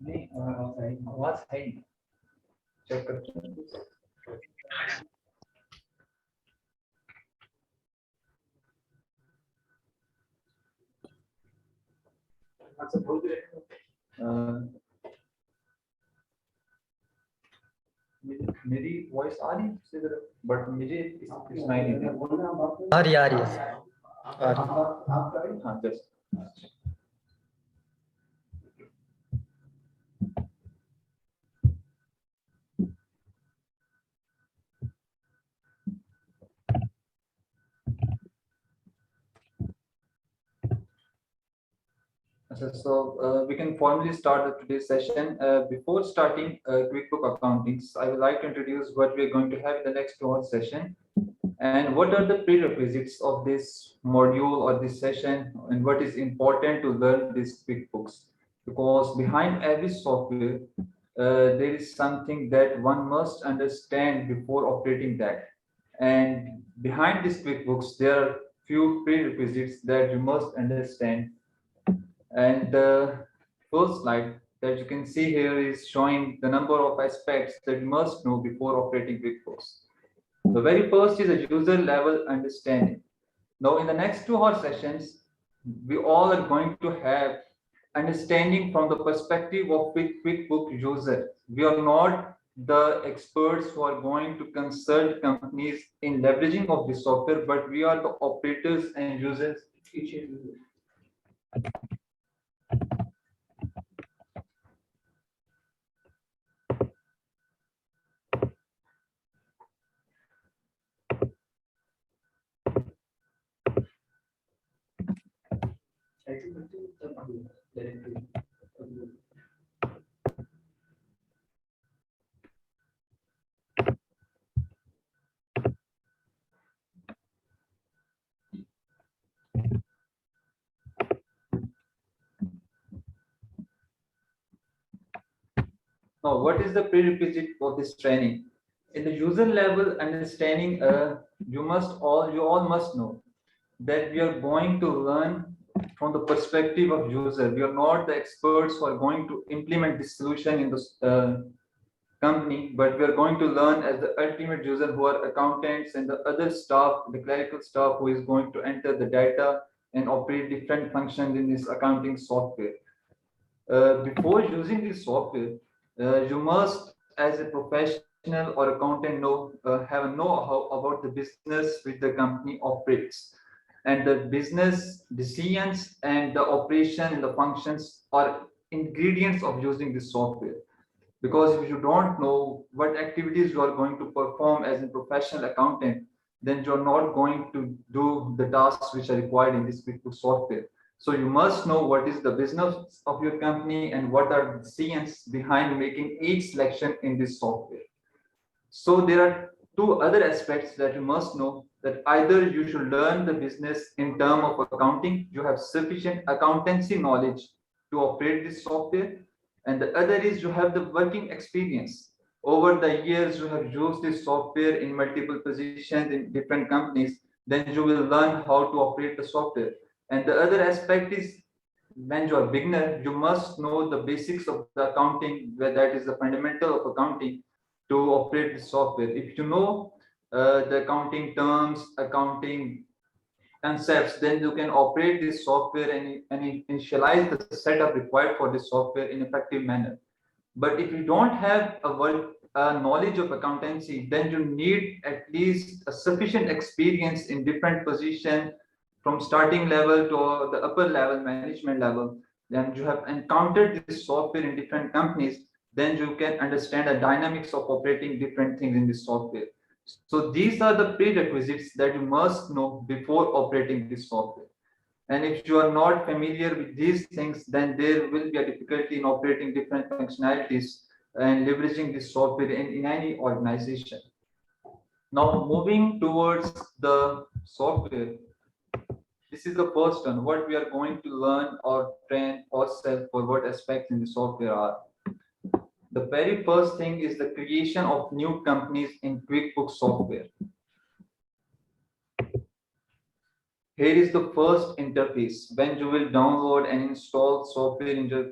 नहीं आवाज है चेक करते हैं। मेरी वॉइस आ रही है बट मुझे सुनाई नहीं दे आ रही है हाँ just So we can formally start today's session. Before starting QuickBook accounting, I would like to introduce what we are going to have in the next 2 hour session and what are the prerequisites of this module or this session and what is important to learn these QuickBooks. Because behind every software, there is something that one must understand before operating that. And behind these QuickBooks, there are few prerequisites that you must understand. And the first slide that you can see here is showing the number of aspects that you must know before operating QuickBooks. The very first is a user level understanding. Now, in the next 2 hour sessions, we all are going to have understanding from the perspective of QuickBook user. We are not the experts who are going to consult companies in leveraging of this software, but we are the operators and users. Now, what is the prerequisite of this training? In the user level understanding, you all must know that we are going to learn from the perspective of user. We are not the experts who are going to implement this solution in the company, but we are going to learn as the ultimate user who are accountants and the other staff, the clerical staff who is going to enter the data and operate different functions in this accounting software. Before using this software, you must, as a professional or accountant, have a know-how about the business which the company operates, and the business decisions and the operation and the functions are ingredients of using this software. Because if you don't know what activities you are going to perform as a professional accountant, then you're not going to do the tasks which are required in this QuickBooks software. So you must know what is the business of your company and what are the science behind making each selection in this software. So there are two other aspects that you must know, that either you should learn the business in terms of accounting, you have sufficient accountancy knowledge to operate this software, and the other is you have the working experience. Over the years, you have used this software in multiple positions in different companies, then you will learn how to operate the software. And the other aspect is when you are beginner, you must know the basics of the accounting, where that is the fundamental of accounting to operate the software. If you know the accounting terms, accounting concepts, then you can operate this software and initialize the setup required for this software in effective manner. But if you don't have a knowledge of accountancy, then you need at least a sufficient experience in different positions from starting level to the upper level management level. Then you have encountered this software in different companies, then you can understand the dynamics of operating different things in this software. So these are the prerequisites that you must know before operating this software. And if you are not familiar with these things, then there will be a difficulty in operating different functionalities and leveraging this software in any organization. Now, moving towards the software, this is the first one. What we are going to learn or train ourselves for what aspects in the software are. The very first thing is the creation of new companies in QuickBooks software. here is the first interface when you will download and install software in your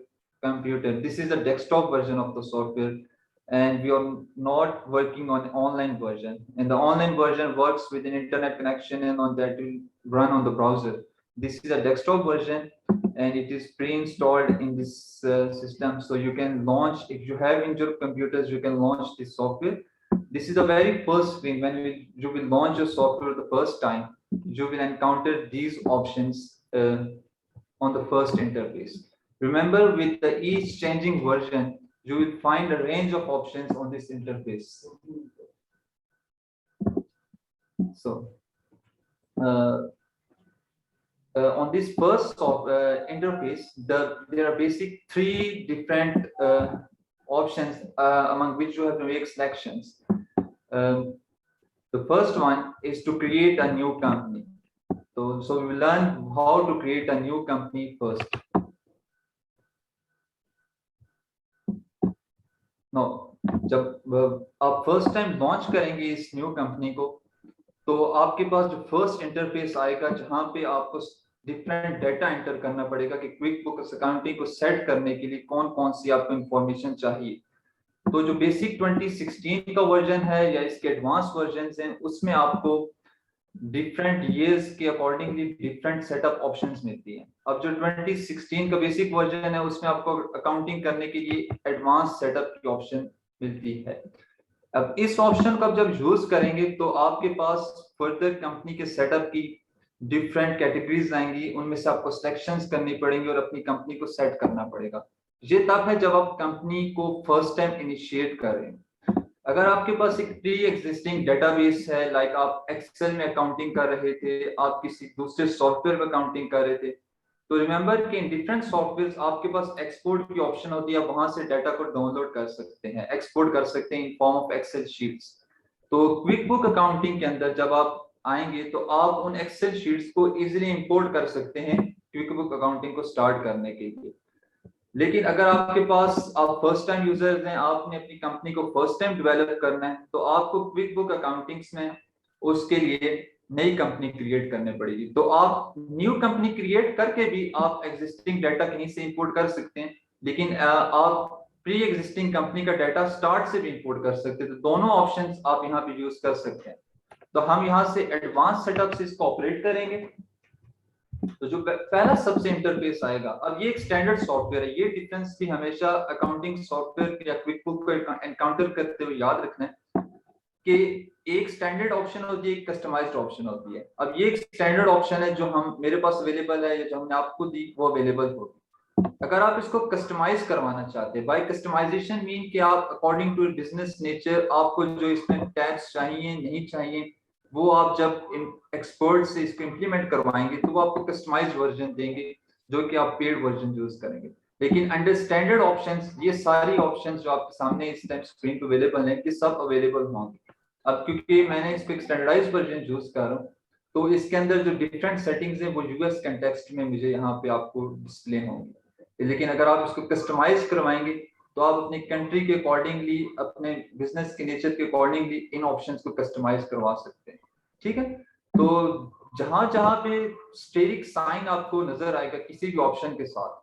computer. This is the desktop version of the software, and we are not working on online version. And the online version works with an internet connection, and on that will run on the browser. This is a desktop version, and it is pre-installed in this system, so you can launch, if you have in your computers, you can launch this software. This is the very first screen. When you will launch your software the first time, you will encounter these options on the first interface. Remember, with each changing version, you will find a range of options on this interface. So on this first interface, there are basic three different options among which you have to make selections. The first one is to create a new company. So we will learn how to create a new company first. Now, जब आप first time launch करेंगे इस new company को, तो आपके पास जो first interface आएगा जहां पे आपको डिफरेंट डाटा एंटर करना पड़ेगा कि क्विक बुक्स अकाउंटिंग को सेट करने के लिए कौन कौन सी आपको इंफॉर्मेशन चाहिए। तो जो बेसिक 2016 का वर्जन है या इसके एडवांस वर्जन हैं, उसमें आपको डिफरेंट ईयर्स के अकॉर्डिंगली डिफरेंट सेटअप ऑप्शंस मिलती हैं। अब जो 2016 का बेसिक वर्जन है, उसमें आपको अकाउंटिंग करने के लिए एडवांस सेटअप की ऑप्शन मिलती है। अब इस ऑप्शन को आप जब यूज करेंगे तो आपके पास फर्दर कंपनी के सेटअप की डिफरेंट कैटेगरीज आएंगी, उनमें से आपको सिलेक्शंस करनी पड़ेंगी और अपनी कंपनी को सेट करना पड़ेगा। ये तब है जब आप कंपनी को फर्स्ट टाइम इनिशिएट कर रहे हैं। अगर आपके पास एक प्री एग्जिस्टिंग डेटाबेस है, लाइक आप एक्सेल में अकाउंटिंग कर रहे थे, आप किसी दूसरे सॉफ्टवेयर में अकाउंटिंग कर रहे थे, तो रिमेंबर कि इन डिफरेंट सॉफ्टवेयर आपके पास एक्सपोर्ट की ऑप्शन होती है, वहां से डाटा को डाउनलोड कर सकते हैं, एक्सपोर्ट कर सकते हैं in form of Excel sheets. तो क्विक बुक अकाउंटिंग के अंदर जब आप आएंगे तो आप उन एक्सेल शीट्स को इजीली इंपोर्ट कर सकते हैं क्विक बुक अकाउंटिंग को स्टार्ट करने के लिए। लेकिन अगर आपके पास आप फर्स्ट टाइम यूजर्स हैं, आपने अपनी कंपनी को फर्स्ट टाइम डेवलप करना है, तो आपको क्विक बुक अकाउंटिंग्स में उसके लिए नई कंपनी क्रिएट करने पड़ेगी। तो आप न्यू कंपनी क्रिएट करके भी आप एग्जिस्टिंग डाटा कहीं से इंपोर्ट कर सकते हैं, लेकिन आप प्री एग्जिस्टिंग कंपनी का डाटा स्टार्ट से भी इंपोर्ट कर सकते हैं। तो दोनों ऑप्शंस आप यहाँ पे यूज कर सकते हैं। तो हम यहाँ से एडवांस सेटअप से इसको ऑपरेट करेंगे। तो जो पहला सबसे इंटरफेस आएगा, अब ये एक स्टैंडर्ड सॉफ्टवेयर है, ये डिफरेंस भी हमेशा अकाउंटिंग सॉफ्टवेयर या क्विक बुक को एनकाउंटर करते हुए याद रखना है कि एक स्टैंडर्ड ऑप्शन होती है, एक कस्टमाइज्ड ऑप्शन होती है। अब ये एक स्टैंडर्ड ऑप्शन है जो हम मेरे पास अवेलेबल है या जो हमने आपको दी वो अवेलेबल होगी। अगर आप इसको कस्टमाइज करवाना चाहते हैं, बाय कस्टमाइजेशन मीन कि आप अकॉर्डिंग टू बिजनेस नेचर आपको जो इसमें टैग्स चाहिए नहीं चाहिए, वो आप जब एक्सपर्ट से इसको इम्प्लीमेंट करवाएंगे तो वो आपको कस्टमाइज्ड वर्जन देंगे जो कि आप पेड वर्जन यूज करेंगे। लेकिन अंडर स्टैंडर्ड ऑप्शंस ये सारी ऑप्शंस जो आपके सामने इस टाइम स्क्रीन पे अवेलेबल हैं कि सब अवेलेबल होंगे। अब क्योंकि मैंने इसको एक स्टैंडर्डाइज्ड वर्जन यूज कर रहा हूँ, तो इसके अंदर जो डिफरेंट सेटिंग्स हैं वो यूएस कंटेक्स्ट में मुझे यहाँ पे आपको डिस्प्ले होंगी। लेकिन अगर आप इसको कस्टमाइज करवाएंगे तो आप अपनी कंट्री के अकॉर्डिंगली, अपने बिजनेस के नेचर के अकॉर्डिंगली इन ऑप्शंस को कस्टमाइज करवा सकते हैं। ठीक है, तो जहां जहां पे स्टेरिक साइन आपको नजर आएगा किसी भी ऑप्शन के साथ,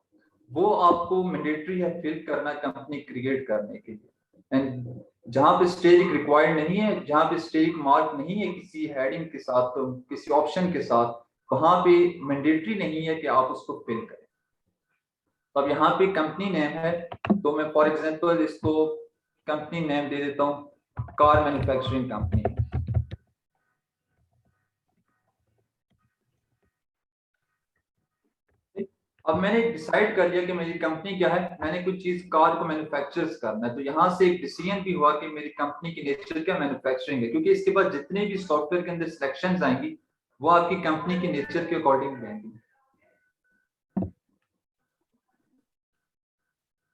वो आपको मैंडेटरी है फिल करना कंपनी क्रिएट करने के लिए। एंड जहां पे स्टेरिक रिक्वायर्ड नहीं है, जहां पे स्टेरिक मार्क नहीं है किसी हेडिंग के साथ, तो किसी ऑप्शन के साथ, वहां पे मैंडेटरी नहीं है कि आप उसको फिल करें। तो अब यहाँ पे कंपनी नेम है, तो मैं फॉर एग्जांपल इसको कंपनी नेम दे देता हूँ कार मैन्युफैक्चरिंग कंपनी। अब मैंने डिसाइड कर लिया कि मेरी कंपनी क्या है, मैंने कुछ चीज कार को मैन्युफैक्चर करना है, तो यहाँ से एक डिसीजन भी हुआ कि मेरी कंपनी की नेचर क्या मैन्युफैक्चरिंग है, क्योंकि इसके बाद जितने भी सॉफ्टवेयर के अंदर सिलेक्शंस आएंगी वो आपकी कंपनी के नेचर के अकॉर्डिंग आएंगी।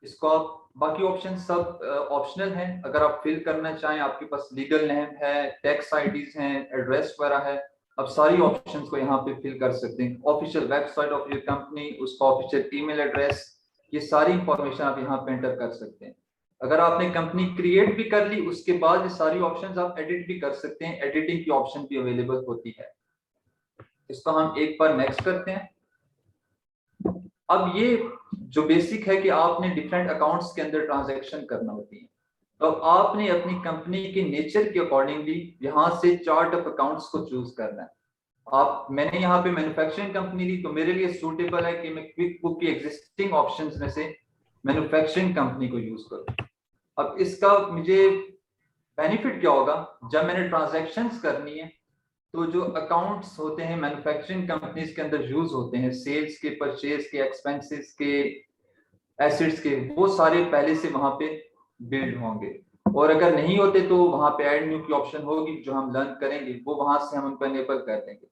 इसको आप बाकी ऑप्शन सब ऑप्शनल हैं, अगर आप फिल करना चाहें, आपके पास लीगल नेम है, टैक्स आईडीज हैं, एड्रेस वगैरह है, अब सारी ऑप्शंस को यहाँ पे फिल कर सकते हैं। Official website of your company, उसका ऑफिशियल ईमेल एड्रेस, ये सारी इंफॉर्मेशन आप यहाँ पे एंटर कर सकते हैं। अगर आपने कंपनी क्रिएट भी कर ली, उसके बाद ये सारी ऑप्शंस आप एडिट भी कर सकते हैं, एडिटिंग की ऑप्शन भी अवेलेबल होती है। इसको हम एक बार नेक्स्ट करते हैं। अब ये जो बेसिक है कि आपने डिफरेंट अकाउंट्स के अंदर ट्रांजैक्शन करना होती है, तो आपने अपनी कंपनी के नेचर के अकॉर्डिंगली यहाँ से चार्ट ऑफ अकाउंट्स को चूज करना है। मैंने यहाँ पे मैन्युफैक्चरिंग कंपनी ली, तो मेरे लिए सूटेबल है कि मैं क्विक बुक की एग्जिस्टिंग ऑप्शंस में से मैन्युफैक्चरिंग कंपनी को यूज करूँ। अब इसका मुझे बेनिफिट क्या होगा, जब मैंने ट्रांजैक्शंस करनी है तो जो अकाउंट्स होते हैं मैन्युफैक्चरिंग कंपनीज के अंदर यूज होते हैं, सेल्स के, परचेज के, एक्सपेंसेस के, एसिड्स के, वो सारे पहले से वहां पे बिल्ड होंगे। और अगर नहीं होते तो वहां पे ऐड न्यू की ऑप्शन होगी जो हम लर्न करेंगे, वो वहां से हम उनको एनेबल कर देंगे।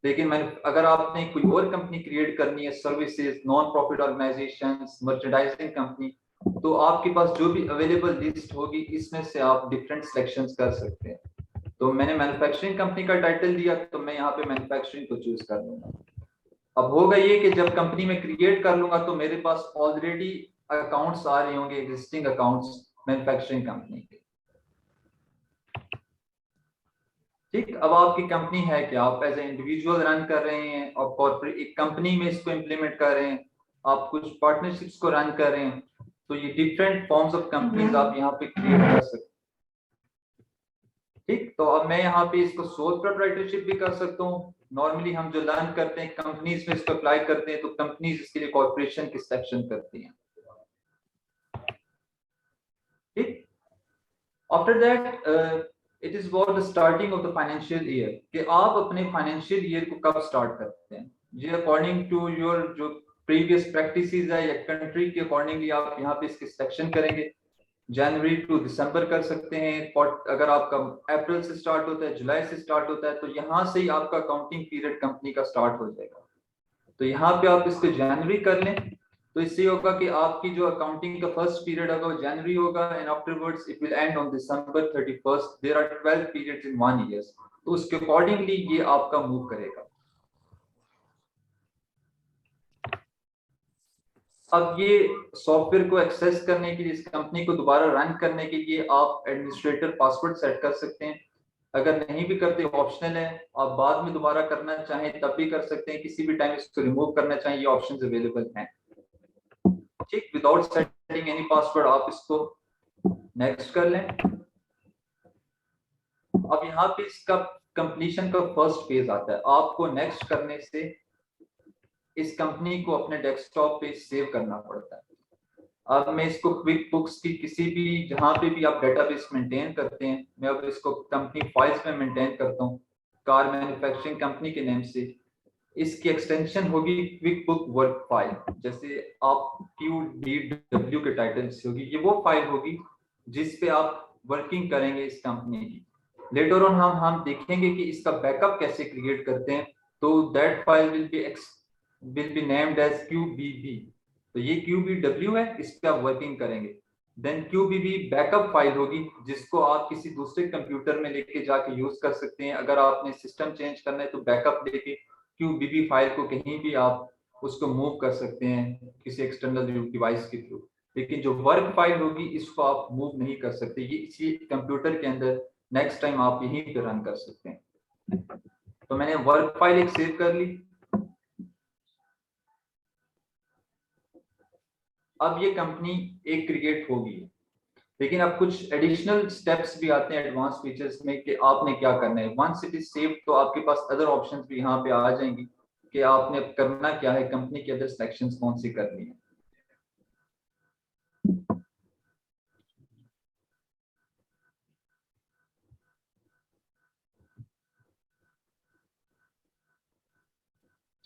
लेकिन मैं अगर आपने कोई और कंपनी क्रिएट करनी है, services, non profit organisation, merchandising company, तो आपके पास जो भी अवेलेबल लिस्ट होगी इसमें से आप डिफरेंट सिलेक्शंस कर सकते हैं। तो मैंने मैन्युफैक्चरिंग कंपनी का टाइटल दिया, तो मैं यहाँ पे मैन्युफैक्चरिंग को चूज कर लूंगा। अब होगा ये कि जब कंपनी में क्रिएट कर लूंगा तो मेरे पास ऑलरेडी अकाउंट्स आ रहे होंगे, एग्जिस्टिंग अकाउंट्स मैन्युफैक्चरिंग कंपनी के। ठीक, अब आपकी कंपनी है कि आप एज ए इंडिविजुअल रन कर रहे हैं और कॉर्पोरेट एक कंपनी में इसको इंप्लीमेंट कर रहे हैं, आप कुछ पार्टनरशिप्स को रन कर रहे हैं, तो ये डिफरेंट फॉर्म्स ऑफ कंपनीज आप यहाँ पे क्रिएट कर सकते हैं। ठीक, तो अब मैं यहाँ पे इसको सोल प्रोप्राइटरशिप भी कर सकता हूँ। नॉर्मली हम जो लर्न करते हैं कंपनीज में इसको अप्लाई करते हैं, तो कंपनीज इसके लिए कॉर्पोरेशन की सिलेक्शन करती हैं। ठीक, after that it is about the starting of the financial year, कि आप अपने फाइनेंशियल ईयर को कब स्टार्ट करते हैं। जी अकॉर्डिंग टू योर जो प्रीवियस प्रैक्टिसेस है या कंट्री के अकॉर्डिंगली आप यहाँ पे इसकी सिलेक्शन करेंगे। जनवरी टू दिसंबर कर सकते हैं, अगर आपका अप्रैल से स्टार्ट होता है, जुलाई से स्टार्ट होता है, तो यहाँ से ही आपका अकाउंटिंग पीरियड कंपनी का स्टार्ट हो जाएगा। तो यहाँ पे आप इसको जनवरी कर लें, तो इससे होगा कि आपकी जो अकाउंटिंग का फर्स्ट पीरियड होगा वो जनवरी होगा, and afterwards it will end on December 31st। There are 12 periods in 1 year, तो उसके अकॉर्डिंगली ये आपका मूव करेगा। अब ये सॉफ्टवेयर को एक्सेस करने के लिए, इस कंपनी को दोबारा रन करने के लिए आप एडमिनिस्ट्रेटर पासवर्ड सेट कर सकते हैं। अगर नहीं भी करते ऑप्शनल है, आप बाद में दोबारा करना चाहें तब भी कर सकते हैं, किसी भी टाइम इसको रिमूव करना चाहें, ये ऑप्शंस अवेलेबल हैं। ठीक, विदाउट सेटिंग एनी पासवर्ड आप इसको नेक्स्ट कर लें। अब यहाँ पे इसका कंप्लीशन का फर्स्ट फेज आता है। आपको नेक्स्ट करने से इस कंपनी को अपने डेस्कटॉप पे सेव करना पड़ता है। अब मैं इसको क्विक बुक्स की किसी भी, जहां पे भी आप डेटाबेस मेंटेन करते हैं, मैं अब इसको कंपनी फाइल्स में मेंटेन करता हूँ, कार मैन्युफैक्चरिंग कंपनी के नेम से। इसकी एक्सटेंशन होगी क्विक बुक वर्क फाइल, जैसे आप QDW के टाइटल से होगी, ये वो फाइल होगी जिस पे आप वर्किंग करेंगे इस कंपनी की। लेटर ऑन हम देखेंगे कि इसका बैकअप कैसे क्रिएट करते हैं, तो that file will be named as QBB। तो ये QBW है, इस पे आप वर्किंग करेंगे। देन QBB बैकअप फाइल होगी जिसको आप किसी दूसरे कंप्यूटर में लेके जाके यूज कर सकते हैं। अगर आपने सिस्टम चेंज करना है तो बैकअप लेके QBB फाइल को कहीं भी आप उसको मूव कर सकते हैं किसी एक्सटर्नल डिवाइस के थ्रू। लेकिन जो वर्क फाइल होगी इसको आप मूव नहीं कर सकते, ये इसी कंप्यूटर के अंदर नेक्स्ट टाइम आप यहीं पे रन कर सकते हैं। तो मैंने वर्क फाइल एक सेव कर ली। अब ये कंपनी एक क्रिएट होगी, लेकिन अब कुछ एडिशनल स्टेप्स भी आते हैं एडवांस फीचर्स में कि आपने क्या करना है। वंस इट इज सेव तो आपके पास अदर ऑप्शंस भी यहाँ पे आ जाएंगी कि आपने करना क्या है, कंपनी के अदर सिलेक्शंस कौन सी करनी है।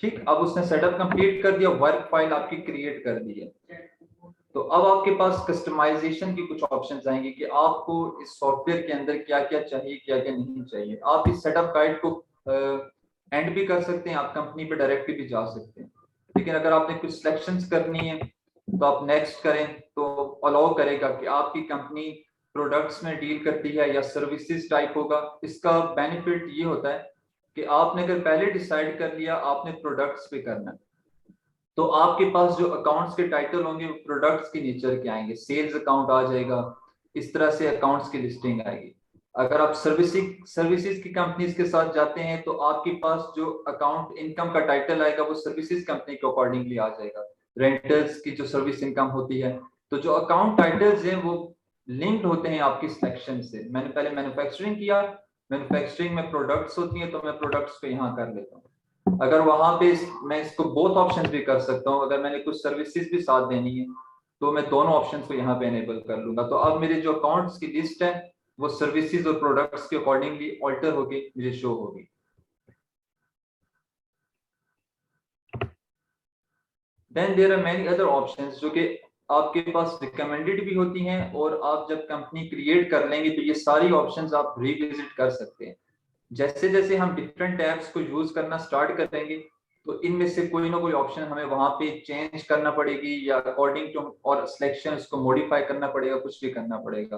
ठीक, अब उसने सेटअप कंप्लीट कर दिया, वर्क फाइल आपकी क्रिएट कर दी है। तो अब आपके पास कस्टमाइजेशन की कुछ ऑप्शंस आएंगे कि आपको इस सॉफ्टवेयर के अंदर क्या क्या चाहिए, क्या क्या नहीं चाहिए। आप इस सेटअप गाइड को एंड भी कर सकते हैं, आप कंपनी पे डायरेक्टली भी जा सकते हैं। लेकिन अगर आपने कुछ सिलेक्शंस करनी है तो आप नेक्स्ट करें तो अलाउ करेगा कि आपकी कंपनी प्रोडक्ट्स में डील करती है या सर्विसेज टाइप होगा। इसका बेनिफिट ये होता है कि आपने अगर पहले डिसाइड कर लिया आपने प्रोडक्ट्स पे करना है, तो आपके पास जो अकाउंट्स के टाइटल होंगे वो प्रोडक्ट्स के नेचर के आएंगे। सेल्स अकाउंट आ जाएगा, इस तरह से अकाउंट्स की लिस्टिंग आएगी। अगर आप सर्विसेज की कंपनीज के साथ जाते हैं तो आपके पास जो अकाउंट इनकम का टाइटल आएगा वो सर्विसेज कंपनी के अकॉर्डिंगली आ जाएगा। रेंटल्स की जो सर्विस इनकम होती है, तो जो अकाउंट टाइटल्स हैं वो लिंक्ड होते हैं आपकी सिलेक्शन से। मैंने पहले मैन्युफैक्चरिंग किया, मैन्युफैक्चरिंग में प्रोडक्ट्स होती हैं तो मैं प्रोडक्ट्स को यहाँ कर लेता हूँ। अगर वहां पे मैं इसको बोथ ऑप्शन भी कर सकता हूँ, अगर मैंने कुछ सर्विसेज भी साथ देनी है तो मैं दोनों ऑप्शन को यहाँ पे एनेबल कर लूंगा। तो अब मेरे जो अकाउंट्स की लिस्ट है वो सर्विसेज और प्रोडक्ट्स के अकॉर्डिंगली ऑल्टर होगी, मुझे शो होगी। Then there are many other options जो कि आपके पास रिकमेंडेड भी होती हैं, और आप जब कंपनी क्रिएट कर लेंगे तो ये सारी ऑप्शंस आप रिविजिट कर सकते हैं। जैसे जैसे हम डिफरेंट टैब्स को यूज करना स्टार्ट करेंगे तो इनमें से कोई ना कोई ऑप्शन हमें वहां पे चेंज करना पड़ेगी या अकॉर्डिंग टू और सिलेक्शन उसको मॉडिफाई करना पड़ेगा, कुछ भी करना पड़ेगा।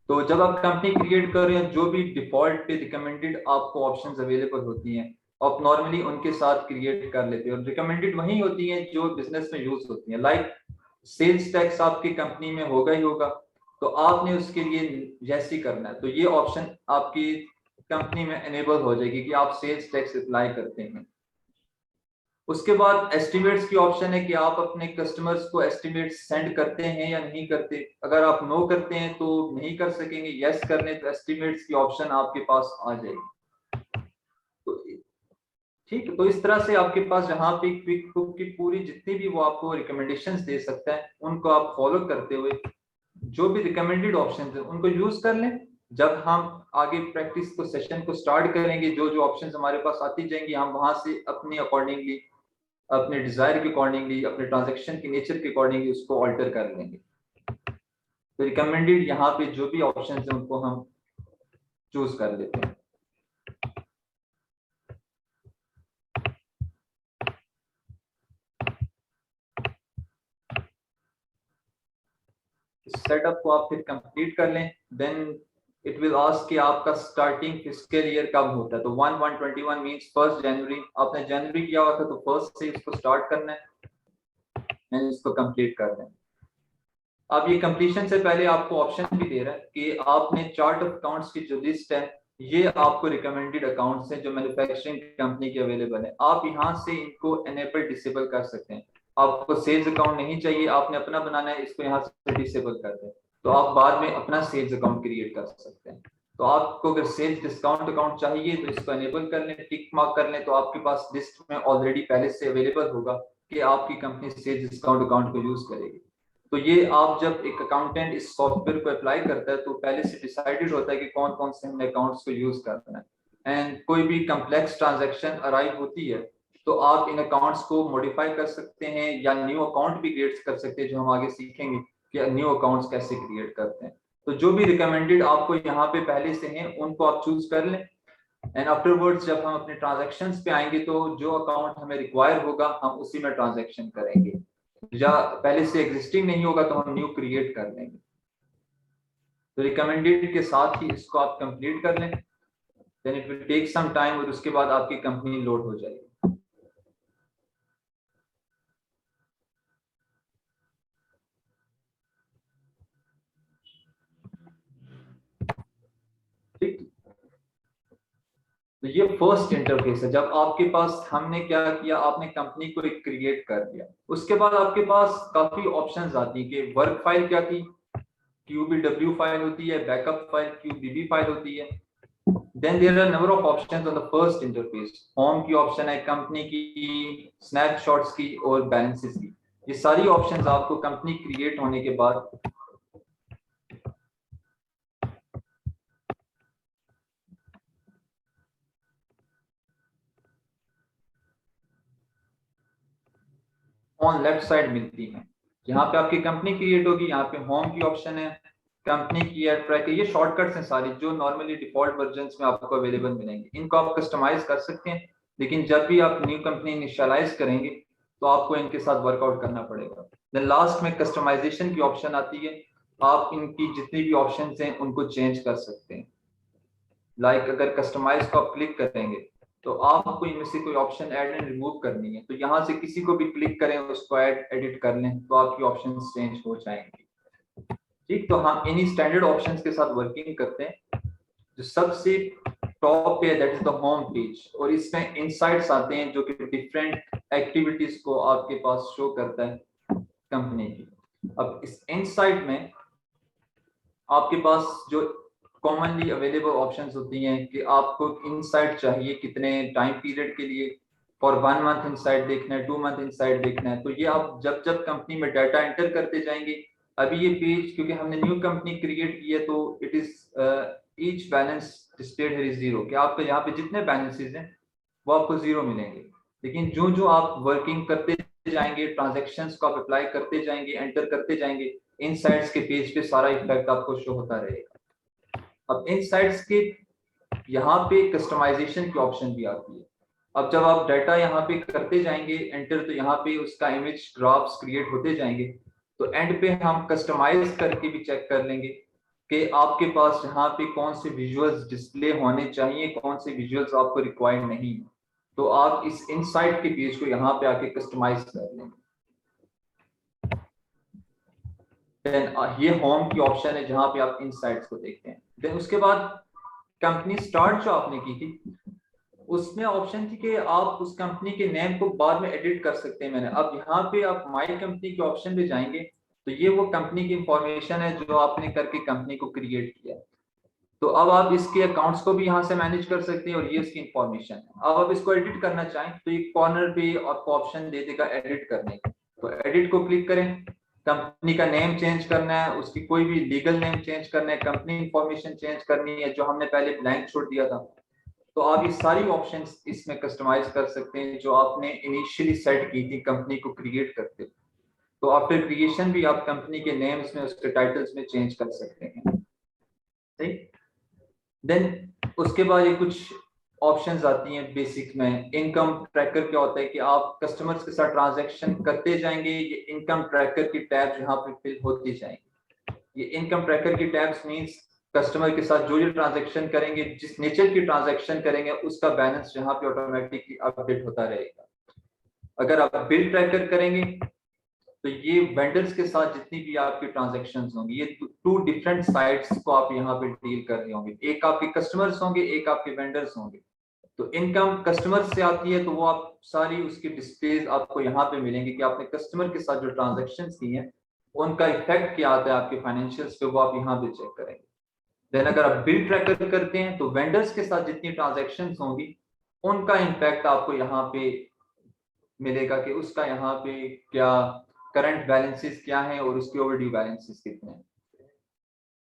तो जब आप कंपनी क्रिएट कर रहे हैं जो भी डिफॉल्ट पे रिकमेंडेड आपको ऑप्शंस अवेलेबल होती हैं आप नॉर्मली उनके साथ क्रिएट कर लेते हैं, और रिकमेंडेड वही होती हैं जो बिजनेस में यूज होती हैं। लाइक सेल्स टैक्स आपकी कंपनी में होगा ही होगा, तो आपने उसके लिए जैसे ही करना है तो ये ऑप्शन आपकी कंपनी में एनेबल हो जाएगी कि आप सेल्स टैक्स अप्लाई करते हैं। उसके बाद एस्टिमेट्स की ऑप्शन है कि आप अपने कस्टमर्स को एस्टिमेट सेंड करते हैं या नहीं करते। अगर आप नो करते हैं तो नहीं कर सकेंगे, यस करने तो एस्टिमेट्स की ऑप्शन आपके पास आ जाएगी। तो ठीक है, तो इस तरह से आपके पास जहां पे क्विक बुक की पूरी जितनी भी वो आपको रिकमेंडेशंस दे सकता है उनको आप फॉलो करते हुए जो भी रिकमेंडेड ऑप्शन है उनको यूज कर लें। जब हम आगे प्रैक्टिस को सेशन को स्टार्ट करेंगे जो जो ऑप्शंस हमारे पास आती जाएंगी हम वहां से अपनी अकॉर्डिंगली, अपने डिजायर के अकॉर्डिंगली, अपने ट्रांजैक्शन के नेचर के अकॉर्डिंगली उसको ऑल्टर कर लेंगे। तो रिकमेंडेड यहाँ पे जो भी ऑप्शन है उनको हम चूज कर लेते हैं। इस सेटअप को आप फिर कंप्लीट कर लें। देन इट विल आस्क कि आपका स्टार्टिंग फिस्कल ईयर कब होता है। तो 1/1/21 मींस 1 जनवरी। आपने जनवरी किया हुआ था तो 1 से इसको स्टार्ट करना है एंड इसको कंप्लीट करना है। अब ये कंप्लीशन से पहले आपको ऑप्शन भी दे रहा है कि आपने चार्ट ऑफ अकाउंट्स की जो लिस्ट है ये आपको रिकमेंडेड अकाउंट्स हैं जो मैन्युफैक्चरिंग कंपनी के अवेलेबल है, आप यहाँ से इनको एनेबल डिसेबल कर सकते हैं। आपको सेल्स अकाउंट नहीं चाहिए, आपने अपना बनाना है, इसको यहाँ से डिसेबल कर दें तो आप बाद में अपना सेल्स अकाउंट क्रिएट कर सकते हैं। तो आपको अगर सेल्स डिस्काउंट अकाउंट चाहिए तो इसको एनेबल कर लें, टिक मार्क कर लें, तो आपके पास लिस्ट में ऑलरेडी पहले से अवेलेबल होगा कि आपकी कंपनी सेल्स डिस्काउंट अकाउंट को यूज करेगी। तो ये आप जब एक अकाउंटेंट इस सॉफ्टवेयर को अप्लाई करता है तो पहले से डिसाइडेड होता है कि कौन कौन से हमने अकाउंट्स को यूज करना है। एंड कोई भी कम्प्लेक्स ट्रांजैक्शन अराइव होती है तो आप इन अकाउंट्स को मॉडिफाई कर सकते हैं या न्यू अकाउंट भी क्रिएट कर सकते हैं, जो हम आगे सीखेंगे कि न्यू अकाउंट्स कैसे क्रिएट करते हैं। तो जो भी रिकमेंडेड आपको यहाँ पे पहले से हैं उनको आप चूज कर लें एंड आफ्टरवर्ड्स जब हम अपने ट्रांजैक्शंस पे आएंगे तो जो अकाउंट हमें रिक्वायर होगा हम उसी में ट्रांजैक्शन करेंगे, या पहले से एग्जिस्टिंग नहीं होगा तो हम न्यू क्रिएट कर लेंगे। तो रिकमेंडेड के साथ ही इसको आप कंप्लीट कर लें, then it will take some time और उसके बाद आपकी कंपनी लोड हो जाएगी। ठीक, तो ये फर्स्ट इंटरफेस है। जब आपके पास हमने क्या किया, आपने कंपनी को एक क्रिएट कर दिया, उसके बाद आपके पास काफी ऑप्शंस आती है कि वर्क फाइल क्या थी, QBW फाइल होती है, बैकअप फाइल QBB फाइल होती है। Then there are number of options on the first interface. Home की ऑप्शन है, कंपनी की, स्नैपशॉट्स की और बैलेंसेस की। ये सारी ऑप्शंस आपको कंपनी क्रिएट होने के बाद ऑन लेफ्ट साइड मिलती हैं। यहाँ पे आपकी कंपनी क्रिएट होगी, यहाँ पे होम की ऑप्शन है, कंपनी की एड ट्रैक, ये शॉर्टकट्स हैं सारी जो नॉर्मली डिफॉल्ट वर्जन्स में आपको अवेलेबल मिलेंगे। इनको आप कस्टमाइज कर सकते हैं, लेकिन जब भी आप न्यू कंपनी इनिशियलाइज करेंगे तो आपको इनके साथ वर्कआउट करना पड़ेगा। देन लास्ट में कस्टमाइजेशन की ऑप्शन आती है, आप इनकी जितनी भी ऑप्शंस हैं उनको चेंज कर सकते हैं। लाइक अगर कस्टमाइज को आप क्लिक करेंगे तो आपको इनमें से कोई ऑप्शन ऐड एंड रिमूव करनी है, तो यहाँ से किसी को भी क्लिक करें, उसको ऐड एडिट कर लें तो आपकी ऑप्शन चेंज हो जाएंगी। ठीक, तो हम इन्हीं स्टैंडर्ड ऑप्शंस के साथ वर्किंग करते हैं। जो सबसे टॉप पे है that is the home page, और इसमें इनसाइट्स आते हैं जो कि डिफरेंट एक्टिविटीज को आपके पास शो करता है कंपनी की। अब इस इनसाइट में आपके पास जो कॉमनली अवेलेबल ऑप्शंस होती हैं कि आपको इनसाइट चाहिए कितने टाइम पीरियड के लिए, फॉर 1 मंथ इनसाइट देखना है, 2 मंथ इनसाइट देखना है, तो ये आप जब जब कंपनी में डाटा एंटर करते जाएंगे। अभी ये पेज क्योंकि हमने न्यू कंपनी क्रिएट की है तो it is each balance displayed है 0, कि आपके यहाँ पे जितने बैलेंसेस हैं वो आपको 0 मिलेंगे। लेकिन जो जो आप वर्किंग करते जाएंगे, ट्रांजेक्शन्स को आप अप्लाई करते जाएंगे, एंटर करते जाएंगे, इनसाइट्स के पेज पे सारा इफेक्ट आपको शो होता रहेगा। अब इनसाइट्स के यहाँ पे कस्टमाइजेशन की ऑप्शन भी आती है। अब जब आप डाटा यहाँ पे करते जाएंगे एंटर, तो यहाँ पे उसका इमेज ग्राफ्स क्रिएट होते जाएंगे, तो एंड पे हम कस्टमाइज करके भी चेक कर लेंगे कि आपके पास यहाँ पे कौन से विजुअल्स डिस्प्ले होने चाहिए, कौन से विजुअल्स आपको रिक्वायर्ड नहीं है, तो आप इस इनसाइट के पेज को यहाँ पे आके कस्टमाइज कर लेंगे। देन ये होम की ऑप्शन है जहां पे आप इनसाइट्स को देखते हैं। देन उसके बाद कंपनी स्टार्ट जो आपने की थी उसमें ऑप्शन थी कि आप उस कंपनी के नेम को बाद में एडिट कर सकते हैं। मैंने अब यहाँ पे आप माई कंपनी के ऑप्शन पे जाएंगे तो ये वो कंपनी की इंफॉर्मेशन है जो आपने करके कंपनी को क्रिएट किया। तो अब आप इसके अकाउंट्स को भी यहाँ से मैनेज कर सकते हैं और ये इसकी इंफॉर्मेशन है। अब आप इसको एडिट करना चाहें तो एक कॉर्नर पे आपको ऑप्शन दे देगा एडिट करने का, तो एडिट को क्लिक करें। कंपनी का नेम चेंज करना है, उसकी कोई भी लीगल नेम चेंज करना है, कंपनी इंफॉर्मेशन चेंज करनी है जो हमने पहले ब्लैंक छोड़ दिया था, तो आप ये सारी ऑप्शंस इसमें कस्टमाइज कर सकते हैं जो आपने इनिशियली सेट की थी कंपनी को क्रिएट करते। तो आफ्टर क्रिएशन भी आप कंपनी के नेम्स में, उसके टाइटल्स में चेंज कर सकते हैं। सही। देन उसके बाद ये कुछ ऑप्शंस आती हैं बेसिक में। इनकम ट्रैकर क्या होता है कि आप कस्टमर्स के साथ ट्रांजैक्शन करते जाएंगे, ये इनकम ट्रैकर की टैब्स यहाँ पे फिल होती जाएंगी। ये इनकम ट्रैकर की टैब्स मींस कस्टमर के साथ जो ये ट्रांजैक्शन करेंगे, जिस नेचर की ट्रांजैक्शन करेंगे, उसका बैलेंस यहाँ पे ऑटोमेटिकली अपडेट होता रहेगा। अगर आप बिल ट्रैकर करेंगे तो ये वेंडर्स के साथ जितनी भी आपकी ट्रांजैक्शंस होंगी, ये 2 डिफरेंट साइट्स को आप यहाँ पे डील कर रहे होंगे। एक आपके कस्टमर्स होंगे, एक आपके वेंडर्स होंगे। तो इनकम कस्टमर से आती है तो वो आप सारी उसकी डिस्प्लेज आपको यहाँ पे मिलेंगे कि आपने कस्टमर के साथ जो ट्रांजैक्शंस की हैं उनका इफेक्ट क्या आता है आपके फाइनेंशियल्स पे, वो आप यहाँ पे चेक करेंगे। देन अगर आप बिल ट्रैकर करते हैं तो वेंडर्स के साथ जितनी ट्रांजैक्शंस होंगी उनका इम्पैक्ट आपको यहाँ पे मिलेगा कि उसका यहाँ पे क्या करंट बैलेंसेस क्या है और उसके ओवरड्यू बैलेंसेस कितने हैं।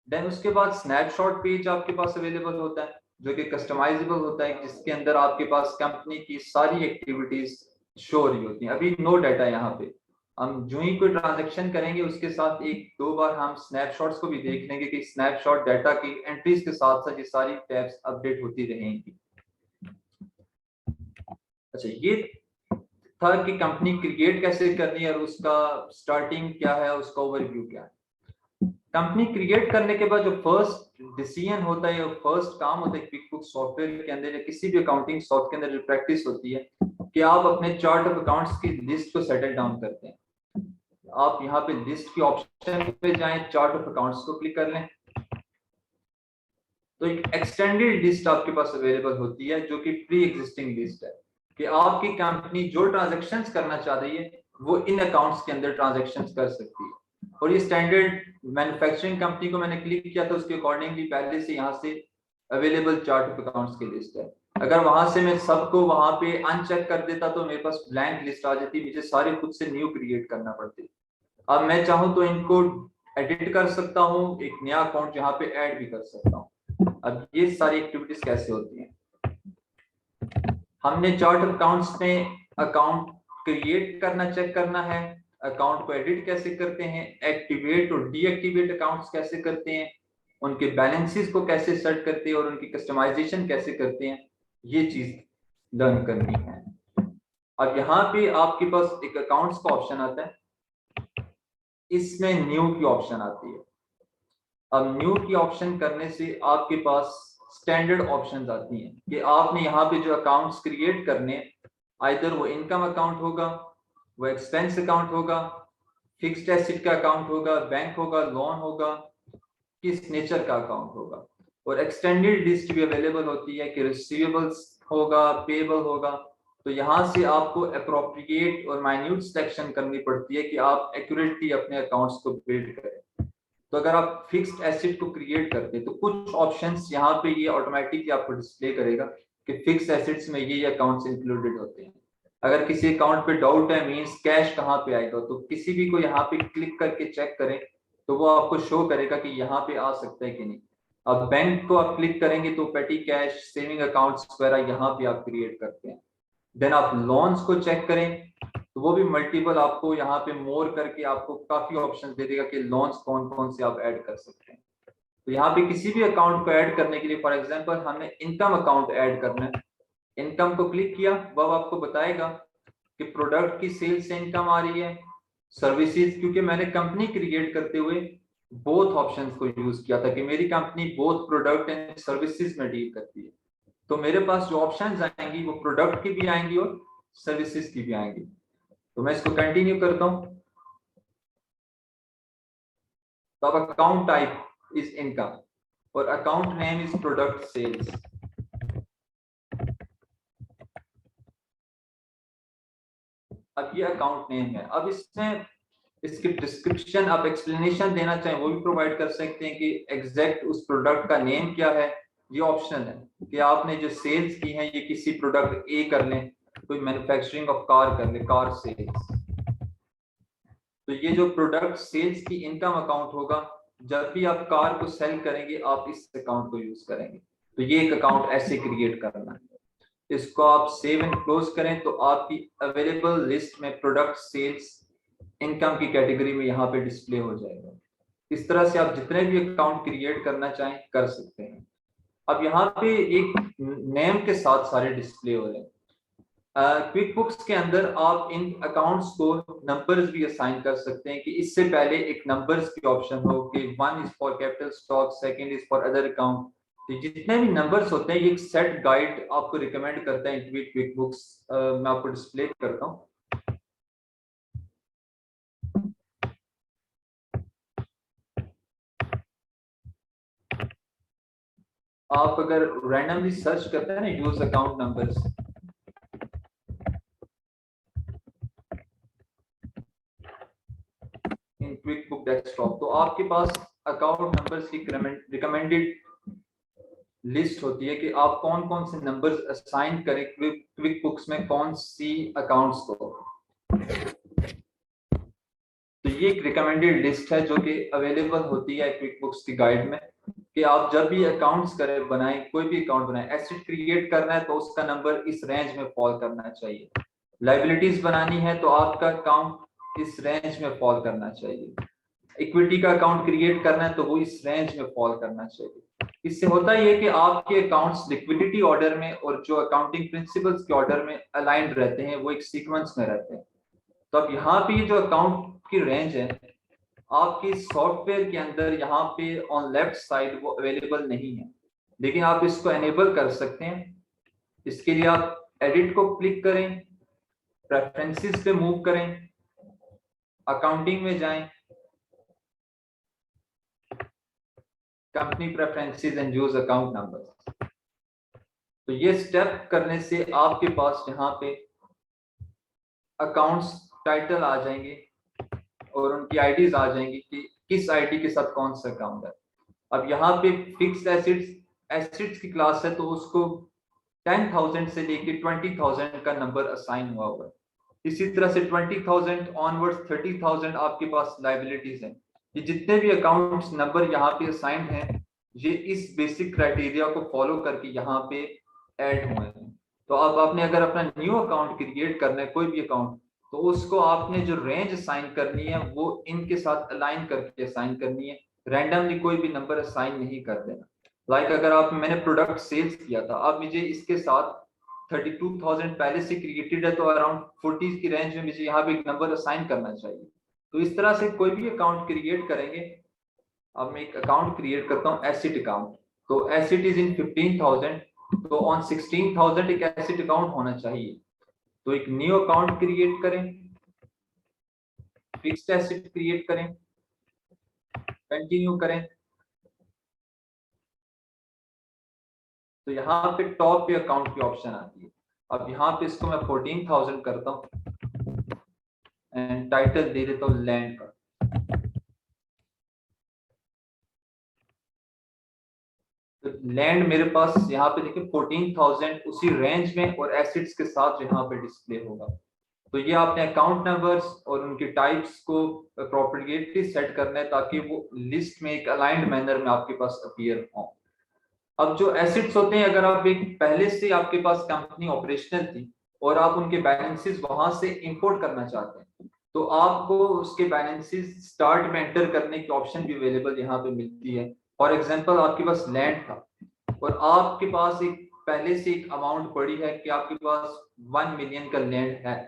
देन उसके बाद स्नैपशॉट पेज आपके पास अवेलेबल होता है जो कि कस्टमाइजेबल होता है, जिसके अंदर आपके पास कंपनी की सारी एक्टिविटीज शो हो रही होती हैं। अभी नो डाटा यहाँ पे, हम जो ही कोई ट्रांजैक्शन करेंगे उसके साथ 1-2 बार हम स्नैपशॉट्स को भी देख लेंगे कि स्नैपशॉट डाटा की एंट्रीज के साथ साथ ये सारी टैब्स अपडेट होती रहेंगी। अच्छा, ये था कि कंपनी क्रिएट कैसे करनी है और उसका स्टार्टिंग क्या है, उसका ओवरव्यू क्या है। कंपनी क्रिएट करने के बाद जो फर्स्ट डिसीजन होता है, फर्स्ट काम होता है क्विकबुक सॉफ्टवेयर के अंदर या किसी भी अकाउंटिंग सॉफ्ट के अंदर जो प्रैक्टिस होती है कि आप अपने चार्ट ऑफ अकाउंट्स की लिस्ट को सेटल डाउन करते हैं। आप यहाँ पे लिस्ट की ऑप्शन पे जाएं, चार्ट ऑफ अकाउंट्स को क्लिक कर लें, तो एक एक्सटेंडेड लिस्ट आपके पास अवेलेबल होती है जो कि प्री एग्जिस्टिंग लिस्ट है कि आपकी कंपनी जो ट्रांजैक्शंस करना चाह रही है वो इन अकाउंट्स के अंदर ट्रांजैक्शंस कर सकती है। और ये स्टैंडर्ड मैन्युफैक्चरिंग कंपनी को मैंने क्लिक किया था, उसके अकॉर्डिंगली पहले से यहाँ से अवेलेबल चार्ट ऑफ अकाउंट्स की लिस्ट है। अगर वहां से मैं सबको वहां पे अनचेक कर देता तो मेरे पास ब्लैंक लिस्ट आ जाती, मुझे सारे खुद से न्यू क्रिएट करना पड़ती। अब मैं चाहूँ तो इनको एडिट कर सकता हूँ, एक नया अकाउंट यहाँ पे ऐड भी कर सकता हूँ। अब ये सारी एक्टिविटीज कैसे होती हैं, हमने चार्ट ऑफ अकाउंट्स में अकाउंट क्रिएट करना चेक करना है, अकाउंट को एडिट कैसे करते हैं, एक्टिवेट और डीएक्टिवेट अकाउंट्स कैसे करते हैं, उनके बैलेंसेस को कैसे सेट करते हैं और उनकी कस्टमाइजेशन कैसे करते हैं, ये चीज लर्न करनी है। अब यहाँ पे आपके पास एक अकाउंट्स का ऑप्शन आता है, इसमें न्यू की ऑप्शन आती है। अब न्यू की ऑप्शन करने से आपके पास स्टैंडर्ड ऑप्शंस आती हैं कि आपने यहाँ पे जो अकाउंट्स क्रिएट करने, आइदर वो इनकम अकाउंट होगा, वो एक्सपेंस अकाउंट होगा, फिक्स्ड एसेट का अकाउंट होगा, बैंक होगा, लोन होगा, किस नेचर का अकाउंट होगा। और एक्सटेंडेड लिस्ट भी अवेलेबल होती है कि रिसीवेबल्स होगा, पेबल होगा। तो यहाँ से आपको अप्रोप्रिएट और माइन्यूट सिलेक्शन करनी पड़ती है कि आप एक्यूरेटली अपने अकाउंट्स को बिल्ड करें। तो अगर आप फिक्स्ड एसेट को क्रिएट करते हैं तो कुछ ऑप्शंस यहाँ पे ये ऑटोमेटिकली आपको डिस्प्ले करेगा कि फिक्स्ड एसेट्स में ये अकाउंट्स इंक्लूडेड होते हैं। अगर किसी अकाउंट पे डाउट है, मींस कैश कहाँ पे आएगा, तो किसी भी को यहाँ पे क्लिक करके चेक करें तो वो आपको शो करेगा कि यहाँ पे आ सकता है कि नहीं। अब बैंक को आप क्लिक करेंगे तो पेटी कैश, सेविंग अकाउंट्स वगैरह यहाँ पे आप क्रिएट करते हैं। देन आप लोन्स को चेक करें तो वो भी मल्टीपल आपको यहाँ पे मोर करके आपको काफी ऑप्शन दे देगा कि लोन्स कौन कौन से आप ऐड कर सकते हैं। तो यहाँ पे किसी भी अकाउंट को ऐड करने के लिए फॉर एग्जांपल हमने इनकम अकाउंट ऐड करना है, इनकम को क्लिक किया, वो आपको बताएगा कि प्रोडक्ट की सेल से इनकम आ रही है, सर्विसेज, क्योंकि मैंने कंपनी क्रिएट करते हुए बोथ ऑप्शंस को यूज किया था कि मेरी company both product and services में डील करती है। तो मेरे पास जो ऑप्शंस आएंगी वो प्रोडक्ट की भी आएंगी और सर्विसेज की भी आएंगी। तो मैं इसको कंटिन्यू करता हूं। तो अब अकाउंट टाइप इज इनकम और account name is product sales. अब ये अकाउंट नेम है। अब इसमें इसकी डिस्क्रिप्शन, आप एक्सप्लेनेशन देना चाहें वो भी प्रोवाइड कर सकते हैं कि एग्जैक्ट उस प्रोडक्ट का नेम क्या है। ये ऑप्शनल है कि आपने जो सेल्स की है ये किसी प्रोडक्ट ए कर लें, कोई मैन्युफैक्चरिंग ऑफ कार कर ले, कार सेल्स। तो ये जो प्रोडक्ट सेल्स की इनकम अकाउंट होगा, जब भी आप कार को सेल करेंगे आप इस अकाउंट को यूज करेंगे। तो ये एक अकाउंट ऐसे क्रिएट करना है। इसको आप सेव एंड क्लोज करें तो आपकी अवेलेबल लिस्ट में प्रोडक्ट सेल्स इनकम की कैटेगरी में यहाँ पे डिस्प्ले हो जाएगा। इस तरह से आप जितने भी अकाउंट क्रिएट करना चाहें कर सकते हैं। अब यहाँ पे एक नेम के साथ सारे डिस्प्ले हो रहे हैं। क्विक बुक्स के अंदर आप इन अकाउंट्स को नंबर्स भी असाइन कर सकते हैं कि इससे पहले एक नंबर्स की ऑप्शन हो कि 1 is for capital stock, second is for other account. तो जितने भी नंबर्स होते हैं ये एक सेट गाइड आपको रिकमेंड करता है इंटुइट क्विक बुक्स। मैं आपको डिस्प्ले करता हूँ। आप अगर रैंडमली सर्च करते हैं ना use account numbers, in quick book desktop, तो आपके पास अकाउंट नंबर्स की रिकमेंडेड लिस्ट होती है कि आप कौन कौन से नंबर्स असाइन करें क्विक बुक्स में कौन सी अकाउंट्स को। तो ये एक रिकमेंडेड लिस्ट है जो कि अवेलेबल होती है क्विक बुक्स की गाइड में कि आप जब भी अकाउंट्स करें, बनाएं, कोई भी अकाउंट बनाएं, एसेट क्रिएट करना है तो उसका नंबर इस रेंज में फॉल करना चाहिए। लाइबिलिटीज बनानी है तो आपका अकाउंट इस रेंज में फॉल करना चाहिए। इक्विटी का अकाउंट क्रिएट करना है तो वो इस रेंज में फॉल करना चाहिए। इससे होता ही है कि आपके अकाउंट्स लिक्विडिटी ऑर्डर में और जो अकाउंटिंग प्रिंसिपल्स के ऑर्डर में अलाइंड रहते हैं, वो एक सीक्वेंस में रहते हैं। तो अब यहाँ पे जो अकाउंट की रेंज है आपके सॉफ्टवेयर के अंदर यहाँ पे ऑन लेफ्ट साइड वो अवेलेबल नहीं है, लेकिन आप इसको एनेबल कर सकते हैं। इसके लिए आप एडिट को क्लिक करें, प्रेफरेंसेस पे मूव करें, अकाउंटिंग में जाएं, company preferences and use account number. तो ये स्टेप करने से आपके पास यहाँ पे अकाउंट्स टाइटल आ जाएंगे और उनकी आईडीज आ जाएंगी कि किस आईडी के साथ कौन सा अकाउंट है। अब यहाँ पे फिक्स्ड एसेट्स की क्लास है तो उसको 10,000 से लेके 20,000 का नंबर असाइन हुआ है। इसी तरह से 20,000 ऑनवर्ड्स 30,000 आपके पास लाइबिलिटीज हैं। ये जितने भी अकाउंट्स नंबर यहाँ पे असाइंड हैं ये इस बेसिक क्राइटेरिया को फॉलो करके यहाँ पे ऐड हुए हैं। तो अब आपने अगर अपना न्यू अकाउंट क्रिएट करना है कोई भी अकाउंट, तो उसको आपने जो रेंज असाइन करनी है वो इनके साथ अलाइन करके असाइन करनी है। रैंडमली कोई भी नंबर असाइन नहीं कर देना। लाइक अगर आप, मैंने प्रोडक्ट सेल्स किया था, अब मुझे इसके साथ 32,000 पहले से क्रिएटेड है तो अराउंड 40 की रेंज में मुझे यहाँ पे एक नंबर असाइन करना चाहिए। तो इस तरह से कोई भी अकाउंट क्रिएट करेंगे। अब मैं एक अकाउंट क्रिएट करता हूँ एसिड अकाउंट। तो एसिड इज इन 15,000, तो ऑन 16,000 एक एसिड अकाउंट होना चाहिए। तो एक न्यू अकाउंट क्रिएट करें, फिक्स्ड एसिड क्रिएट करें, कंटिन्यू करें। तो यहाँ पे टॉप पे अकाउंट की ऑप्शन आती है। अब यहाँ पे इसको मैं 14,000 करता हूँ एंड टाइटल दे देता हूँ लैंड का। तो लैंड मेरे पास यहाँ पे देखिए 14,000 उसी रेंज में और एसिड्स के साथ यहाँ पे डिस्प्ले होगा। तो ये आपने अकाउंट नंबर्स और उनकी टाइप्स को प्रोपेगेटली सेट करना है ताकि वो लिस्ट में एक अलाइंड मैनर में आपके पास अपीयर हो। अब जो एसेट्स होते हैं, अगर आप एक पहले से आपके पास कंपनी ऑपरेशनल थी और आप उनके बैलेंसेस वहां से इंपोर्ट करना चाहते हैं, तो आपको उसके बैलेंसेस स्टार्ट में एंटर करने की ऑप्शन भी अवेलेबल यहाँ पे मिलती है। फॉर एग्जांपल आपके पास लैंड था और आपके पास एक पहले से एक अमाउंट पड़ी है कि आपके पास 1 मिलियन का लैंड है,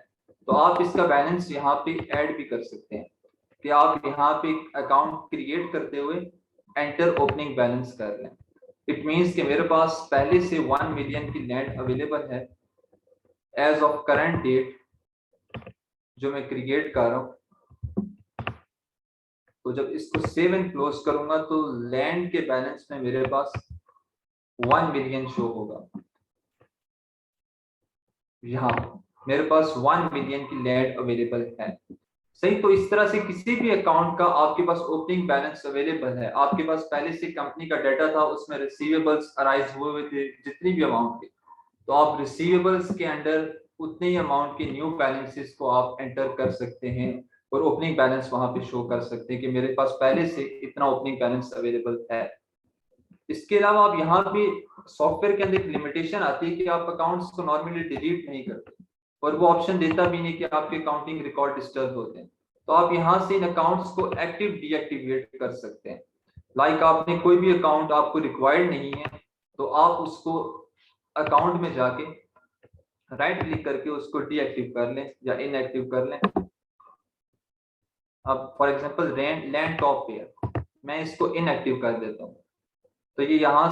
तो आप इसका बैलेंस यहाँ पे ऐड भी कर सकते हैं कि आप यहाँ पे अकाउंट क्रिएट करते हुए एंटर ओपनिंग बैलेंस कर लें। इट मीन्स कि मेरे पास पहले से 1 मिलियन की लैंड अवेलेबल है एज ऑफ करंट डेट जो मैं क्रिएट कर रहा हूं। तो जब इसको सेव एंड क्लोज करूंगा तो लैंड के बैलेंस में मेरे पास 1 मिलियन शो होगा। यहाँ मेरे पास 1 मिलियन की लैंड अवेलेबल है। सही, तो इस तरह से किसी भी अकाउंट का आपके पास ओपनिंग बैलेंस अवेलेबल है, आपके पास पहले से कंपनी का डाटा था, उसमें रिसीवेबल्स अराइज हुए थे जितनी भी अमाउंट के, तो आप रिसीवेबल्स के अंडर उतने ही अमाउंट के न्यू बैलेंसेस को आप एंटर कर सकते हैं और ओपनिंग बैलेंस वहां पे शो कर सकते हैं कि मेरे पास पहले से इतना ओपनिंग बैलेंस अवेलेबल है। इसके अलावा आप यहाँ पे सॉफ्टवेयर के अंदर एक लिमिटेशन आती है कि आप अकाउंट्स को नॉर्मली डिलीट नहीं करते और वो ऑप्शन देता भी नहीं कि आपके अकाउंटिंग रिकॉर्ड डिस्टर्ब होते हैं। तो आप यहाँ से इन अकाउंट्स को एक्टिव डीएक्टिवेट कर सकते हैं। लाइक आपने कोई भी अकाउंट आपको रिक्वायर्ड नहीं है तो आप उसको अकाउंट में जाके राइट क्लिक करके उसको डीएक्टिव कर लें या इनएक्टिव कर लें। अब फॉर एग्जांपल लैंड टॉप पे मैं इसको इनएक्टिव कर देता हूँ तो ये यहाँ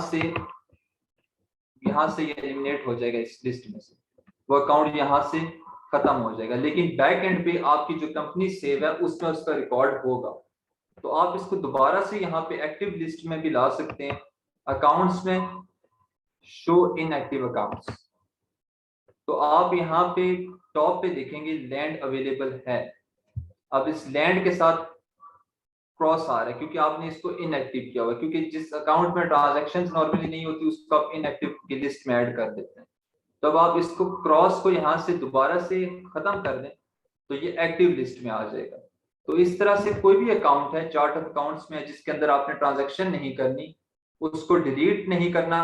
से ये एलिमिनेट हो जाएगा इस लिस्ट में से, वो अकाउंट यहाँ से खत्म हो जाएगा। लेकिन बैक एंड पे आपकी जो कंपनी सेव है उसमें उसका रिकॉर्ड होगा। तो आप इसको दोबारा से यहाँ पे एक्टिव लिस्ट में भी ला सकते हैं, अकाउंट्स में शो इनएक्टिव अकाउंट्स। तो आप यहाँ पे टॉप पे देखेंगे लैंड अवेलेबल है। अब इस लैंड के साथ क्रॉस आ रहा है क्योंकि आपने इसको इनएक्टिव किया हुआ, क्योंकि जिस अकाउंट में ट्रांजैक्शंस नॉर्मली नहीं होती उसको आप इनएक्टिव की लिस्ट में ऐड कर देते हैं। तो अब आप इसको क्रॉस को यहाँ से दोबारा से खत्म कर दें तो ये एक्टिव लिस्ट में आ जाएगा। तो इस तरह से कोई भी अकाउंट है चार्ट ऑफ अकाउंट्स में जिसके अंदर आपने ट्रांजैक्शन नहीं करनी, उसको डिलीट नहीं करना,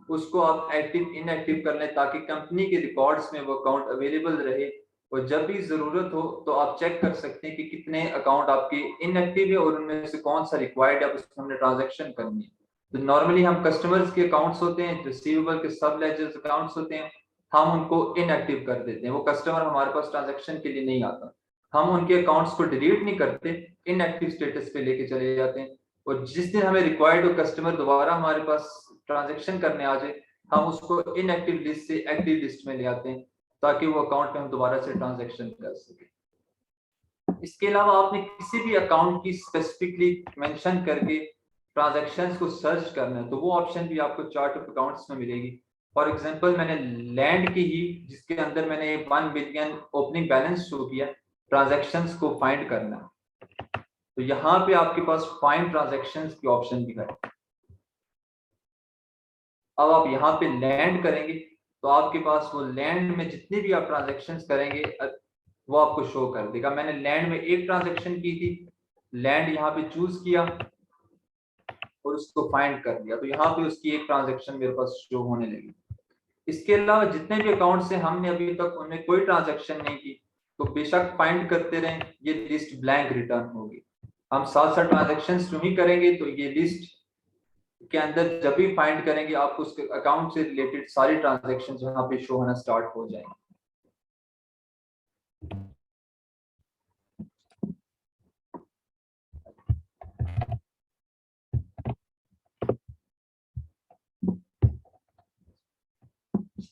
उसको आप एक्टिव इनएक्टिव कर लें ताकि कंपनी के रिकॉर्ड्स में वो अकाउंट अवेलेबल रहे और जब भी जरूरत हो तो आप चेक कर सकते हैं कि कितने अकाउंट आपके इनएक्टिव है और उनमें से कौन सा रिक्वायर्ड है, उसमें हमने ट्रांजैक्शन करनी है। तो नॉर्मली हम कस्टमर्स के अकाउंट्स होते हैं, रिसीवेबल के सब लेजर्स अकाउंट्स होते हैं, हम उनको इनएक्टिव कर देते हैं, वो कस्टमर हमारे पास ट्रांजैक्शन के लिए नहीं आता। हम उनके अकाउंट्स को डिलीट नहीं करते, इनएक्टिव स्टेटस पे लेके चले जाते हैं और जिस दिन हमें रिक्वायर्ड हो कस्टमर दोबारा हमारे पास ट्रांजैक्शन करने आ जाए हम उसको इनएक्टिव लिस्ट से एक्टिव लिस्ट में ले आते हैं ताकि वो अकाउंट में हम दोबारा से ट्रांजैक्शन कर सके। इसके अलावा आपने किसी भी अकाउंट की स्पेसिफिकली मेंशन करके ट्रांजैक्शंस को सर्च करना है तो वो ऑप्शन भी आपको चार्ट ऑफ अकाउंट्स में मिलेगी। फॉर एग्जांपल मैंने लैंड की ही जिसके अंदर मैंने 1 बिलियन ओपनिंग बैलेंस शो किया, ट्रांजैक्शंस को फाइंड करना, तो यहाँ पे आपके पास फाइंड ट्रांजैक्शंस की ऑप्शन भी है। अब आप यहाँ पे लैंड करेंगे तो आपके पास वो लैंड में जितनी भी आप ट्रांजैक्शंस करेंगे वो आपको शो कर देगा। मैंने लैंड में एक ट्रांजैक्शन की थी, लैंड यहाँ पे चूज किया और उसको फाइंड कर दिया तो यहाँ पे उसकी एक ट्रांजैक्शन मेरे पास शो होने लगी। इसके अलावा जितने भी अकाउंट से हमने अभी तक उनमें कोई ट्रांजैक्शन नहीं की तो बेशक फाइंड करते रहें, ये लिस्ट ब्लैंक रिटर्न होगी। हम साथ साथ ट्रांजैक्शन नहीं करेंगे तो ये लिस्ट के अंदर जब भी फाइंड करेंगे आपको उसके अकाउंट से रिलेटेड सारी ट्रांजैक्शंस यहाँ पे शो होना स्टार्ट हो जाएंगे।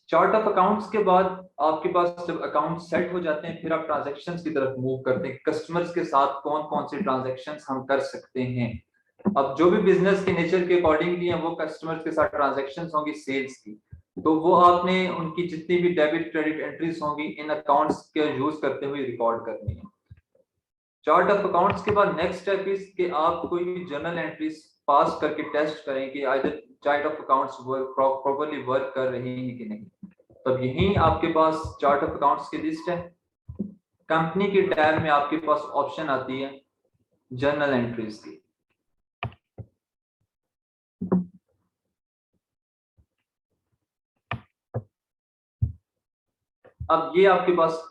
चार्ट ऑफ अकाउंट्स के बाद आपके पास जब अकाउंट सेट हो जाते हैं फिर आप ट्रांजैक्शंस की तरफ मूव करते हैं, कस्टमर्स के साथ कौन कौन से ट्रांजैक्शंस हम कर सकते हैं। अब जो भी बिजनेस के नेचर के अकॉर्डिंगली है वो कस्टमर्स के साथ ट्रांजैक्शंस होंगी सेल्स की, तो वो आपने उनकी जितनी भी डेबिट क्रेडिट एंट्रीज होंगी इन अकाउंट्स के यूज करते हुए रिकॉर्ड करनी है। चार्ट ऑफ अकाउंट्स के बाद नेक्स्ट स्टेप इज कि आप कोई भी जर्नल एंट्रीज पास करके टेस्ट करें कि either chart of accounts properly work कर रहे हैं कि नहीं। तब यही आपके पास चार्ट ऑफ अकाउंट्स की लिस्ट है। कंपनी के टैब में आपके पास ऑप्शन आती है जर्नल एंट्रीज की। अब ये आपके पास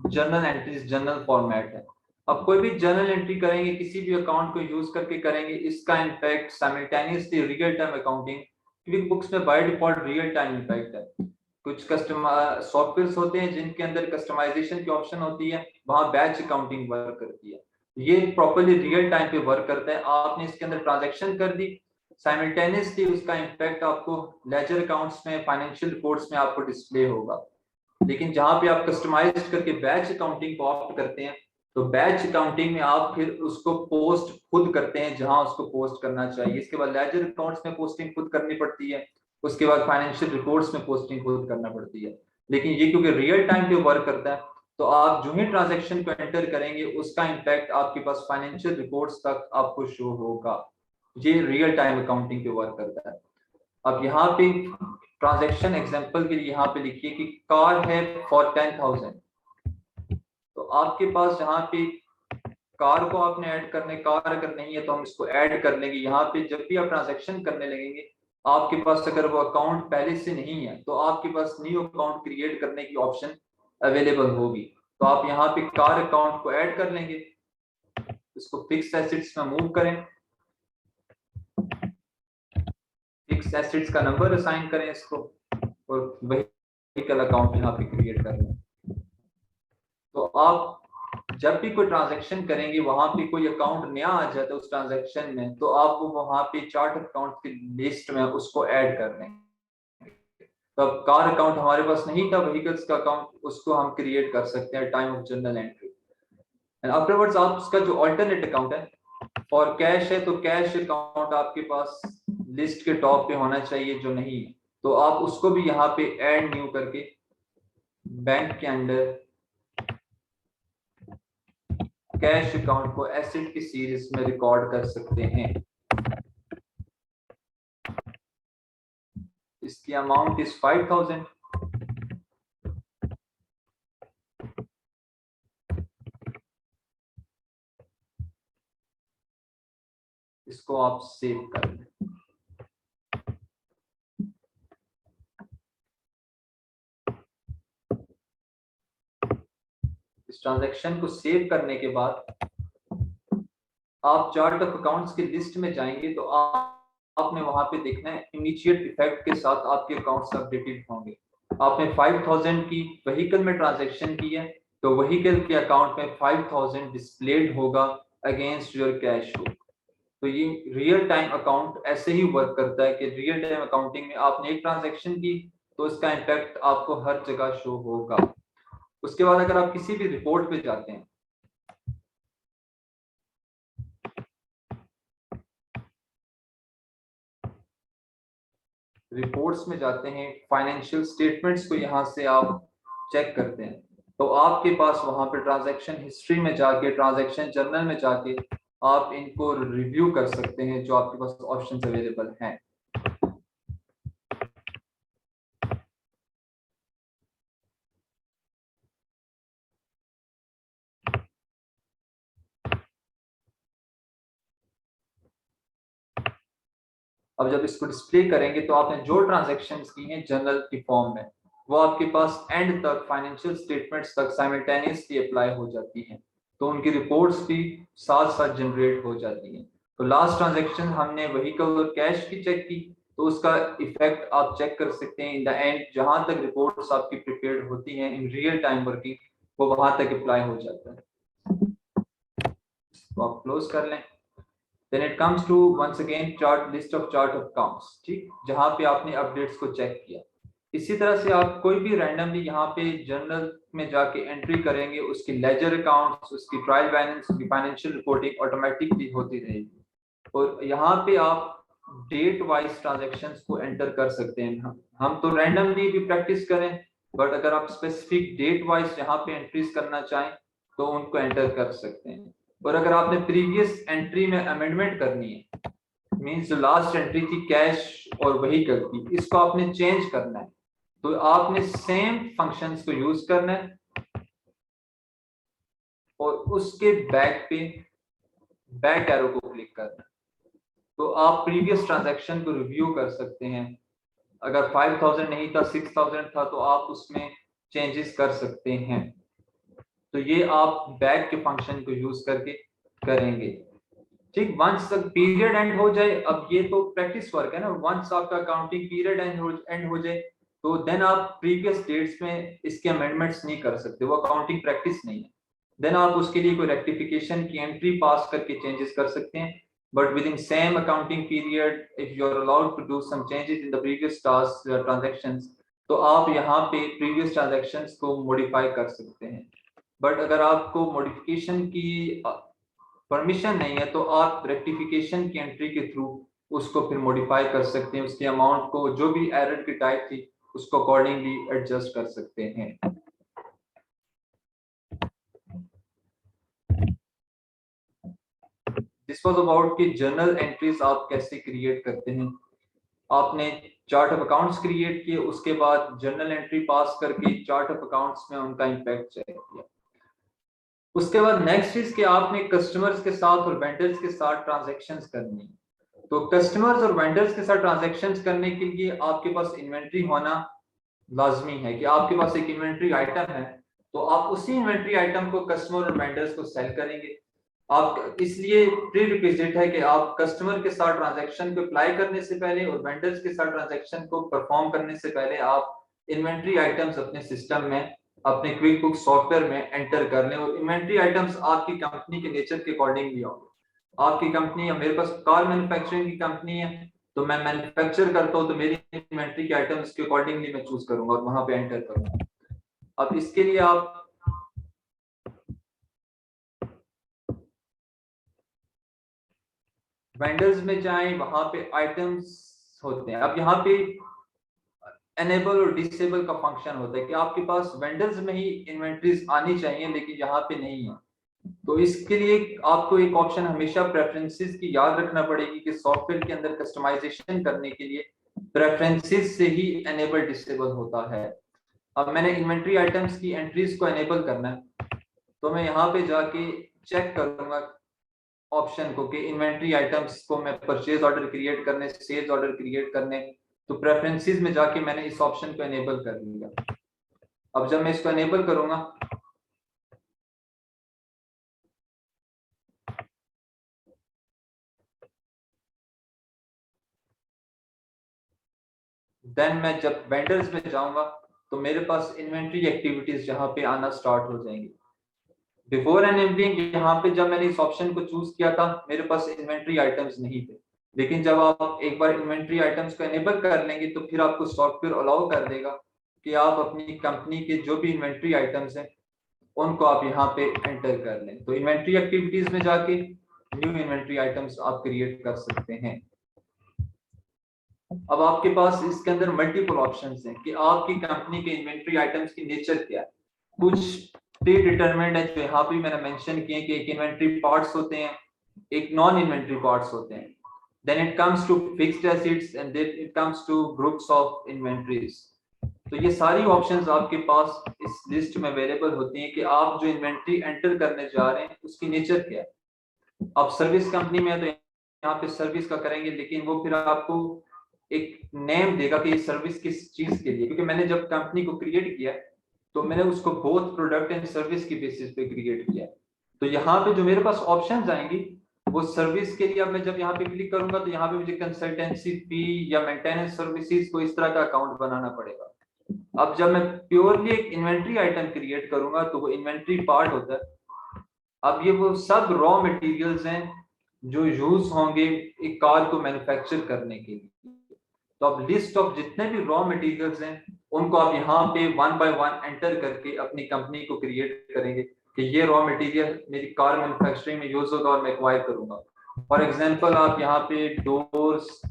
जर्नल एंट्रीज जर्नल फॉर्मेट है। अब कोई भी जर्नल एंट्री करेंगे किसी भी अकाउंट को यूज करके करेंगे, इसका impact simultaneously real time accounting QuickBooks में by default real time impact है। कुछ कस्टमर सॉफ्टवेयर होते हैं जिनके अंदर कस्टमाइजेशन की ऑप्शन होती है, वहां बैच अकाउंटिंग वर्क करती है। ये प्रॉपर्ली रियल टाइम पे वर्क करता है। आपने इसके अंदर ट्रांजैक्शन कर दी, साइमल्टेनियसली उसका इम्पैक्ट आपको लेजर अकाउंट्स में फाइनेंशियल रिपोर्ट्स में आपको डिस्प्ले होगा। लेकिन जहां पे आप कस्टमाइज करके बैच अकाउंटिंग को ऑप्ट करते हैं, तो बैच अकाउंटिंग में आप फिर उसको पोस्ट खुद करते हैं जहां उसको पोस्ट करना चाहिए। इसके बाद लेजर अकाउंट्स में पोस्टिंग खुद करनी पड़ती है, उसके बाद फाइनेंशियल रिपोर्ट्स में पोस्टिंग खुद करना पड़ती है। लेकिन ये क्योंकि रियल टाइम पे वर्क करता है, तो आप जो ही ट्रांजैक्शन को एंटर करेंगे उसका इम्पैक्ट आपके पास फाइनेंशियल रिपोर्ट्स तक आपको शो होगा। ये रियल टाइम अकाउंटिंग पे वर्क करता है। अब यहाँ पे ट्रांजैक्शन एग्जांपल के लिए यहाँ पे लिखिए कि कार है फॉर 10,000। तो आपके पास यहाँ पे कार को आपने ऐड करने, कार अगर नहीं है तो हम इसको ऐड कर लेंगे। यहाँ पे जब भी आप ट्रांजैक्शन करने लगेंगे, आपके पास अगर वो अकाउंट पहले से नहीं है तो आपके पास न्यू अकाउंट क्रिएट करने की ऑप्शन अवेलेबल होगी। तो आप यहाँ पे कार अकाउंट को ऐड कर लेंगे, इसको फिक्स एसेट्स में मूव करें, फिक्स एसेट्स का नंबर असाइन करें इसको, और व्हीकल अकाउंट यहाँ पे क्रिएट कर लें। तो आप जब भी कोई ट्रांजैक्शन करेंगे वहां पे कोई अकाउंट नया आ जाता है उस ट्रांजैक्शन में, तो आप वहां पे चार्ट अकाउंट की लिस्ट में उसको ऐड कर लेंगे। तो अब कार अकाउंट हमारे पास नहीं था, व्हीकल्स का अकाउंट, उसको हम क्रिएट कर सकते हैं time of journal entry. And afterwards आप उसका जो अल्टरनेट अकाउंट है फॉर कैश है, तो कैश अकाउंट आपके पास लिस्ट के टॉप पे होना चाहिए, जो नहीं है तो आप उसको भी यहाँ पे ऐड न्यू करके बैंक के अंदर कैश अकाउंट को एसेट की सीरीज में रिकॉर्ड कर सकते हैं। इसकी अमाउंट इज 5,000। इसको आप सेव कर लें। इस ट्रांजैक्शन को सेव करने के बाद आप चार्ट ऑफ अकाउंट्स की लिस्ट में जाएंगे, तो आपने वहां पे देखना है इमीडिएट इफेक्ट के साथ आपके अकाउंट्स अपडेटेड होंगे। आपने 5,000 की व्हीकल में ट्रांजैक्शन की है, तो व्हीकल के अकाउंट में 5,000 डिस्प्लेड होगा अगेंस्ट योर कैश फ्लो। तो ये रियल टाइम अकाउंट ऐसे ही वर्क करता है कि रियल टाइम अकाउंटिंग में आपने एक ट्रांजैक्शन की तो इसका इम्पैक्ट आपको हर जगह शो होगा। उसके बाद अगर आप किसी भी रिपोर्ट पे जाते हैं, रिपोर्ट्स में जाते हैं, फाइनेंशियल स्टेटमेंट्स को यहाँ से आप चेक करते हैं, तो आपके पास वहां पे ट्रांजैक्शन हिस्ट्री में जाके, ट्रांजैक्शन जर्नल में जाके आप इनको रिव्यू कर सकते हैं, जो आपके पास ऑप्शंस अवेलेबल हैं। अब जब इसको डिस्प्ले करेंगे तो आपने जो ट्रांजैक्शंस की हैं जर्नल की फॉर्म में, वो आपके पास एंड तक फाइनेंशियल स्टेटमेंट्स तक साइमल्टेनियसली अप्लाई हो जाती हैं, तो उनकी रिपोर्ट्स भी साथ साथ जनरेट हो जाती हैं। तो लास्ट ट्रांजैक्शन हमने व्हीकल और कैश की चेक की, तो उसका इफेक्ट आप चेक कर सकते हैं इन द एंड, जहां तक रिपोर्ट्स आपकी प्रिपेयर्ड होती हैं इन रियल टाइम वर्किंग, वो वहां तक अप्लाई हो जाता है। तो आप क्लोज कर लें। Then it comes to once again chart list of chart of accounts, ठीक, जहां पे आपने अपडेट्स को चेक किया। इसी तरह से आप कोई भी रैंडमली यहाँ पे जर्नल में जाके एंट्री करेंगे, उसकी लेजर अकाउंट्स, उसकी ट्रायल बैलेंस, उसकी फाइनेंशियल रिपोर्टिंग ऑटोमेटिकली होती रहेगी। और यहाँ पे आप डेट वाइज ट्रांजेक्शन्स को एंटर कर सकते हैं। हम तो रैंडमली भी प्रैक्टिस करें, बट अगर आप स्पेसिफिक डेट वाइज यहाँ पे एंट्रीज करना चाहें तो उनको एंटर कर सकते हैं। और अगर आपने प्रीवियस एंट्री में अमेंडमेंट करनी है, मींस जो लास्ट एंट्री थी कैश और व्हीकल की, इसको आपने चेंज करना है, तो आपने सेम फंक्शंस को यूज करना है और उसके बैक पे बैक एरो को क्लिक करना है। तो आप प्रीवियस ट्रांजैक्शन को रिव्यू कर सकते हैं। अगर 5000 नहीं था 6000 था तो आप उसमें चेंजेस कर सकते हैं। तो ये आप बैक के फंक्शन को यूज करके करेंगे। ठीक, वंस तक पीरियड एंड हो जाए, अब ये तो प्रैक्टिस वर्क है ना, वंस आपका अकाउंटिंग पीरियड एंड हो जाए तो देन आप प्रीवियस डेट्स में इसके अमेंडमेंट्स नहीं कर सकते, वो अकाउंटिंग प्रैक्टिस नहीं है। देन आप उसके लिए कोई रेक्टिफिकेशन की एंट्री पास करके चेंजेस कर सकते हैं, but within same accounting period if you are allowed to do some changes in the previous tasks transactions, तो आप यहाँ पे previous transactions को modify कर सकते हैं। but अगर आपको modification की परमिशन नहीं है तो आप रेक्टिफिकेशन की एंट्री के थ्रू उसको फिर modify कर सकते हैं, उसके अमाउंट को, जो भी एरर की टाइप थी उसको अकॉर्डिंगली एडजस्ट कर सकते हैं। दिस वाज अबाउट कि जर्नल एंट्रीज आप कैसे क्रिएट करते हैं। आपने चार्ट ऑफ अकाउंट्स क्रिएट किए, उसके बाद जर्नल एंट्री पास करके चार्ट ऑफ अकाउंट्स में उनका इंपैक्ट चेक किया। उसके बाद नेक्स्ट इज कि आपने कस्टमर्स के साथ और वेंडर्स के साथ ट्रांजैक्शंस करनी है। तो कस्टमर्स और वेंडर्स के साथ ट्रांजैक्शंस करने के लिए आपके पास इन्वेंट्री होना लाजमी है कि आपके पास एक इन्वेंट्री आइटम है तो आप उसी इन्वेंट्री आइटम को कस्टमर और वेंडर्स को सेल करेंगे। आप इसलिए प्री रिक्विजिट है कि आप कस्टमर के साथ ट्रांजैक्शन को अप्लाई करने से पहले और वेंडर्स के साथ ट्रांजैक्शन को परफॉर्म करने से पहले आप इन्वेंट्री आइटम्स अपने सिस्टम में, अपने क्विक बुक सॉफ्टवेयर में एंटर कर लें। और इन्वेंट्री आइटम्स आपकी कंपनी के नेचर के अकॉर्डिंगली होंगे। आपकी कंपनी, या मेरे पास कार मैन्युफैक्चरिंग की कंपनी है तो मैं मैन्युफैक्चर करता हूँ तो मेरी इन्वेंट्री के आइटम्स के अकॉर्डिंगली मैं चूज करूंगा और वहां पे एंटर करूंगा। अब इसके लिए आप वेंडर्स में जाएं, वहां पे आइटम्स होते हैं। अब यहाँ पे एनेबल और डिसेबल का फंक्शन होता है कि आपके पास वेंडर्स में ही इन्वेंट्रीज आनी चाहिए लेकिन यहाँ पे नहीं है। तो इसके लिए आपको एक ऑप्शन हमेशा प्रेफरेंसेस की याद रखना पड़ेगी कि सॉफ्टवेयर के अंदर कस्टमाइजेशन करने के लिए प्रेफरेंसेस से ही एनेबल डिसेबल होता है। अब मैंने इन्वेंट्री आइटम्स की एंट्रीज को एनेबल करना है तो मैं यहाँ पे जाके चेक करूंगा ऑप्शन को कि इन्वेंट्री आइटम्स को मैं परचेज ऑर्डर क्रिएट करने, सेल्स ऑर्डर क्रिएट करने, तो प्रेफरेंसेस में जाके मैंने इस ऑप्शन को एनेबल कर लिया। अब जब मैं इसको एनेबल करूंगा देन मैं जब वेंडर्स में जाऊंगा तो मेरे पास इन्वेंट्री एक्टिविटीज जहां पे आना स्टार्ट हो जाएंगी। बिफोर एनेबलिंग यहाँ पे जब मैंने इस ऑप्शन को चूज किया था मेरे पास इन्वेंट्री आइटम्स नहीं थे, लेकिन जब आप एक बार इन्वेंट्री आइटम्स को एनेबल कर लेंगे तो फिर आपको सॉफ्टवेयर अलाउ कर देगा कि आप अपनी कंपनी के जो भी इन्वेंट्री आइटम्स हैं उनको आप यहाँ पे एंटर कर लें। तो इन्वेंट्री एक्टिविटीज में जाके न्यू इन्वेंट्री आइटम्स आप क्रिएट कर सकते हैं। अब आपके पास इसके अंदर मल्टीपल ऑप्शंस हैं कि आपकी कंपनी के इन्वेंट्री आइटम्स की नेचर क्या है। कुछ प्री डिटरमाइंड है जो यहाँ पे मैंने मेंशन किए कि एक इन्वेंट्री पार्ट्स होते हैं, एक नॉन इन्वेंट्री पार्ट्स होते हैं। Then it comes to fixed assets and then it comes to groups of inventories. तो ये सारी ऑप्शंस आपके पास इस लिस्ट में अवेलेबल होती हैं कि आप जो इन्वेंट्री एंटर करने जा रहे हैं उसकी नेचर क्या है। आप सर्विस कंपनी में है तो यहाँ पे सर्विस का करेंगे, लेकिन वो फिर आपको एक नेम देगा कि ये सर्विस किस चीज के लिए, क्योंकि मैंने जब कंपनी को क्रिएट किया तो मैंने उसको बोथ प्रोडक्ट एंड सर्विस की बेसिस पे क्रिएट किया। तो यहाँ पे जो मेरे पास ऑप्शंस आएंगी वो सर्विस के लिए, अब मैं जब यहाँ पे क्लिक करूंगा तो यहाँ पे मुझे कंसल्टेंसी फी या मेंटेनेंस सर्विसेज को इस तरह का अकाउंट बनाना पड़ेगा। अब जब मैं प्योरली एक इन्वेंट्री आइटम क्रिएट करूंगा तो वो इन्वेंट्री पार्ट होता है। अब ये वो सब रॉ मटेरियल्स हैं जो यूज होंगे एक कार को मैन्युफैक्चर करने के लिए। तो अब लिस्ट ऑफ जितने भी रॉ मटेरियल्स हैं उनको आप यहाँ पे वन बाय वन एंटर करके अपनी कंपनी को क्रिएट करेंगे कि ये रॉ मटेरियल मेरी कार मैन्युफैक्चरिंग में यूज होगा और मैं एक्वायर करूंगा। फॉर एग्जांपल आप यहाँ पे डोर्स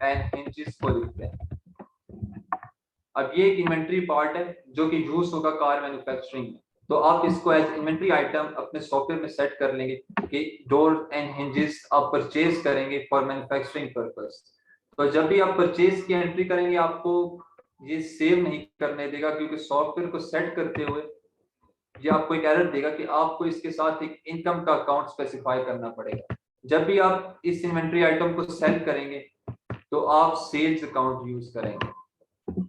एंड हिंजेस को लिखते हैं। अब ये एक इन्वेंटरी पार्ट है जो कि यूज होगा कार मैन्युफैक्चरिंग में, तो आप इसको एज इन्वेंटरी आइटम अपने सॉफ्टवेयर में सेट कर लेंगे कि डोर एंड हिंजेस आप परचेज करेंगे फॉर मैन्युफैक्चरिंग पर्पस। तो जब भी आप परचेज की एंट्री करेंगे आपको ये सेव नहीं करने देगा, क्योंकि सॉफ्टवेयर को सेट करते हुए ये आपको एक एरर देगा कि आपको इसके साथ एक इनकम का अकाउंट स्पेसिफाई करना पड़ेगा। जब भी आप इस इन्वेंटरी आइटम को सेल करेंगे तो आप सेल्स अकाउंट यूज करेंगे।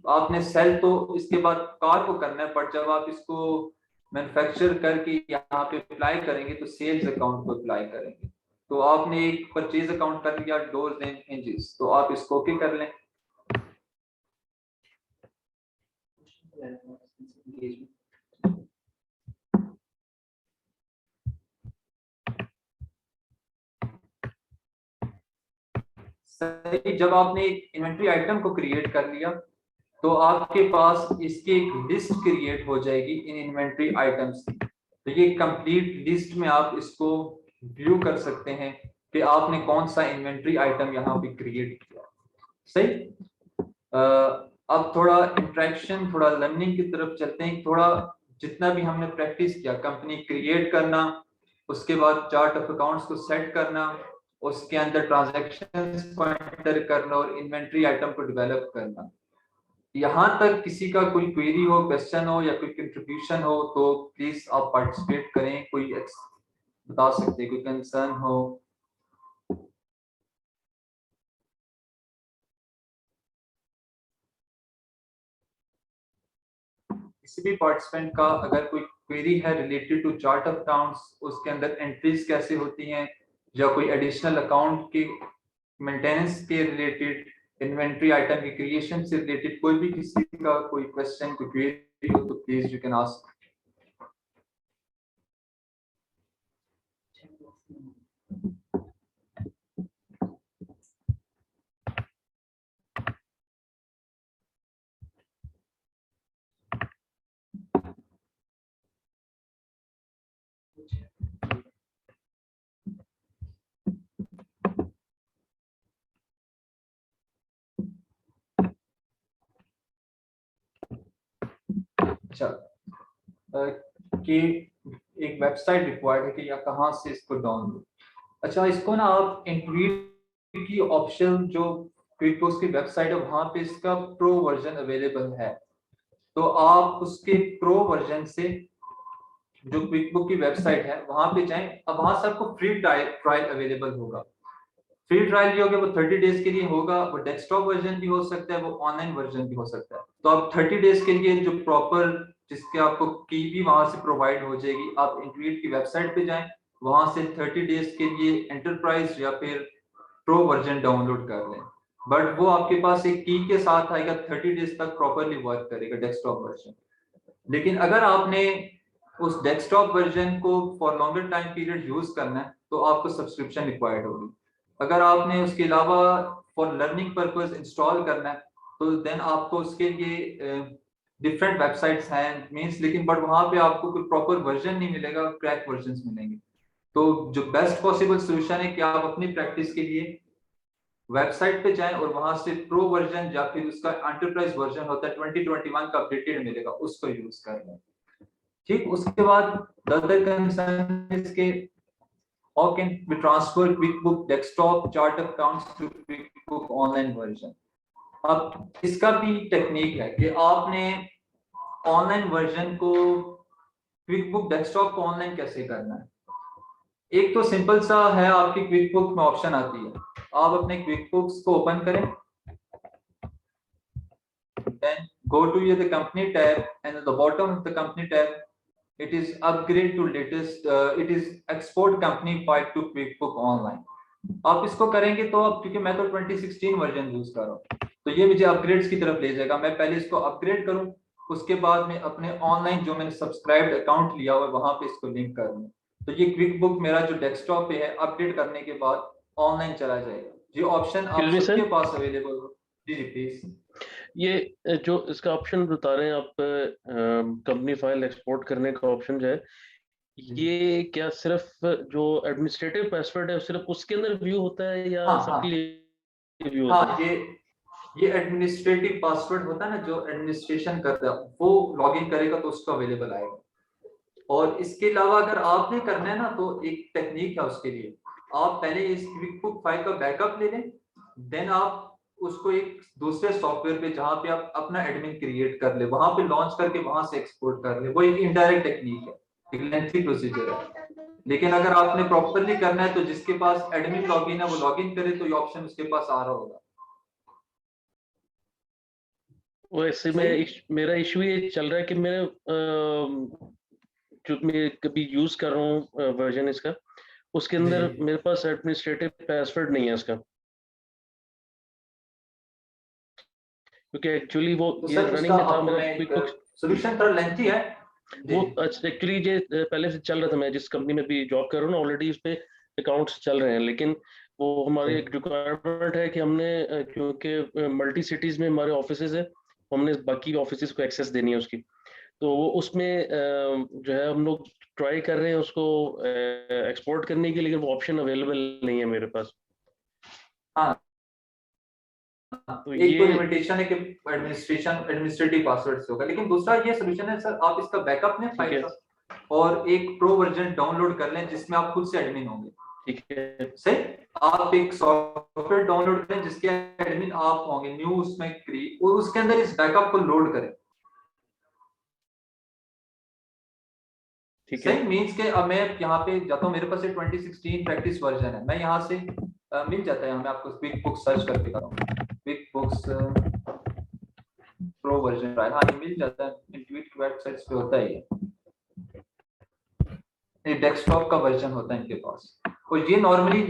आपने सेल तो इसके बाद कार को करना है, पर जब आप इसको मैन्युफैक्चर करके यहाँ पे अप्लाई करेंगे तो सेल्स अकाउंट को अप्लाई करेंगे। तो आपने एक परचेज अकाउंट कर लिया डोर्स एंड हिंजेस, तो आप इसको ओके कर लें। सही, जब आपने एक इन्वेंटरी आइटम को क्रिएट कर लिया तो आपके पास इसकी एक लिस्ट क्रिएट हो जाएगी इन इन्वेंटरी आइटम्स की। तो ये कंप्लीट लिस्ट में आप इसको व्यू कर सकते हैं कि आपने कौन सा इन्वेंटरी आइटम यहाँ पे क्रिएट किया। सही, अब थोड़ा इंटरेक्शन, थोड़ा लर्निंग की तरफ चलते हैं। थोड़ा जितना भी हमने प्रैक्टिस किया, कंपनी क्रिएट करना, उसके बाद चार्ट ऑफ अकाउंट्स को सेट करना, उसके अंदर ट्रांजैक्शंस को एंटर करना और इन्वेंटरी आइटम को डेवलप करना, यहाँ तक किसी का कोई क्वेरी हो, क्वेश्चन हो या कोई कंट्रीब्यूशन हो तो प्लीज आप पार्टिसिपेट करें। कोई बता सकते हैं, कोई कंसर्न हो। किसी भी पार्टिसिपेंट का अगर कोई क्वेरी है related to chart of accounts, उसके अंदर एंट्रीज कैसे होती हैं, या कोई एडिशनल अकाउंट के मेंटेनेंस के रिलेटेड, इन्वेंटरी आइटम की क्रिएशन से रिलेटेड, कोई भी किसी का कोई क्वेश्चन, कोई क्वेरी हो तो प्लीज यू कैन आस्क। अच्छा, कि एक वेबसाइट रिक्वायर्ड है कि या कहाँ से इसको डाउनलोड। अच्छा, इसको ना आप इंटरव्यू की ऑप्शन जो क्विकबुक्स की वेबसाइट है वहां पे इसका प्रो वर्जन अवेलेबल है, तो आप उसके प्रो वर्जन से जो क्विकबुक की वेबसाइट है वहां पे जाएं। अब वहां से आपको फ्री ट्रायल अवेलेबल होगा। फ्री ट्रायल जो होगा वो 30 डेज के लिए होगा। वो डेस्कटॉप वर्जन भी हो सकता है, वो ऑनलाइन वर्जन भी हो सकता है। तो आप 30 डेज के लिए जो प्रॉपर, जिसके आपको की भी वहां से प्रोवाइड हो जाएगी, आप इंटरव्यू की वेबसाइट पे जाएं, वहां से 30 डेज के लिए एंटरप्राइज या फिर प्रो वर्जन डाउनलोड कर लें। बट वो आपके पास एक की के साथ आएगा, 30 डेज तक प्रॉपरली वर्क करेगा डेस्कटॉप वर्जन। लेकिन अगर आपने उस डेस्कटॉप वर्जन को for longer time period use करना है तो आपको सब्सक्रिप्शन रिक्वायर्ड होगी। अगर आपने उसके अलावा फॉर लर्निंग पर्पस इंस्टॉल करना है तो देन आपको उसके लिए डिफरेंट वेबसाइट्स हैं मींस, लेकिन बट वहां पे आपको कोई प्रॉपर वर्जन नहीं मिलेगा, क्रैक वर्जन मिलेंगे। तो जो बेस्ट पॉसिबल सोल्यूशन है कि आप अपनी प्रैक्टिस के लिए वेबसाइट पे जाएं और वहां से प्रो वर्जन या फिर उसका एंटरप्राइज वर्जन होता है 2021 का अपडेटेड मिलेगा, उसको यूज कर लें। ठीक, उसके बाद the other concern is के how can we transfer QuickBook desktop chart accounts to QuickBook online version। अब इसका भी टेक्निक है कि आपने ऑनलाइन वर्जन को क्विकबुक डेस्कटॉप को ऑनलाइन कैसे करना है। एक तो सिंपल सा है, आपकी क्विकबुक में ऑप्शन आती है, आप अपने क्विकबुक्स को ओपन करें, then go to the company tab and at the bottom of the company tab it is upgrade to latest it is export company file to QuickBook online। आप इसको करेंगे तो आप, क्योंकि मैं तो 2016 वर्जन यूज कर रहा हूँ तो ये मुझे अपग्रेड्स की तरफ ले जाएगा। मैं पहले इसको अपग्रेड करूं, उसके बाद में अपने ऑनलाइन जो मैंने सब्सक्राइब्ड अकाउंट लिया हुआ है वहां पे इसको लिंक करूँ। तो ये क्विकबुक मेरा जो डेस्कटॉप पे है अपडेट करने के बाद ऑनलाइन चला जाएगा। ये ऑप्शन आप सबके पास अवेलेबल हो। जी जी प्लीज। ये जो इसका ऑप्शन बता रहे हैं आप, कंपनी फाइल एक्सपोर्ट करने का ऑप्शन जो है, ये क्या सिर्फ जो एडमिनिस्ट्रेटिव पासवर्ड है सिर्फ उसके अंदर व्यू होता है या हाँ सबके हाँ लिए व्यू होता हाँ, है? ये एडमिनिस्ट्रेटिव पासवर्ड होता है ना, जो एडमिनिस्ट्रेशन करता है वो लॉगिन करेगा तो उसको अवेलेबल आएगा। और इसके अलावा अगर आपने करना है ना, तो एक टेक्निक है उसके लिए। आप पहले इस क्विकबुक फाइल का बैकअप ले लें, देन आप उसको एक दूसरे सॉफ्टवेयर पे जहां पे आप अपना एडमिन क्रिएट कर ले, वहां पे लॉन्च करके वहां से एक्सपोर्ट कर ले। वो एक इनडायरेक्ट टेक्निक है, एक लेंथी प्रोसीजर है। लेकिन अगर आपने प्रॉपरली करना है तो जिसके पास एडमिन लॉगिन है वो लॉगिन करे, तो ये ऑप्शन उसके पास आ रहा होगा। वैसे सही। मेरा इशू ये चल रहा है कि मैं जो मैं कभी यूज कर रहा हूँ वर्जन इसका, उसके जी अंदर जी। मेरे पास एडमिनिस्ट्रेटिव पासवर्ड नहीं है इसका, क्योंकि एक्चुअली वो तो ये सर रनिंग उसका में था आपको मेरा मैं क्विक एक बुक्स। सोल्यूशन थोड़ा लेंथी है। जी वो जी। एक्चुअली ये पहले से चल रहा था, मैं जिस कंपनी में भी जॉब कर रहा हूँ ना ऑलरेडी उस पे अकाउंट्स चल रहे हैं, लेकिन वो हमारी एक रिक्वायरमेंट है कि हमने क्योंकि मल्टी सिटीज में हमारे ऑफिसेज है, हमने बाकी ऑफिसेज को एक्सेस देनी है उसकी। तो वो उसमें जो है हम लोग ट्राई कर रहे हैं उसको एक्सपोर्ट करने की, लेकिन वो ऑप्शन अवेलेबल नहीं है मेरे पास। हाँ, तो एक तो ये लिमिटेशन है कि एडमिनिस्ट्रेटिव पासवर्ड से होगा, लेकिन दूसरा ये सोल्यूशन है सर, आप इसका बैकअप लें ठीक फाइल है, का और एक प्रो वर्जन डाउनलोड कर लें जिसमें आप खुद से एडमिन होंगे। ठीक है, सही। आप एक सॉफ्टवेयर डाउनलोड करें जिसके एडमिन आप होंगे, न्यू उसमें क्रिएट, और उसके अंदर इस बैकअप को लोड करें। ठीक है, सही मीन्स के अब मैं यहाँ पे जाता हूँ, मेरे पास 2016 प्रैक्टिस वर्जन है, मैं यहाँ से मिल जाता है, मैं आपको क्विक बुक सर्च करके करूँ, क्विक बुक्स प्रो वर्जन, हाँ ये मिल जाता है, इंट्यूट की वेबसाइट्स पे होता है ये डेस्कटॉप का वर्जन होता है इनके पास। और ये नॉर्मली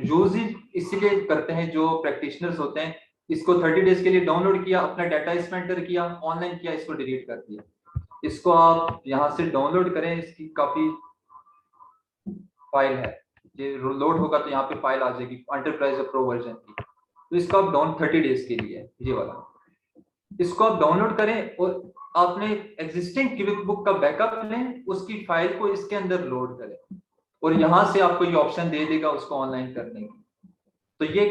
यूज ही इसीलिए करते हैं जो प्रैक्टिशनर्स होते हैं, इसको 30 डेज के लिए डाउनलोड किया, अपना डाटा इसमें एंटर किया, ऑनलाइन किया, इसको डिलीट कर दिया। इसको आप यहाँ से डाउनलोड करें, इसकी काफी फाइल है, ये लोड होगा तो यहाँ पे फाइल आ जाएगी एंटरप्राइज प्रो वर्जन की। तो इसको आप डाउन 30 डेज के लिए है ये वाला, इसको आप डाउनलोड करें और आपने एग्जिस्टिंग क्विक बुक का बैकअप लें, उसकी फाइल को इसके अंदर लोड करें और यहां से आपको ये ऑप्शन दे देगा उसको ऑनलाइन करने की। तो ये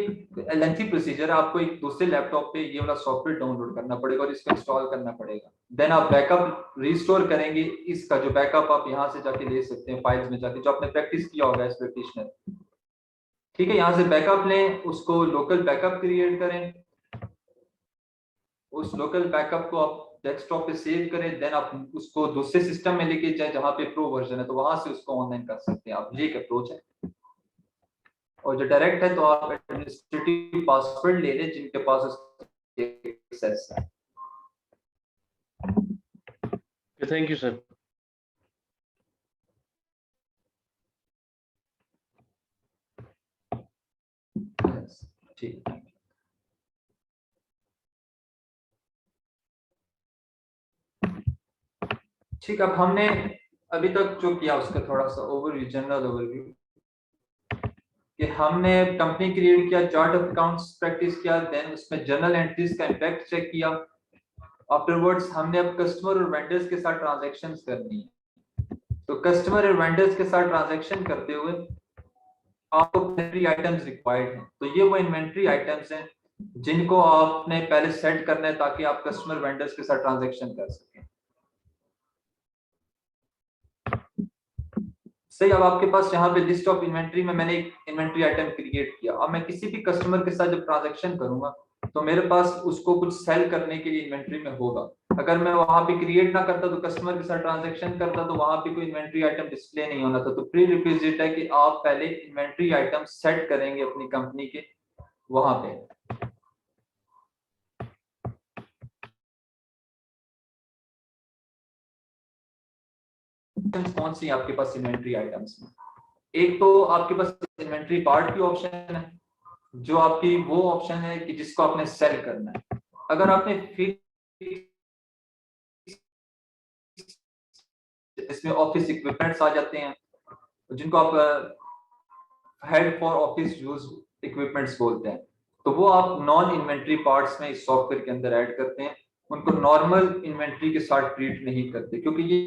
लेंथी प्रोसीजर है, आपको एक दूसरे लैपटॉप पे ये वाला सॉफ्टवेयर डाउनलोड करना पड़ेगा और इसको इंस्टॉल करना पड़ेगा। देन आप बैकअप रिस्टोर करेंगे, इसका जो बैकअप आप यहाँ से जाके ले सकते हैं, फाइल्स में जाके जो आपने प्रैक्टिस किया होगा एज प्रैक्टिशनर। ठीक है, यहाँ से बैकअप लें, उसको लोकल बैकअप क्रिएट करें, उस लोकल बैकअप को आप डेस्कटॉप पे सेव करें, देन आप उसको दूसरे सिस्टम में लेके जाए जहां पे प्रो वर्जन है, तो वहां से उसको ऑनलाइन कर सकते हैं आप। ये एक अप्रोच है। और जो डायरेक्ट है तो आप एडमिनिस्ट्रेटिव पासवर्ड ले लें जिनके पास एक्सेस है। Thank you sir. ठीक, ठीक। अब हमने अभी तक जो किया उसका थोड़ा सा ओवरव्यू, जनरल ओवरव्यू, कि हमने कंपनी क्रिएट किया, चार्ट ऑफ अकाउंट्स प्रैक्टिस किया, देन उसमें जर्नल एंट्रीज का इम्पैक्ट चेक किया। आफ्टरवर्ड्स हमने अब कस्टमर और वेंडर्स के साथ ट्रांजैक्शंस करनी है। तो कस्टमर और वेंडर्स के साथ ट्रांजैक्शन करते हुए आपको इन्वेंट्री आइटम्स रिक्वायर्ड हैं। तो ये वो इन्वेंट्री आइटम्स हैं जिनको आपने पहले सेट करना है ताकि आप कस्टमर वेंडर्स के साथ ट्रांजैक्शन कर सकें। सही। अब आपके पास यहाँ पे लिस्ट ऑफ इन्वेंट्री में मैंने एक इन्वेंट्री आइटम क्रिएट किया। अब मैं किसी भी कस्टमर के साथ जब ट्रांजैक्शन करूंगा तो मेरे पास उसको कुछ सेल करने के लिए इन्वेंट्री में होगा। अगर मैं वहां पे क्रिएट ना करता, तो कस्टमर के साथ ट्रांजैक्शन करता, तो वहां पे कोई इन्वेंट्री आइटम डिस्प्ले नहीं होना था। तो प्री रिक्विजिट है कि आप पहले इन्वेंट्री आइटम सेट करेंगे अपनी कंपनी के वहां पे। कौन सी आपके पास इन्वेंट्री आइटम्स में, एक तो आपके पास इन्वेंट्री पार्ट की ऑप्शन है, जो आपकी वो ऑप्शन है कि जिसको आपने सेल करना है। अगर आपने फिर इसमें ऑफिस इक्विपमेंट्स आ जाते हैं जिनको आप head for office use equipments बोलते हैं, तो वो आप नॉन इन्वेंट्री पार्ट्स में इस सॉफ्टवेयर के अंदर ऐड करते हैं। उनको नॉर्मल इन्वेंट्री के साथ ट्रीट नहीं करते, क्योंकि ये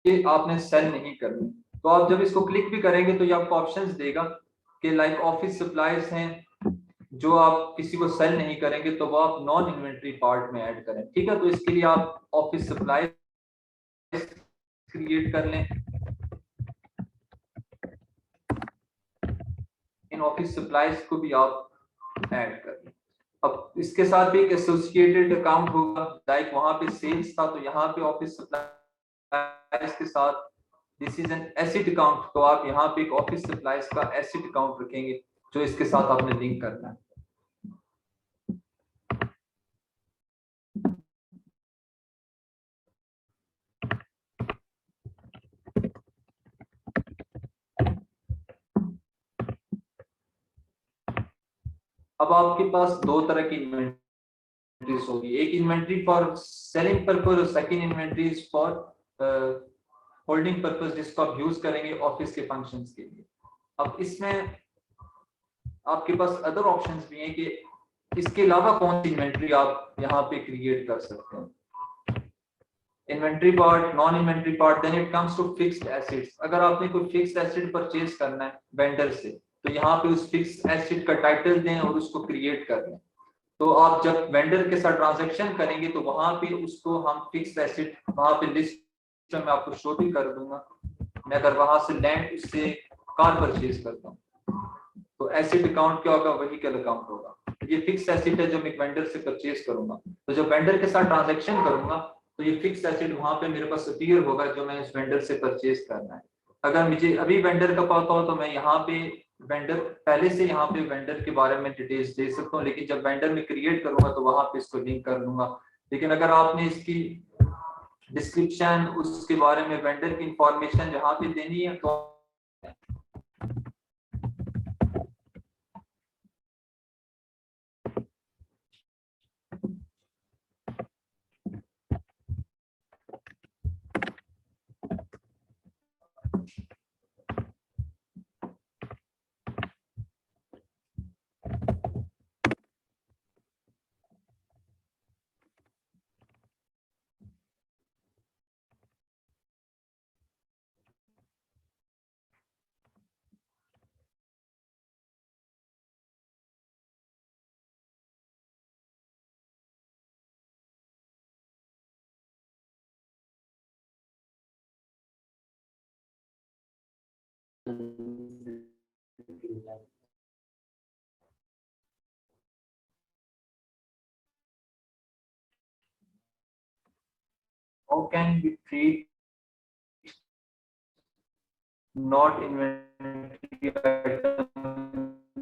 ये आपने सेल नहीं करनी। तो आप जब इसको क्लिक भी करेंगे तो ये आपको ऑप्शंस देगा कि लाइक ऑफिस सप्लाईज हैं जो आप किसी को सेल नहीं करेंगे तो वो आप नॉन इन्वेंटरी पार्ट में ऐड करें। ठीक है, तो इसके लिए आप ऑफिस सप्लाई क्रिएट कर लें। इन ऑफिस सप्लाईज को भी आप ऐड कर लें। अब इसके साथ भी एक एसोसिएटेड अकाउंट होगा, लाइक वहां पे सेल्स था तो यहाँ पे ऑफिस सप्लाईज के साथ this is an asset account, तो आप यहाँ पे एक ऑफिस सप्लाईज का एसेट अकाउंट रखेंगे जो इसके साथ आपने लिंक करना है। अब आपके पास दो तरह की इन्वेंट्रीज होगी, एक इन्वेंट्री फॉर सेलिंग पर्पज और second inventories for holding purpose, जिसको आप यूज करेंगे ऑफिस के फंक्शंस के लिए। अब इसमें आपके पास अदर ऑप्शंस भी हैं कि इसके अलावा कौन सी इन्वेंट्री आप यहाँ पे क्रिएट कर सकते हैं। Inventory part, non inventory part, then it comes to fixed assets. अगर आपने कोई फिक्स्ड एसेट परचेज करना है वेंडर से तो यहाँ पे उस फिक्स्ड एसेट का टाइटल दें और उसको क्रिएट कर लें। तो आप जब वेंडर के साथ ट्रांजैक्शन करेंगे तो वहां पे उसको हम फिक्स्ड एसेट वहां पे लिस्ट में आपको शो भी कर दूंगा। मैं अगर वहां से लैंड उससे कार परचेज करता हूँ तो एसेट अकाउंट क्या होगा, व्हीकल अकाउंट होगा। ये फिक्स्ड एसेट है जो मैं वेंडर से परचेज करूंगा, तो जब वेंडर के साथ ट्रांजैक्शन करूंगा तो ये फिक्स्ड एसेट वहां पे मेरे पास अपीयर होगा जो मैं इस वेंडर से परचेज करना है। अगर मुझे अभी वेंडर का पता हो तो मैं यहाँ पे वेंडर पहले से यहाँ पे वेंडर के बारे में डिटेल्स दे सकता हूँ, लेकिन जब वेंडर में क्रिएट करूंगा तो वहां पे इसको लिंक कर लूंगा। लेकिन अगर आपने इसकी डिस्क्रिप्शन उसके बारे में वेंडर की इंफॉर्मेशन जहाँ पे देनी है तो how can we treat not inventory item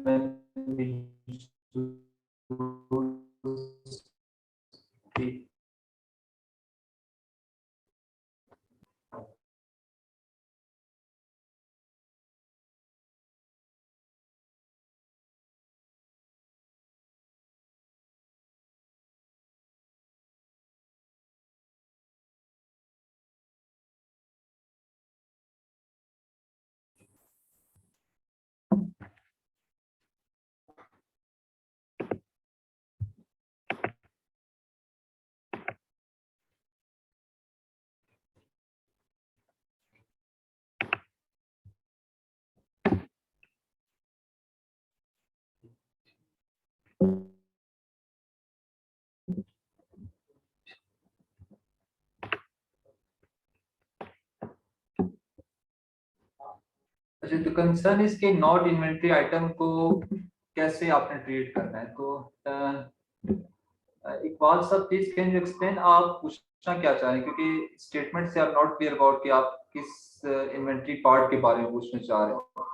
when we use the अच्छा, तो कंसर्न इसके नॉट इन्वेंट्री आइटम को कैसे आपने ट्रीट करना है। तो इकबाल साहब प्लीज कैन यू एक्सप्लेन आप पूछना क्या चाह रहे हैं, क्योंकि स्टेटमेंट से आप नॉट क्लियर अबाउट कि आप किस इन्वेंट्री पार्ट के बारे में पूछना चाह रहे हो।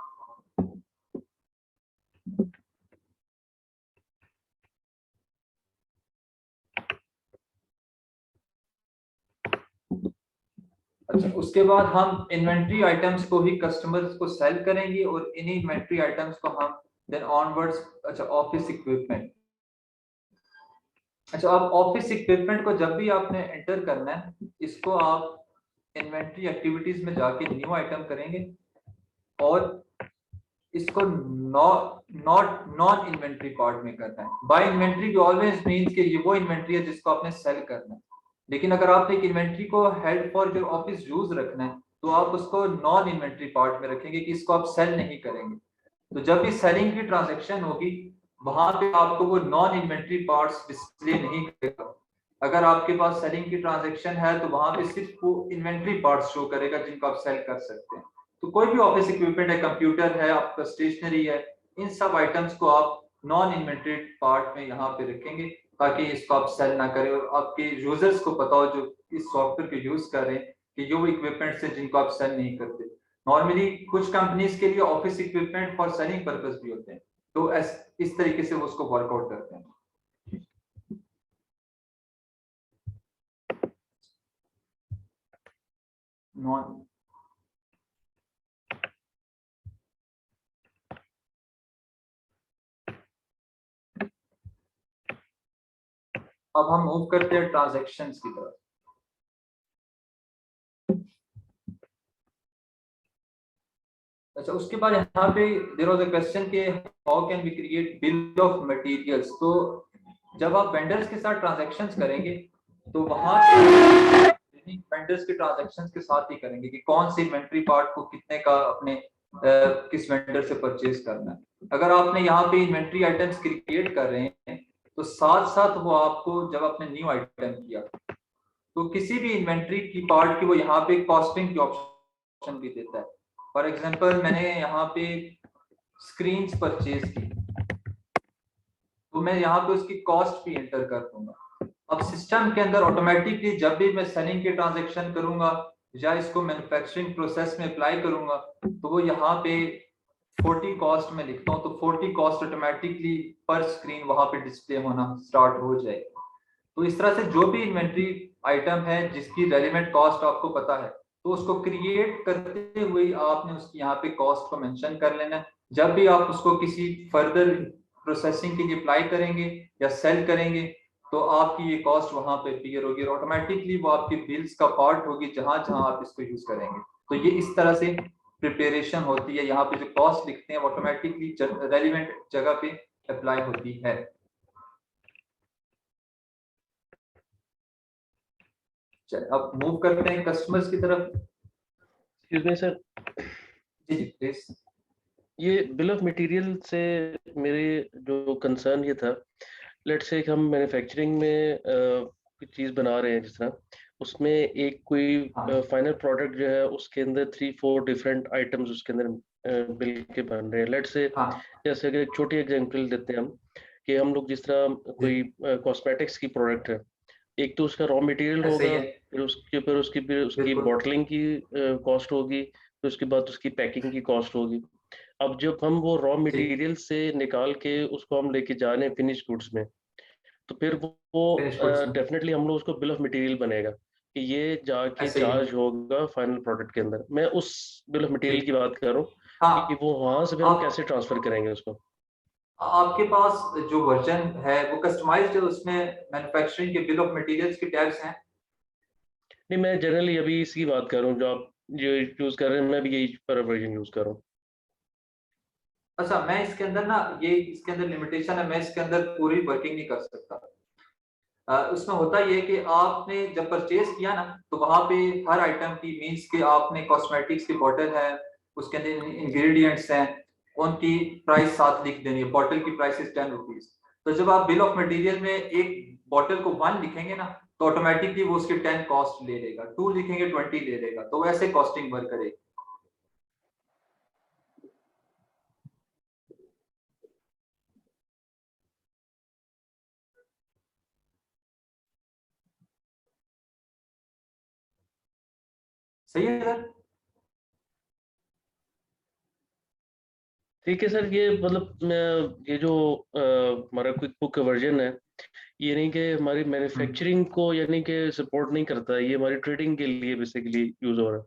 अच्छा, उसके बाद हम इन्वेंट्री आइटम्स को ही कस्टमर्स को सेल करेंगे और इन्हीं इन्वेंट्री आइटम्स को हम देन ऑनवर्ड्स। अच्छा, ऑफिस इक्विपमेंट। अच्छा, अब ऑफिस इक्विपमेंट को जब भी आपने एंटर करना है इसको आप इन्वेंट्री एक्टिविटीज में जाके न्यू आइटम करेंगे और इसको नॉन इन्वेंट्री पार्ट में करना है। बाय इन्वेंट्री ऑलवेज मींस कि ये वो इन्वेंट्री है जिसको आपने सेल करना है। लेकिन अगर आपने एक इन्वेंट्री को head for your office use रखना है तो आप उसको नॉन इन्वेंट्री पार्ट में रखेंगे कि इसको आप सेल नहीं करेंगे। तो जब भी सेलिंग की ट्रांजैक्शन होगी वहां पे आपको वो नॉन इन्वेंट्री पार्ट्स डिस्प्ले नहीं करेगा। अगर आपके पास सेलिंग की ट्रांजैक्शन है तो वहां पे सिर्फ वो इन्वेंट्री पार्ट्स शो करेगा जिनको आप सेल कर सकते हैं। तो कोई भी ऑफिस इक्विपमेंट है, कंप्यूटर है, आपका स्टेशनरी है, इन सब आइटम्स को आप नॉन इन्वेंट्री पार्ट में यहाँ पे रखेंगे ताकि इसको आप सेल ना करें और आपके यूजर्स को पता हो जो इस सॉफ्टवेयर को यूज कर रहे हैं कि जो इक्विपमेंट्स है जिनको आप सेल नहीं करते। नॉर्मली कुछ कंपनीज के लिए office equipment for selling purpose भी होते हैं, तो इस तरीके से वो उसको वर्कआउट करते हैं। नॉन अब हम मूव करते हैं ट्रांजैक्शंस की तरफ। अच्छा, उसके बाद यहाँ पे देयर वाज अ क्वेश्चन के how can we create bill of materials. तो जब आप वेंडर्स के साथ ट्रांजैक्शंस करेंगे तो वहां वेंडर्स के ट्रांजैक्शंस के साथ ही करेंगे कि कौन सी इन्वेंट्री पार्ट को कितने का अपने किस वेंडर से परचेज करना है। अगर आपने यहाँ पे इन्वेंट्री आइटम्स क्रिएट कर रहे हैं तो साथ साथ वो आपको जब आपने न्यू आइटम किया तो किसी भी इन्वेंट्री की पार्ट की वो यहाँ पे कॉस्टिंग की ऑप्शन भी देता है। फॉर एग्जांपल मैंने यहाँ पे स्क्रीन्स परचेज की तो मैं यहाँ पे उसकी कॉस्ट भी एंटर कर दूंगा। अब सिस्टम के अंदर ऑटोमेटिकली जब भी मैं सेलिंग के ट्रांजैक्शन करूंगा या इसको मैन्युफैक्चरिंग प्रोसेस में अप्लाई करूंगा तो वो यहाँ पे 40 कॉस्ट में लिखता हूँ तो 40 कॉस्ट ऑटोमेटिकली पर स्क्रीन वहां पे डिस्प्ले होना स्टार्ट हो जाएगा। तो इस तरह से जो भी इन्वेंट्री आइटम है जिसकी रेलिवेंट कॉस्ट आपको पता है तो उसको क्रिएट करते हुए आपने उसकी यहाँ पे कॉस्ट को मेंशन कर लेना है। जब भी आप उसको किसी फर्दर प्रोसेसिंग के लिए अप्लाई करेंगे या सेल करेंगे तो आपकी ये कॉस्ट वहां पे अपीयर होगी और ऑटोमेटिकली वो आपकी बिल्स का पार्ट होगी जहां जहां आप इसको यूज करेंगे। तो ये इस तरह से प्रिपरेशन होती है। यहाँ पे जो कॉस्ट लिखते हैं ऑटोमेटिकली रेलिवेंट जगह पे अप्लाई होती है। चलिए अब मूव करते हैं कस्टमर्स की तरफ। एक्सक्यूज मी सर, जी जी प्लीज। ये बिल ऑफ मटेरियल से मेरे जो कंसर्न ये था, लेट्स से हम मैन्युफैक्चरिंग में कोई चीज़ बना रहे हैं, जिस तरह उसमें एक कोई हाँ फाइनल प्रोडक्ट जो है उसके अंदर 3-4 डिफरेंट आइटम्स उसके अंदर बिल के बन रहे हैं। लेट्स से हाँ जैसे कि एक छोटी एग्जांपल देते हैं हम कि हम लोग जिस तरह जी कोई कॉस्मेटिक्स की प्रोडक्ट है, एक तो उसका रॉ मटेरियल ऐसे ही होगा, है। फिर उसकी बिल्कुल बॉटलिंग की कॉस्ट होगी, फिर उसके बाद उसकी पैकिंग की कॉस्ट होगी। अब जब हम वो रॉ जी मटेरियल से निकाल के उसको हम लेके जा रहे हैं फिनिश गुड्स में, तो फिर वो फिनिश गुड्स में डेफिनेटली हम लोग उसको बिल ऑफ मटेरियल बनेगा कि ये जाके ऐसे ही है। चार्ज होगा फाइनल प्रोडक्ट के अंदर। मैं उस बिल ऑफ जी मटेरियल की बात कर रहा हूँ कि हाँ। वो वहां से फिर हम आप कैसे ट्रांसफर करेंगे उसको। आपके पास जो वर्जन है वो कस्टमाइज्ड है, उसमें मैन्युफैक्चरिंग के बिल ऑफ मटेरियल्स के टैब्स हैं। नहीं, मैं जनरली अभी इसकी बात कर रहा हूँ जो आप जो यूज कर रहे हैं, मैं भी यही पर वर्जन यूज कर रहा हूँ। अच्छा, मैं इसके अंदर ना ये इसके अंदर लिमिटेशन है, मैं इसके अंदर पूरी वर्किंग नहीं कर सकता। उसमें होता ये है कि आपने जब परचेज किया ना तो वहां पे हर आइटम की मीन्स के आपने कॉस्मेटिक्स की बोतल है, उसके अंदर इंग्रेडिएंट्स हैं, उनकी प्राइस साथ लिख देनी है। बॉटल की प्राइस इज 10 रुपीज। तो जब आप बिल ऑफ मटेरियल में एक बॉटल को 1 लिखेंगे ना तो ऑटोमेटिकली वो उसके 10 कॉस्ट ले लेगा, 2 लिखेंगे 20 ले लेगा। तो वैसे कॉस्टिंग वर्क करेगी। सही है सर। ठीक है सर, ये मतलब ये जो हमारा क्विक बुक वर्जन है, ये नहीं कि हमारी मैन्युफैक्चरिंग को यानी कि सपोर्ट नहीं करता है, ये हमारी ट्रेडिंग के लिए बेसिकली यूज हो रहा है,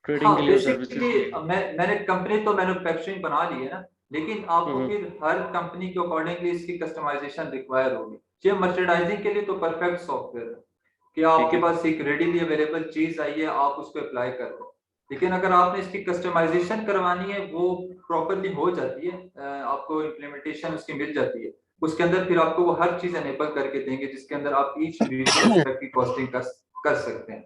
ट्रेडिंग के हाँ लिए और सर्विसेज बेसिकली के लिए। मैंने कंपनी तो मैन्युफैक्चरिंग बना ली है ना, लेकिन आपको हम्म। फिर हर कंपनी के अकॉर्डिंगली इसकी कस्टमाइजेशन रिक्वायर होगी। ये मर्चेंडाइजिंग के लिए तो परफेक्ट सॉफ्टवेयर है कि ठीक आपके है। पास एक रेडीली अवेलेबल चीज आई है, आप उसको अप्लाई कर दो। लेकिन अगर आपने इसकी कस्टमाइजेशन करवानी है वो प्रॉपरली हो जाती है, आपको इम्प्लीमेंटेशन उसकी मिल जाती है। उसके अंदर फिर आपको वो हर चीज एनेबल करके देंगे जिसके अंदर आप ईच इंडिविजुअल की कॉस्टिंग कर सकते हैं।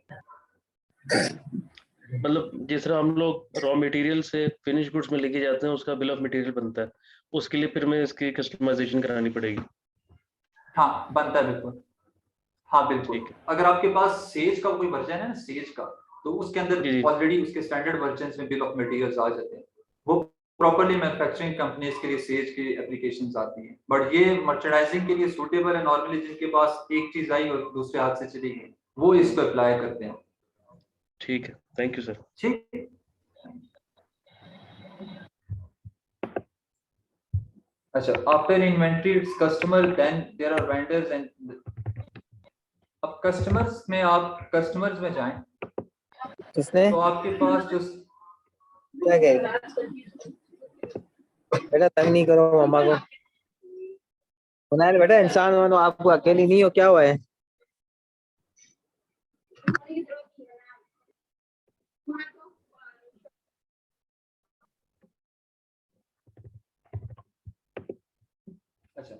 मतलब जिस तरह हम लोग रॉ मटेरियल से फिनिश गुड्स में लेके जाते हैं उसका बिल ऑफ मटेरियल बनता है, उसके लिए फिर मैं इसकी कस्टमाइजेशन करानी पड़ेगी। हाँ बनता है बिल्कुल, हाँ बिल्कुल। ठीक है अगर आपके पास सेज का कोई वर्जन है ना सेज का, तो उसके अंदर जी जी ऑलरेडी उसके स्टैंडर्ड वर्जन में बिल ऑफ मटेरियल्स आ जाते हैं। वो प्रॉपर्ली मैन्युफैक्चरिंग कंपनीज के लिए सेज की एप्लीकेशंस आती हैं, बट ये मर्चेंडाइजिंग के लिए सूटेबल है। नॉर्मली जिनके पास एक चीज आई और दूसरे हाथ से चली गई वो इसको अप्लाई करते हैं। ठीक है, थैंक यू सर। ठीक। अच्छा, after inventory it's customer then there are vendors and. अब कस्टमर्स में आप कस्टमर्स में जाएं किसने तो आपके पास जो क्या कहेगा? बेटा तंग नहीं करो मम्मा को। सुनाया बेटा, इंसान बनो, आपको अकेली नहीं हो, क्या हुआ है? अच्छा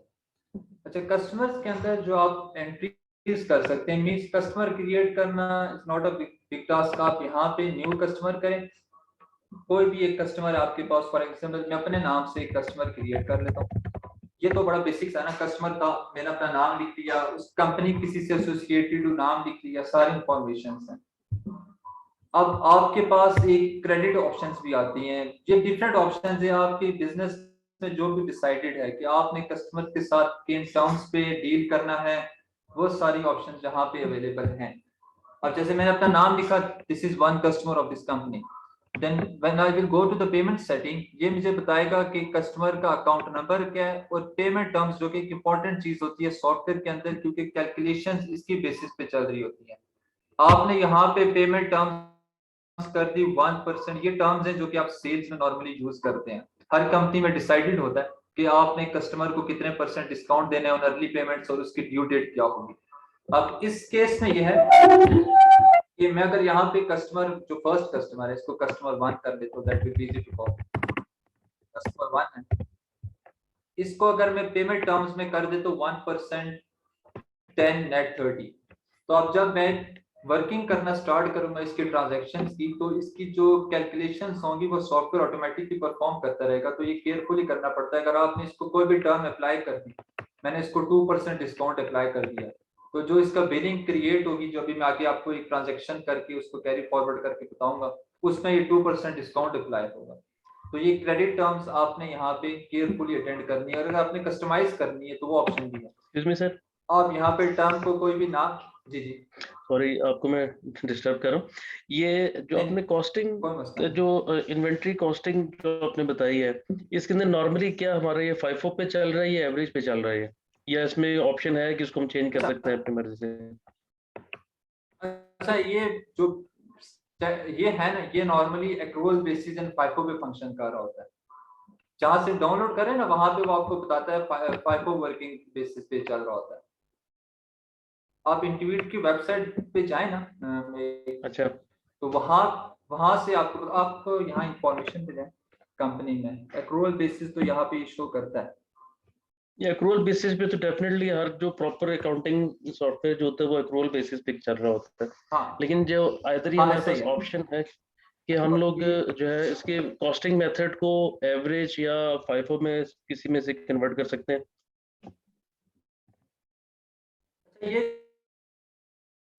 अच्छा, कस्टमर्स के अंदर जो आप एंट्रीज कर सकते हैं, मींस कस्टमर क्रिएट करना it's not a big task. आप यहाँ पे न्यू कस्टमर करें, कोई भी एक कस्टमर आपके पास, फॉर एग्जांपल मैं अपने नाम से एक कस्टमर क्रिएट कर लेता हूँ। ये तो बड़ा बेसिक्स है ना, कस्टमर का मैंने अपना नाम लिख दिया, उस कंपनी किसी से एसोसिएटेड नाम लिख लिया, सारी इंफॉर्मेशन है। अब आपके पास एक क्रेडिट ऑप्शंस भी आती हैं, ये डिफरेंट ऑप्शंस है आपके बिजनेस में जो भी डिसाइडेड है कि आपने कस्टमर के साथ किन टर्म्स पे डील करना है, वो सारी ऑप्शंस जहाँ पे अवेलेबल हैं। अब जैसे मैंने अपना नाम लिखा, this is one customer of this company, then when I will go to the payment setting, ये मुझे बताएगा कि कस्टमर का अकाउंट नंबर क्या है और पेमेंट टर्म्स, जो कि एक इंपॉर्टेंट चीज होती है सॉफ्टवेयर के अंदर, क्योंकि कैलकुलेशंस इसकी बेसिस पे चल रही होती है। आपने यहाँ पे पेमेंट टर्म्स कर दी 1%। ये टर्म्स हैं जो कि आप सेल्स में नॉर्मली यूज करते हैं। हर कंपनी में डिसाइडेड होता है कि आपने कस्टमर को कितने % डिस्काउंट देने हैं ऑन अर्ली पेमेंट्स और उसकी ड्यू डेट क्या होगी। अब इस केस में यह है कि मैं अगर यहाँ पे कस्टमर जो फर्स्ट कस्टमर है इसको कस्टमर 1 कर देता हूँ, that will be easy to call. Customer 1 है, इसको अगर मैं पेमेंट टर्म्स में कर देता हूँ 1%, 10 नेट 30। तो अब जब मैं वर्किंग करना स्टार्ट करूंगा इसके ट्रांजैक्शंस की, तो इसकी जो कैलकुलेशंस होंगी वो सॉफ्टवेयर ऑटोमेटिकली परफॉर्म करता रहेगा। तो ये केयरफुली करना पड़ता है। अगर आपने इसको कोई भी टर्म अप्लाई कर दी, मैंने इसको 2% डिस्काउंट अप्लाई कर दिया, तो जो इसका बिलिंग क्रिएट होगी, जो अभी मैं आगे आपको एक ट्रांजेक्शन करके उसको कैरी फॉरवर्ड करके बताऊंगा, उसमें ये 2% डिस्काउंट अप्लाई होगा। तो ये क्रेडिट टर्म्स आपने यहाँ पे केयरफुली अटेंड करनी है। और अगर आपने कस्टमाइज करनी है तो वो ऑप्शन भी है। एक्सक्यूज मी सर, आप यहाँ पे टर्म को कोई भी नाम, जी जी, सॉरी आपको मैं डिस्टर्ब कर रहा हूँ। ये जो नहीं आपने कॉस्टिंग, कोई मसला नहीं। जो इन्वेंट्री कॉस्टिंग जो आपने बताई है, इसके अंदर नॉर्मली क्या हमारा ये FIFO पे चल रहा है या एवरेज पे चल रहा है, या इसमें ऑप्शन है कि इसको हम चेंज कर सकते हैं अपनी मर्जी से? अच्छा, ये जो ये है ना, ये normally accrual basis and FIFO पे फंक्शन कर रहा होता है। जहां से डाउनलोड करें ना, वहां पे वो आपको बताता है फाइफो वर्किंग बेसिस पे चल रहा होता है। आप इंट्यूट की वेबसाइट पे जाए ना, अच्छा, तो वहां वहां से आपको यहाँ इंफॉर्मेशन मिले कंपनी में एक्रूअल बेसिस, तो यहाँ पे शो करता है। ये एक्रूअल बेसिस पे तो डेफिनेटली हर जो प्रॉपर अकाउंटिंग सॉफ्टवेयर जो होता है वो एक्रूअल बेसिस पे चल रहा होता है। हाँ लेकिन जो आइदर ही हाँ हमारे ऐसा ही पास है। ऑप्शन है कि हम लोग जो है इसके कॉस्टिंग मेथड को एवरेज या FIFO में किसी में से कन्वर्ट कर सकते हैं। ये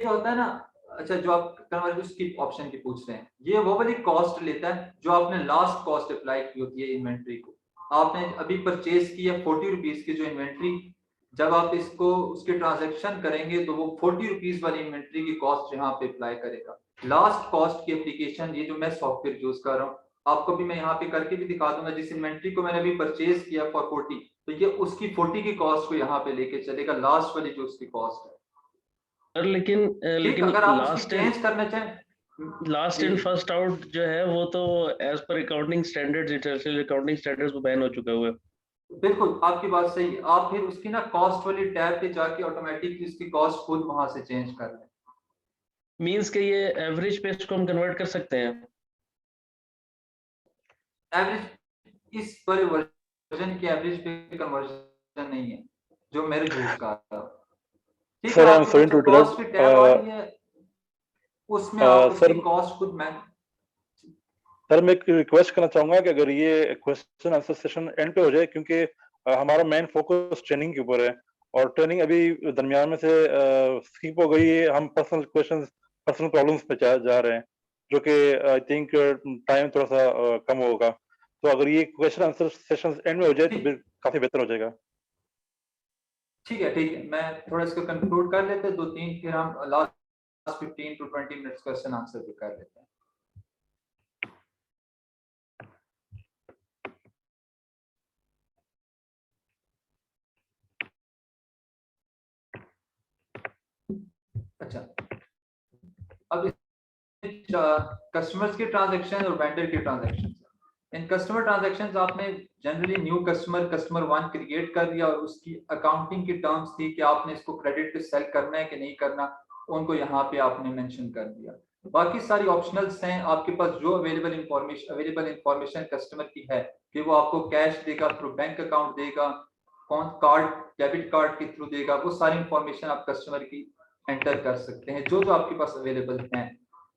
होता है ना, अच्छा जो आप कन्वर्जन की ऑप्शन की पूछ रहे हैं, ये वो वाली कॉस्ट लेता है जो आपने लास्ट कॉस्ट अप्लाई की होती है इन्वेंट्री को। आपने अभी परचेज की है 40 रुपीज की जो इन्वेंट्री, जब आप इसको उसके ट्रांजेक्शन करेंगे तो वो 40 रुपीज वाली इन्वेंट्री की कॉस्ट यहाँ पे अप्लाई करेगा। लास्ट कॉस्ट की एप्लीकेशन ये जो मैं सॉफ्टवेयर यूज कर रहा हूँ, आपको भी मैं यहाँ पे करके भी दिखा दूंगा। जिस इन्वेंट्री को मैंने अभी परचेज किया फॉर 40, तो ये उसकी 40 की कॉस्ट को यहाँ पे लेके चलेगा, लास्ट वाली जो उसकी कॉस्ट है। सर लेकिन ठीक, लेकिन अगर आप उसकी लास्ट एंड चेंज करना चाहें, लास्ट जी एंड जी फर्स्ट आउट जो है वो तो एज पर accounting standards, international accounting standards वो बैन हो चुका हुआ है। बिल्कुल आपकी बात सही है। आप फिर उसकी ना कॉस्ट वाली टैब पे जाके ऑटोमेटिकली उसकी कॉस्ट खुद वहां से चेंज कर लें। मींस के ये एवरेज पे इसको हम कन्वर्ट कर सकते हैं। एवरेज इस वाले वर्जन की एवरेज पे कन्वर्जन नहीं है। जो मेरे यूज कर रहा हूँ। ठीक है, सर आई एम आपके सॉरी पास टू जो कॉस्ट की टैब आ इंटरप्ट रही है उसमें आप सर। उसकी कॉस्ट खुद मैच। सर मैं एक रिक्वेस्ट करना चाहूंगा कि अगर ये क्वेश्चन आंसर सेशन एंड पे हो जाए, क्योंकि हमारा मेन फोकस ट्रेनिंग के ऊपर है और ट्रेनिंग अभी दरमियान में से स्किप हो गई है। हम पर्सनल क्वेश्चंस, पर्सनल प्रॉब्लम्स पे जा रहे हैं, जो कि आई थिंक टाइम थोड़ा सा कम होगा। तो अगर ये क्वेश्चन आंसर सेशन एंड में हो जाए तो ठीक काफी बेहतर हो जाएगा। ठीक है, ठीक है, मैं थोड़ा इसको कंक्लूड कर लेते हैं, 2-3, फिर हम last 15 to 20 minutes question answer भी कर लेते हैं। अच्छा, अब कस्टमर्स के ट्रांजैक्शन और वेंडर के ट्रांजैक्शन, इन कस्टमर ट्रांजैक्शंस आपने जनरली न्यू कस्टमर 1 क्रिएट कर दिया और उसकी अकाउंटिंग की टर्म्स थी कि आपने इसको क्रेडिट पे सेल करना है कि नहीं करना, उनको यहाँ पे आपने मेंशन कर दिया। बाकी सारी ऑप्शनल्स हैं आपके पास, जो अवेलेबल इंफॉर्मेशन कस्टमर की है कि वो आपको कैश देगा, थ्रू बैंक अकाउंट देगा, कौन कार्ड, डेबिट कार्ड के थ्रू देगा, वो सारी इंफॉर्मेशन आप कस्टमर की एंटर कर सकते हैं जो जो आपके पास अवेलेबल हैं।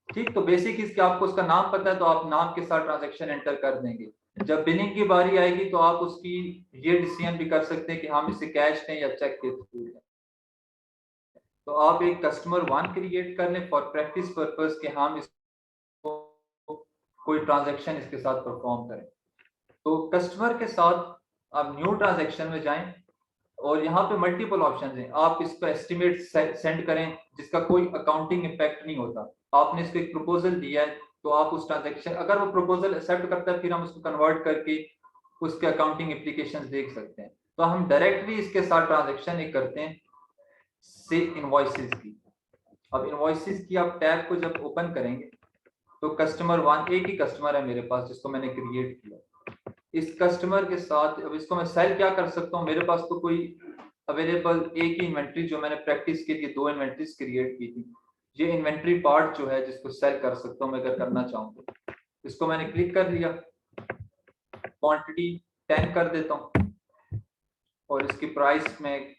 ठीक, तो बेसिक इसके आपको उसका नाम पता है तो आप नाम के साथ ट्रांजैक्शन एंटर कर देंगे। जब बिलिंग की बारी आएगी तो आप उसकी ये डिसीजन भी कर सकते हैं कि हम इसे कैश दें या चेक के थ्रू दें। तो आप एक कस्टमर 1 क्रिएट कर लें फॉर प्रैक्टिस पर्पस कि हम इसको कोई ट्रांजैक्शन इसके साथ परफॉर्म करें। तो कस्टमर के साथ आप न्यू ट्रांजैक्शन में जाएं और यहाँ पे मल्टीपल ऑप्शन हैं, आप इसको एस्टिमेट सेंड करें जिसका कोई अकाउंटिंग इम्पैक्ट नहीं होता। आपने इसको एक प्रपोजल दिया है तो आप उस ट्रांजैक्शन, अगर वो प्रपोजल एक्सेप्ट करता है फिर हम उसको कन्वर्ट करके उसके अकाउंटिंग एप्लीकेशंस देख सकते हैं। तो हम डायरेक्टली इसके साथ ट्रांजैक्शन एक करते हैं से इनवॉइसेस की। अब इनवॉइसेस की आप टैब को जब ओपन करेंगे तो कस्टमर 1 एक ही कस्टमर है मेरे पास जिसको मैंने क्रिएट किया। इस कस्टमर के साथ अब इसको मैं सेल क्या कर सकता हूँ, मेरे पास तो कोई अवेलेबल एक ही इन्वेंट्री, जो मैंने प्रैक्टिस के लिए 2 इन्वेंट्रीज क्रिएट की थी, ये इन्वेंट्री पार्ट जो है जिसको सेल कर सकता हूँ मैं अगर करना चाहूँ तो। इसको मैंने क्लिक कर लिया, क्वांटिटी 10 कर देता हूँ और इसकी प्राइस में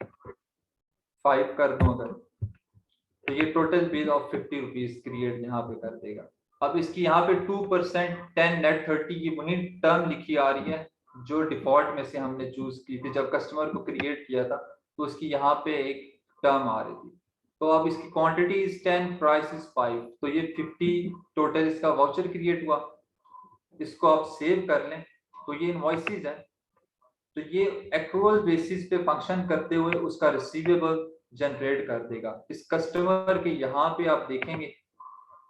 5 कर दूँ अगर, तो ये total bill of 50 rupees create यहाँ पे कर देगा। अब इसकी यहाँ पे 2%, 10 नेट 30 की वही टर्म लिखी आ रही है जो डिफॉल्ट में से हमने चूज की थी जब कस्टमर को क्रिएट किया था, तो उसकी यहाँ पे एक टर्म आ रही थी। तो अब इसकी क्वांटिटी इज 10, प्राइस इज 5, तो ये 50 टोटल इसका वाउचर क्रिएट हुआ। इसको आप सेव कर लें तो ये इनवॉइसेस है, तो ये एक्रूअल बेसिस पे फंक्शन करते हुए उसका रिसीवेबल जनरेट कर देगा। इस कस्टमर के यहाँ पे आप देखेंगे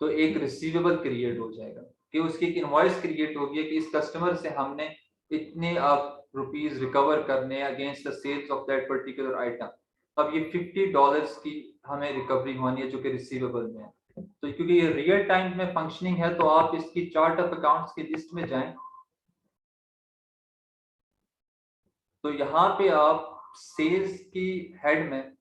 तो एक रिसीवेबल क्रिएट हो जाएगा कि उसकी एक इनवॉइस क्रिएट होगी कि इस कस्टमर से हमने इतने आप रुपीस रिकवर करने against the sales of that particular item. अब ये $50 की हमें रिकवरी होनी है जो कि रिसीवेबल में है। तो क्योंकि ये रियल टाइम में फंक्शनिंग है तो आप इसकी चार्ट ऑफ अकाउंट्स की लिस्ट में जाएं तो यहाँ पे आप सेल्स की हेड में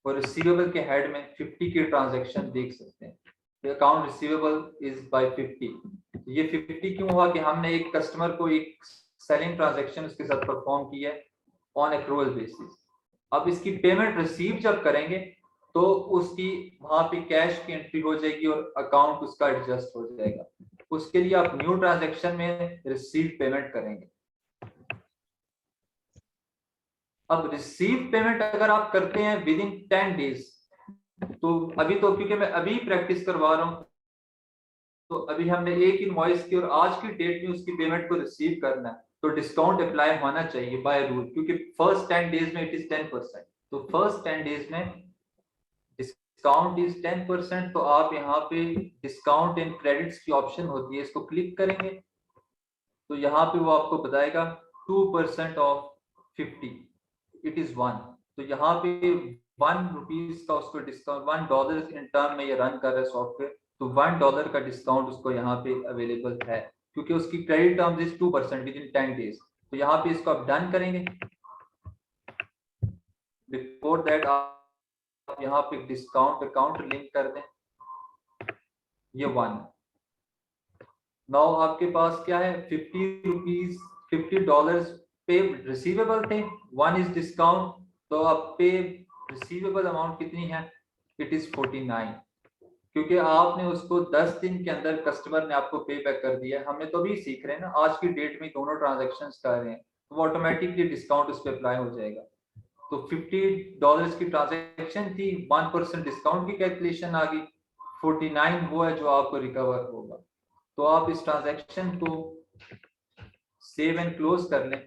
और रिसीवेबल के हेड में 50 के ट्रांजैक्शन देख सकते हैं। Account receivable is by 50। ये 50 क्यों हुआ कि हमने एक कस्टमर को एक सेलिंग ट्रांजैक्शन उसके साथ परफॉर्म किया है ऑन एक्रूअल बेसिस। अब इसकी पेमेंट रिसीव जब करेंगे तो उसकी वहां पे कैश की एंट्री हो जाएगी और अकाउंट उसका एडजस्ट हो जाएगा। उसके लिए आप न्यू ट्रांजैक्शन में रिसीव पेमेंट करेंगे। अब रिसीव पेमेंट अगर आप करते हैं विद इन 10 डेज, तो अभी तो क्योंकि मैं अभी प्रैक्टिस करवा रहा हूं तो अभी हमने एक इनवॉइस की और आज की डेट में उसकी पेमेंट को रिसीव करना है तो डिस्काउंट अप्लाई होना चाहिए बाय रूल, क्योंकि फर्स्ट 10 डेज में इट इज 10%। तो फर्स्ट 10 डेज में डिस्काउंट इज 10%। तो आप यहाँ पे डिस्काउंट एंड क्रेडिट्स की ऑप्शन होती है, इसको क्लिक करेंगे तो यहाँ पे वो आपको बताएगा 2% ऑफ 50 इट इज 1। तो यहाँ पे 1 रुपीज का उसको डिस्काउंट, $1 इन टर्म में ये रन कर रहा है सॉफ्टवेयर, तो $1 का डिस्काउंट उसको यहाँ पे अवेलेबल है क्योंकि उसकी credit terms is 2% with in 10 days. तो यहाँ पे इसको आप डन करेंगे। बिफोर दैट आप यहाँ पे डिस्काउंट अकाउंट लिंक कर दें, ये 1। नाउ आपके पास क्या है, 50 रुपीज $50 पे रिसीवेबल थे, 1 इज डिस्काउंट, तो आप पे रिसीवेबल अमाउंट कितनी है, इट इज 49, क्योंकि आपने उसको 10 दिन के अंदर कस्टमर ने आपको पे बैक कर दिया है। हमने तो अभी सीख रहे हैं ना, आज की डेट में दोनों ट्रांजेक्शन्स कर रहे हैं, तो वो ऑटोमेटिकली डिस्काउंट उस पर अप्लाई हो जाएगा। तो $50 की ट्रांजेक्शन थी, 1% डिस्काउंट की कैलकुलेशन आ गई, 49 वो है जो आपको रिकवर होगा। तो आप इस ट्रांजेक्शन को सेव एंड क्लोज कर लें,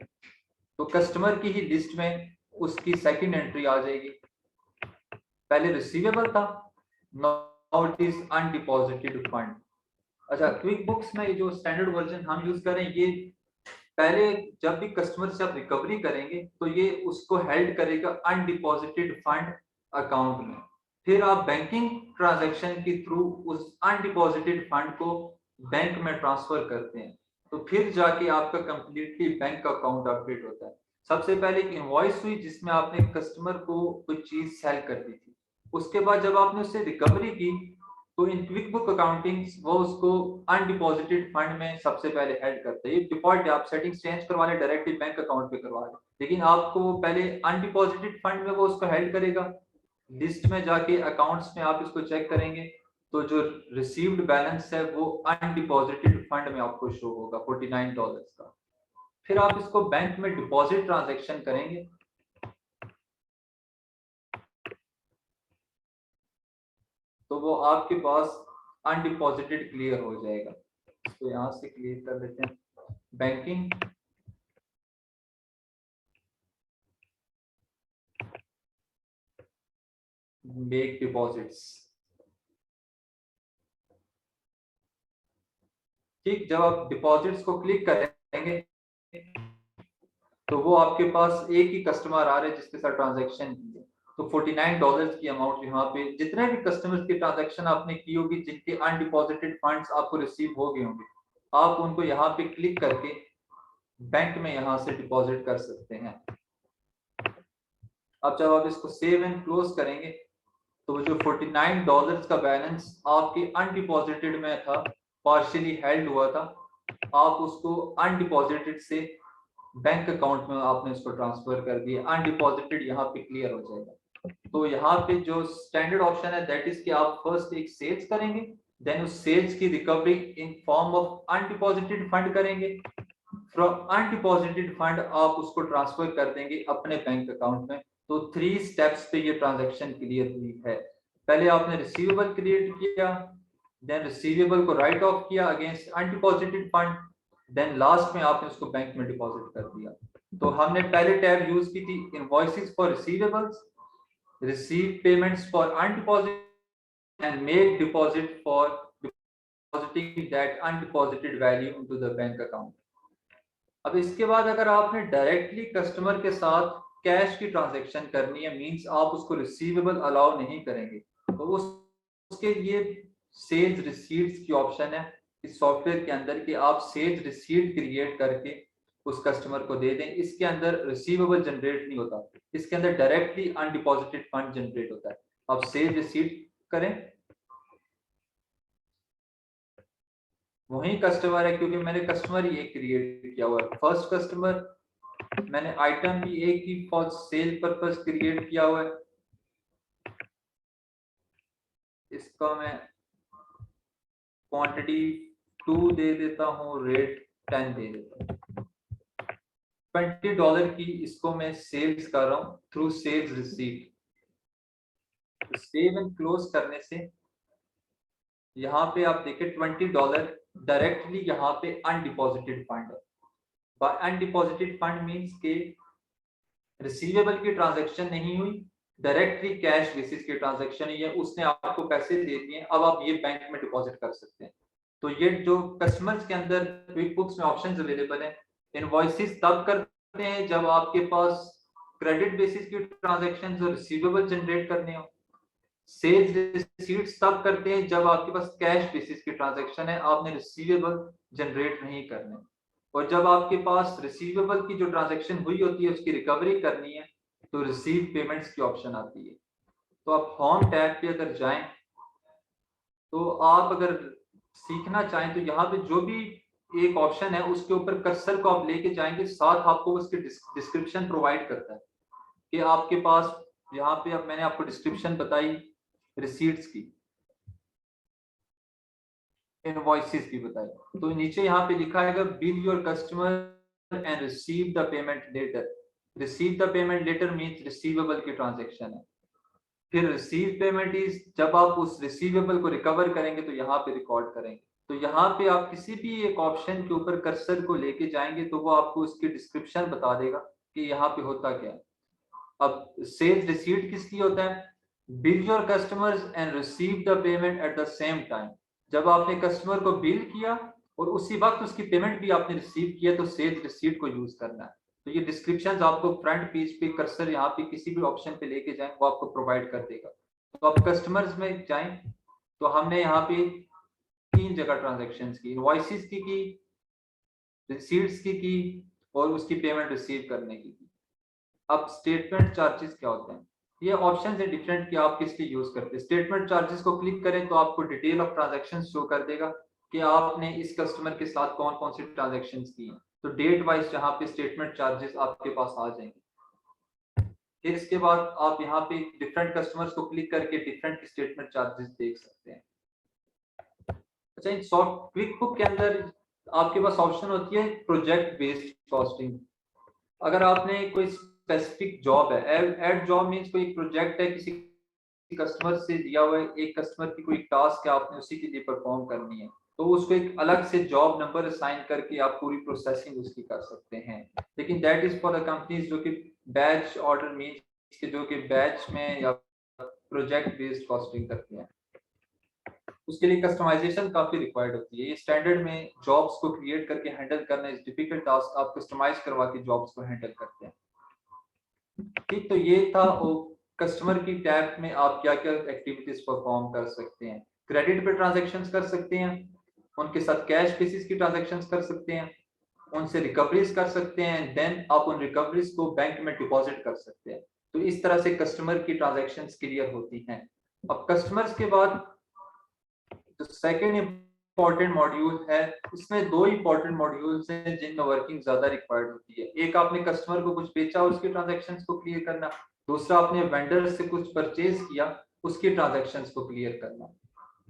तो कस्टमर की ही लिस्ट में उसकी सेकंड एंट्री आ जाएगी। पहले रिसीवेबल था, नाउ इट इज अनडिपॉजिटेड फंड। अच्छा, क्विक बुक्स में जो स्टैंडर्ड वर्जन हम यूज करें, ये पहले जब भी कस्टमर से आप रिकवरी करेंगे तो ये उसको हेल्ड करेगा अनडिपॉजिटेड फंड अकाउंट में, फिर आप बैंकिंग ट्रांजैक्शन के थ्रू उस अनडिपॉजिटेड फंड को बैंक में ट्रांसफर करते हैं, तो फिर जाके आपका कंप्लीटली बैंक अकाउंट अपडेट होता है। सबसे पहले एक इनवॉइस हुई जिसमें आपने कस्टमर को कोई चीज सेल कर दी थी, उसके बाद जब आपने उससे रिकवरी की तो इन क्विक बुक अकाउंटिंग वो उसको अनडिपॉजिटेड फंड में सबसे पहले हेल्ड करते हैं। ये डिफॉल्ट है, आप सेटिंग्स चेंज करवा लें, डायरेक्टली बैंक अकाउंट पे करवा लें, लेकिन आपको पहले अनडिपॉजिटेड फंड में वो उसको हेल्ड करेगा। लिस्ट में जाके अकाउंट्स में आप इसको चेक करेंगे तो जो रिसीव्ड बैलेंस है वो अनडिपॉजिटेड फंड में आपको शो होगा $49 का। फिर आप इसको बैंक में डिपॉजिट ट्रांजैक्शन करेंगे, तो वो आपके पास अनडिपॉजिटेड क्लियर हो जाएगा। तो यहां से क्लियर कर देते हैं, बैंकिंग, मेक डिपॉजिट्स। ठीक, जब आप डिपॉजिट्स को क्लिक करेंगे तो वो आपके पास एक ही कस्टमर आ रहे हैं जिसके साथ ट्रांजैक्शन की है, तो $49 की अमाउंट यहाँ पे जितने भी कस्टमर्स की ट्रांजैक्शन आपने की होगी जिनके अनडिपॉजिटेड फंड्स आपको रिसीव हो गए होंगे, आप उनको यहाँ पे क्लिक करके बैंक में यहाँ से डिपॉजिट कर सकते हैं। अब जब आप इसको सेव एंड क्लोज करेंगे तो जो $49 का बैलेंस आपके अनडिपॉजिटेड में था, पार्शियली हेल्ड हुआ था, आप उसको अनडिपॉजिटेड से बैंक अकाउंट में आपने इसको ट्रांसफर कर दिया, अनडिपॉजिटेड यहाँ पे क्लियर हो जाएगा। तो यहाँ पे जो स्टैंडर्ड ऑप्शन है दैट इज कि आप फर्स्ट एक सेल्स करेंगे, देन उस सेल्स की recovery in form of undeposited fund करेंगे, फ्रॉम अनडिपॉजिटेड फंड आप उसको ट्रांसफर कर देंगे अपने बैंक अकाउंट में। तो 3 स्टेप्स पे ये ट्रांजैक्शन क्लियर हुई है। पहले आपने रिसीवेबल क्रिएट किया, देन रिसीवेबल को राइट ऑफ किया अगेंस्ट अनडिपॉजिटेड फंड, देन लास्ट में आपने उसको बैंक में डिपॉजिट कर दिया। तो हमने पहले टैब यूज की थी invoices for receivables, receive payments for undeposited and make deposit for depositing that undeposited value into the bank account. अब इसके बाद अगर आपने डायरेक्टली कस्टमर के साथ कैश की ट्रांजैक्शन करनी है, मींस आप उसको रिसीवेबल अलाउ नहीं करेंगे, तो उसके लिए सेल्स रिसीट्स की ऑप्शन है इस सॉफ्टवेयर के अंदर कि आप सेल्स रिसीट क्रिएट करके उस कस्टमर को दे दें। इसके अंदर रिसीवेबल जनरेट नहीं होता, इसके अंदर डायरेक्टली अनडिपॉजिटेड फंड जनरेट होता है। आप सेल्स रिसीट करें, वही कस्टमर है क्योंकि मैंने कस्टमर ही एक क्रिएट किया हुआ है, फर्स्ट कस्टमर, मैंने आइटम भी एक ही फॉर सेल पर्पस क्रिएट किया हुआ है, इसका मैं क्वांटिटी 2 दे देता हूँ, रेट 10 दे देता हूँ। $20 की इसको मैं सेल्स कर रहा हूँ थ्रू सेल्स रिसीट। तो सेव एंड क्लोज करने से यहाँ पे आप देखें $20 डायरेक्टली यहाँ पे अनडिपॉजिटेड फंड है। बाय अनडिपॉजिटेड फंड मींस के रिसीवेबल की ट्रांजैक्शन नहीं हुई, डायरेक्टली कैश बेसिस की ट्रांजैक्शन ही है, उसने आपको पैसे दे दिए, अब आप ये बैंक में डिपॉजिट कर सकते हैं। तो ये जो कस्टमर्स के अंदर क्विक बुक्स में ऑप्शंस अवेलेबल है, इनवॉइसेस तब करते हैं जब आपके पास क्रेडिट बेसिस की ट्रांजैक्शंस और रिसीवेबल जनरेट करने हो, सेल्स रिसीट्स तब करते हैं जब आपके पास कैश बेसिस की ट्रांजैक्शन है, आपने रिसीवेबल जनरेट नहीं करने, और जब आपके पास रिसीवेबल की जो ट्रांजैक्शन हुई होती है उसकी रिकवरी करनी है तो रिसीव पेमेंट्स की ऑप्शन आती है। तो आप होम टैब पे अगर जाएं तो आप अगर सीखना चाहें तो यहाँ पे जो भी एक ऑप्शन है उसके ऊपर कर्सर को आप लेके जाएंगे, साथ आपको उसके डिस्क्रिप्शन प्रोवाइड करता है कि आपके पास यहाँ पे अब मैंने आपको डिस्क्रिप्शन बताई रिसीट्स की, इनवॉइसेस की बताई, तो नीचे यहाँ पे लिखा है bill your customer and receive the payment later. Receive the payment later means receivable की ट्रांजेक्शन है। फिर रिसीव पेमेंट इज जब आप उस रिसीवेबल को रिकवर करेंगे तो यहाँ पे रिकॉर्ड करेंगे। तो यहाँ पे आप किसी भी एक ऑप्शन के ऊपर कर्सर को लेके जाएंगे तो वो आपको उसकी डिस्क्रिप्शन बता देगा कि यहाँ पे होता क्या है। अब सेल्स रिसीट किस लिए होता है? Bill your customers and receive the payment at the same time. जब आपने कस्टमर को बिल किया और उसी वक्त उसकी पेमेंट भी आपने रिसीव किया तो सेल्स रिसीट को यूज करना है। तो ये डिस्क्रिप्शंस आपको फ्रंट पेज पे कर्सर यहाँ पे किसी भी ऑप्शन पे लेके जाएं वो आपको प्रोवाइड कर देगा। तो आप कस्टमर्स में जाएं तो हमने यहाँ पे 3 जगह ट्रांजेक्शन्स की, इनवॉइसेस की, रिसीट्स की और उसकी पेमेंट रिसीव करने की। अब स्टेटमेंट चार्जेस क्या होते हैं? ये ऑप्शन है डिफरेंट कि आप किस लिए यूज करते हैं। स्टेटमेंट चार्जेस को क्लिक करें तो आपको डिटेल ऑफ ट्रांजैक्शन शो कर देगा कि आपने इस कस्टमर के साथ कौन कौन सी ट्रांजैक्शंस की हैं। तो डेट वाइज यहाँ पे स्टेटमेंट चार्जेस आपके पास आ जाएंगे। फिर इसके बाद आप यहाँ पे डिफरेंट कस्टमर्स को क्लिक करके डिफरेंट स्टेटमेंट चार्जेस देख सकते हैं। अच्छा, इन सॉफ्ट क्विक बुक के अंदर आपके पास ऑप्शन होती है प्रोजेक्ट बेस्ड कॉस्टिंग। अगर आपने कोई स्पेसिफिक जॉब है, एड जॉब मीन्स कोई प्रोजेक्ट है, किसी कस्टमर से दिया हुआ है, एक कस्टमर की कोई टास्क है आपने उसी के लिए परफॉर्म करनी है, तो उसको एक अलग से जॉब नंबर असाइन करके आप पूरी प्रोसेसिंग उसकी कर सकते हैं। लेकिन that is for the companies जो कि बैच ऑर्डर मीन्स के जो कि बैच में या प्रोजेक्ट बेस्ड कॉस्टिंग करते हैं, उसके लिए कस्टमाइजेशन काफी रिक्वायर्ड होती है। ये स्टैंडर्ड में जॉब्स को क्रिएट करके हैंडल करना इज डिफिकल्ट टास्क, आप कस्टमाइज करवा के जॉब्स को हैंडल करते हैं। ठीक, तो ये था कस्टमर की टैब में आप क्या क्या एक्टिविटीज परफॉर्म कर सकते हैं। क्रेडिट पे ट्रांजैक्शंस कर सकते हैं, उनके साथ कैश बेसिस की ट्रांजैक्शंस कर सकते हैं, उनसे रिकवरीज कर सकते हैं, देन आप उन रिकवरीज को बैंक में डिपॉजिट कर सकते हैं। तो इस तरह से कस्टमर की ट्रांजैक्शंस क्लियर होती हैं। अब कस्टमर्स के बाद जो सेकंड इंपॉर्टेंट मॉड्यूल है, इसमें 2 इंपॉर्टेंट मॉड्यूल्स हैं जिनमें वर्किंग ज्यादा रिक्वायर्ड होती है। एक आपने कस्टमर को कुछ बेचा उसकी ट्रांजैक्शंस को क्लियर करना, दूसरा आपने वेंडर से कुछ परचेज किया उसकी ट्रांजैक्शंस को क्लियर करना।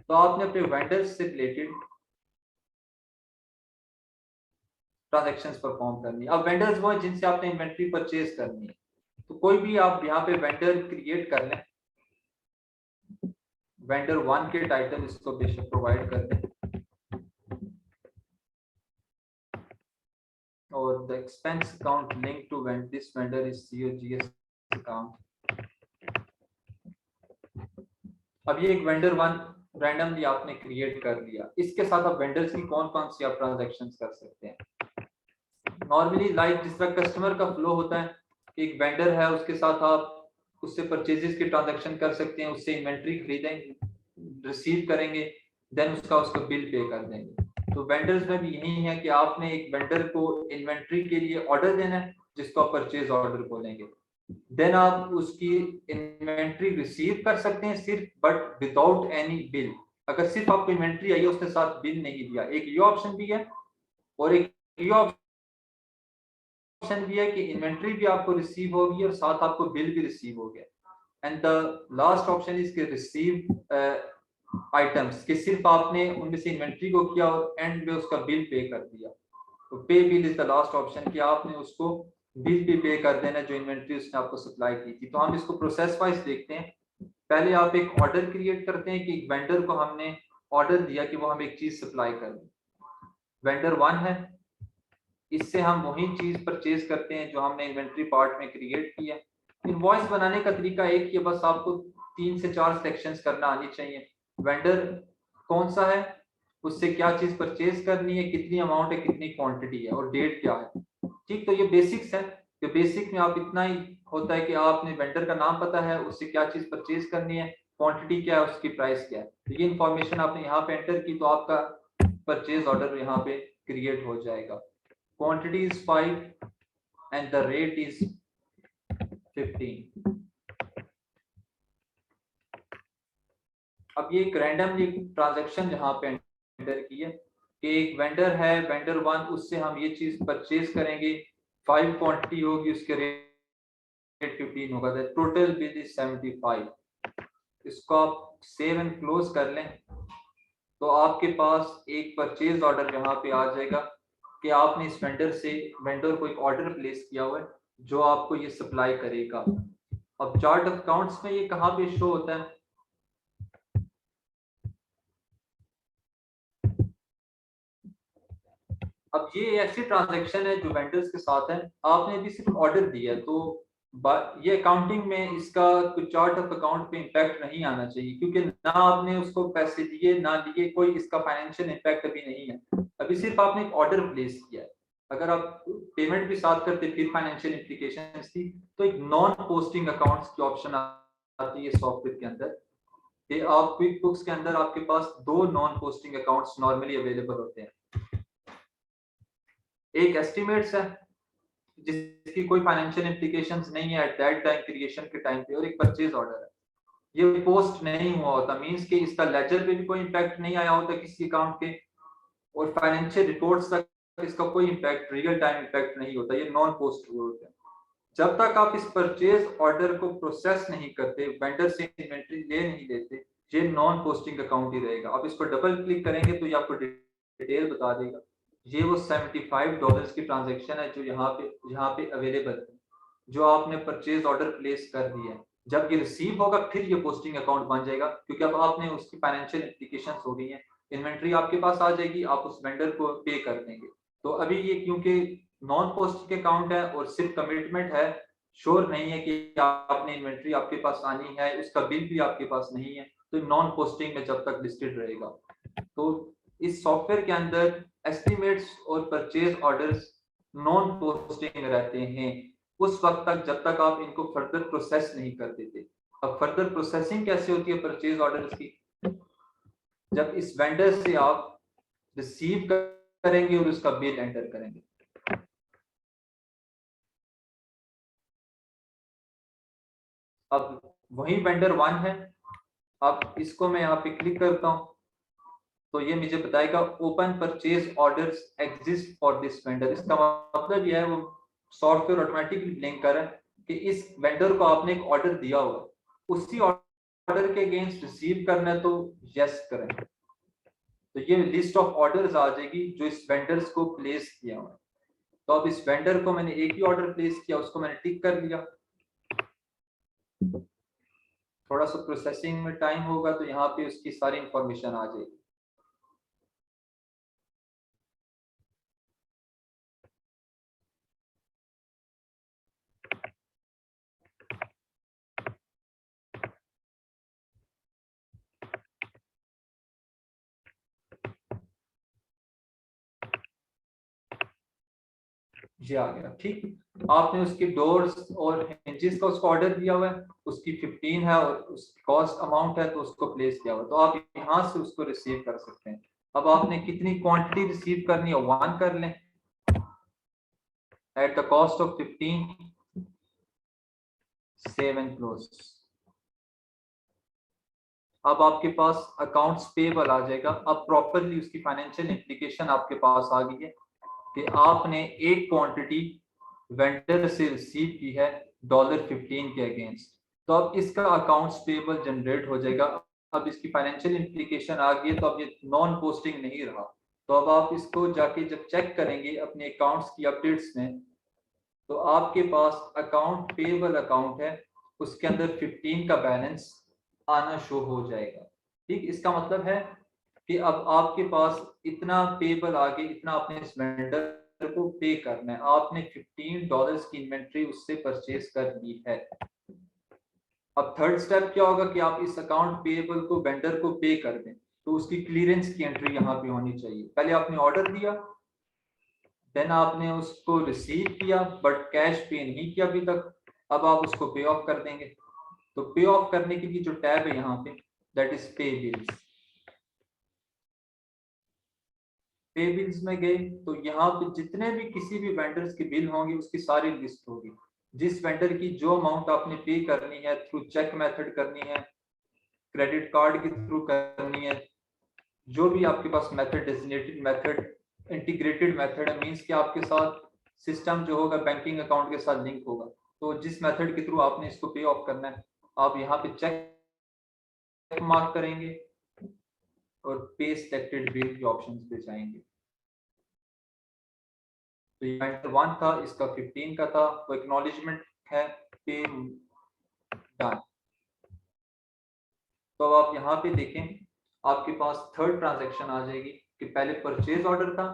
तो आपने अपने वेंडर्स से रिलेटेड ट्रांजैक्शंस परफॉर्म करनी है। अब वेंडर्स वो है जिनसे आपने इन्वेंट्री परचेज करनी है, तो कोई भी आप यहाँ पे वेंडर क्रिएट कर लें, वेंडर 1 के टाइटल इसको बेशक प्रोवाइड कर दें और the expense account link to this vendor is COGS account. अब ये एक वेंडर 1 रैंडमली आपने क्रिएट कर लिया, इसके साथ आप वेंडर्स की कौन कौन सी आप ट्रांजैक्शंस कर सकते हैं। नॉर्मली लाइक जिस तरह कस्टमर का फ्लो होता है, एक वेंडर है उसके साथ आप उससे परचेजेस की ट्रांजैक्शन कर सकते हैं, उससे इन्वेंट्री खरीदेंगे, रिसीव करेंगे, देन उसको बिल पे कर देंगे। तो वेंडर्स में भी यही है कि आपने एक वेंडर को इन्वेंट्री के लिए ऑर्डर देना है जिसको आप परचेज ऑर्डर बोलेंगे, देन आप उसकी इन्वेंट्री रिसीव कर सकते हैं सिर्फ, बट विदाउट एनी बिल। अगर सिर्फ आपको इन्वेंट्री आई है उसके साथ बिल नहीं दिया, एक ये ऑप्शन भी है और एक ये ऑप्शन भी है कि इन्वेंट्री भी आपको रिसीव होगी और साथ आपको बिल भी रिसीव हो गया। And the last option is के रिसीव आइटम्स कि सिर्फ आपने उनमें से इन्वेंट्री को किया और एंड में उसका बिल पे कर दिया। तो पे bill is the last option कि आपने उसको बिल भी पे कर देना जो इन्वेंट्री उसने आपको सप्लाई की थी। तो हम इसको प्रोसेस वाइज देखते हैं। पहले आप एक ऑर्डर क्रिएट करते हैं कि एक वेंडर को हमने ऑर्डर दिया कि वो हमें एक चीज सप्लाई कर दे, वेंडर 1 है, इससे हम वही चीज परचेज करते हैं जो हमने इन्वेंट्री पार्ट में क्रिएट किया। इनवॉइस बनाने का तरीका एक ही है, बस आपको 3 से 4 सेक्शंस करना आनी चाहिए। वेंडर कौन सा है, उससे क्या चीज परचेज करनी है, कितनी अमाउंट है, कितनी क्वांटिटी है और डेट क्या है। ठीक, तो ये बेसिक्स है। तो बेसिक में आप इतना ही होता है कि आपने वेंडर का नाम पता है, उससे क्या चीज परचेज करनी है, क्वांटिटी क्या है, उसकी प्राइस क्या है। तो ये इन्फॉर्मेशन आपने यहाँ पे एंटर की तो आपका परचेज ऑर्डर यहाँ पे क्रिएट हो जाएगा। Quantity is 5 and the rate is 15। अब ये एक रैंडमली ट्रांजैक्शन जहाँ पे एंटर की है कि एक वेंडर है, वेंडर 1, उससे हम ये चीज परचेज करेंगे, 5 क्वांटिटी होगी, उसके रेट 815 होगा, टोटल बिल इज 75। इसको आप सेव एंड क्लोज कर लें तो आपके पास एक परचेज ऑर्डर यहाँ पे आ जाएगा कि आपने इस वेंडर को एक ऑर्डर प्लेस किया हुआ है जो आपको ये सप्लाई करेगा। अब चार्ट ऑफ अकाउंट्स में ये कहाँ पे शो होता है? अब ये ऐसी ट्रांजैक्शन है जो वेंडर्स के साथ है, आपने भी सिर्फ ऑर्डर दिया है, तो ये अकाउंटिंग में इसका कुछ चार्ट ऑफ अकाउंट पे इम्पैक्ट नहीं आना चाहिए, क्योंकि ना आपने उसको पैसे दिए ना लिए, कोई इसका फाइनेंशियल इम्पैक्ट अभी नहीं है, अभी सिर्फ आपने एक ऑर्डर प्लेस किया है। अगर आप पेमेंट भी साथ करते फिर फाइनेंशियल इम्प्लीकेशंस थी। तो एक नॉन पोस्टिंग अकाउंट्स की ऑप्शन आती है सॉफ्टवेयर के अंदर, कि आप क्विक बुक्स के अंदर आपके पास दो non posting accounts normally available होते हैं। एक एस्टिमेट्स है जिसकी कोई फाइनेंशियल इम्प्लीकेशंस नहीं है एट दैट टाइम क्रिएशन के टाइम पे, और एक परचेज ऑर्डर है, ये पोस्ट नहीं हुआ होता, मींस कि इसका लेजर पे भी कोई इम्पैक्ट नहीं आया होता किसी अकाउंट के, और फाइनेंशियल रिपोर्ट्स तक इसका कोई इम्पैक्ट, रियल टाइम इम्पैक्ट नहीं होता, ये नॉन पोस्ट हुए होते हैं। जब तक आप इस परचेज ऑर्डर को प्रोसेस नहीं करते, वेंडर से इन्वेंट्री ले नहीं लेते, ये नॉन पोस्टिंग अकाउंट ही रहेगा। आप इस पर डबल क्लिक करेंगे तो ये आपको डिटेल बता देगा। ये वो $75 की ट्रांजैक्शन है जो यहाँ पे अवेलेबल है, जो आपने परचेज ऑर्डर प्लेस कर दिया है। जब ये रिसीव होगा फिर ये पोस्टिंग अकाउंट बन जाएगा, क्योंकि अब आपने उसकी फाइनेंशियल इम्प्लीकेशंस हो गई हैं, इन्वेंट्री आपके पास आ जाएगी, आप उस वेंडर को पे कर देंगे। तो अभी ये क्योंकि नॉन पोस्टिंग अकाउंट है और सिर्फ कमिटमेंट है, श्योर नहीं है कि आपने इन्वेंट्री आपके पास आनी है, उसका बिल भी आपके पास नहीं है, तो नॉन पोस्टिंग में जब तक लिस्टेड रहेगा। तो इस सॉफ्टवेयर के अंदर एस्टिमेट्स और परचेज ऑर्डर्स नॉन पोस्टिंग रहते हैं उस वक्त तक जब तक आप इनको फर्दर प्रोसेस नहीं कर देते। अब फर्दर प्रोसेसिंग कैसे होती है परचेज ऑर्डर्स की? जब इस वेंडर से आप रिसीव करेंगे और उसका बिल एंटर करेंगे। अब वही वेंडर 1 है, अब इसको मैं यहाँ पे क्लिक करता हूँ तो ये मुझे बताएगा open purchase orders exist for this vendor. इसका मतलब यह है वो सॉफ्टवेयर ऑटोमेटिकली लिंक कर है कि इस वेंडर को आपने एक ऑर्डर दिया हुआ, उसी ऑर्डर के अगेंस्ट रिसीव करना है तो यस करें, तो ये लिस्ट ऑफ ऑर्डर्स आ जाएगी जो इस वेंडर्स को प्लेस किया हुआ है। तो अब इस वेंडर को मैंने एक ही ऑर्डर प्लेस किया, उसको मैंने टिक कर लिया, थोड़ा सा प्रोसेसिंग में टाइम होगा तो यहाँ पे उसकी सारी इंफॉर्मेशन आ जाएगी। ये आ गया, ठीक। आपने उसकी डोर्स और हिंजेस का उसको ऑर्डर दिया हुआ है, उसकी 15 है और उसकी कॉस्ट अमाउंट है तो उसको प्लेस किया हुआ, तो आप यहाँ से उसको रिसीव कर सकते हैं। अब आपने कितनी क्वांटिटी रिसीव करनी है 1 कर लें, at the cost of 15, save and close. अब आपके पास अकाउंट्स पेबल आ जाएगा। अब प्रॉपरली उसकी फाइनेंशियल इम्प्लीकेशन आपके पास आ गई है कि आपने एक क्वांटिटी वेंडर से रिसीव की है $15 के अगेंस्ट, तो अब इसका अकाउंट्स पेबल जनरेट हो जाएगा। अब इसकी फाइनेंशियल इम्प्लीकेशन आ गई है, तो अब ये नॉन पोस्टिंग नहीं रहा। तो अब आप इसको जाके जब चेक करेंगे अपने अकाउंट्स की अपडेट्स में, तो आपके पास अकाउंट पेबल अकाउंट है, उसके अंदर 15 का बैलेंस आना शो हो जाएगा। ठीक, इसका मतलब है कि अब आपके पास इतना पेबल आ गया, इतना आपने इस वेंडर को पे करना है, आपने $15 की इन्वेंट्री उससे परचेज कर ली है। अब थर्ड स्टेप क्या होगा कि आप इस अकाउंट पेबल को वेंडर को पे कर दें, तो उसकी क्लियरेंस की एंट्री यहाँ पे होनी चाहिए। पहले आपने ऑर्डर दिया, देन आपने उसको रिसीव किया बट कैश पे नहीं किया अभी तक, अब आप उसको पे ऑफ कर देंगे। तो पे ऑफ करने के लिए जो टैब है यहाँ पे, दैट इज पे बिल्स। पे बिल्स में गए तो यहाँ पे जितने भी किसी भी वेंडर्स के बिल होंगे उसकी सारी लिस्ट होगी। जिस वेंडर की जो अमाउंट आपने पे करनी है, थ्रू चेक मेथड करनी है, क्रेडिट कार्ड के थ्रू करनी है, जो भी आपके पास method, designated method, integrated method है, मींस कि आपके साथ सिस्टम जो होगा बैंकिंग अकाउंट के साथ लिंक होगा, तो जिस मेथड के थ्रू आपने इसको पे ऑफ करना है, आप यहाँ पे चेक मार्क करेंगे और पे सिलेक्टेड बिल के ऑप्शन पे जाएंगे। तो ये वेंडर 1 था, इसका 15 का था, वो एक्नॉलेजमेंट है, पे डन। तो अब आप यहाँ पे देखें, आपके पास थर्ड ट्रांजैक्शन आ जाएगी कि पहले परचेज ऑर्डर था,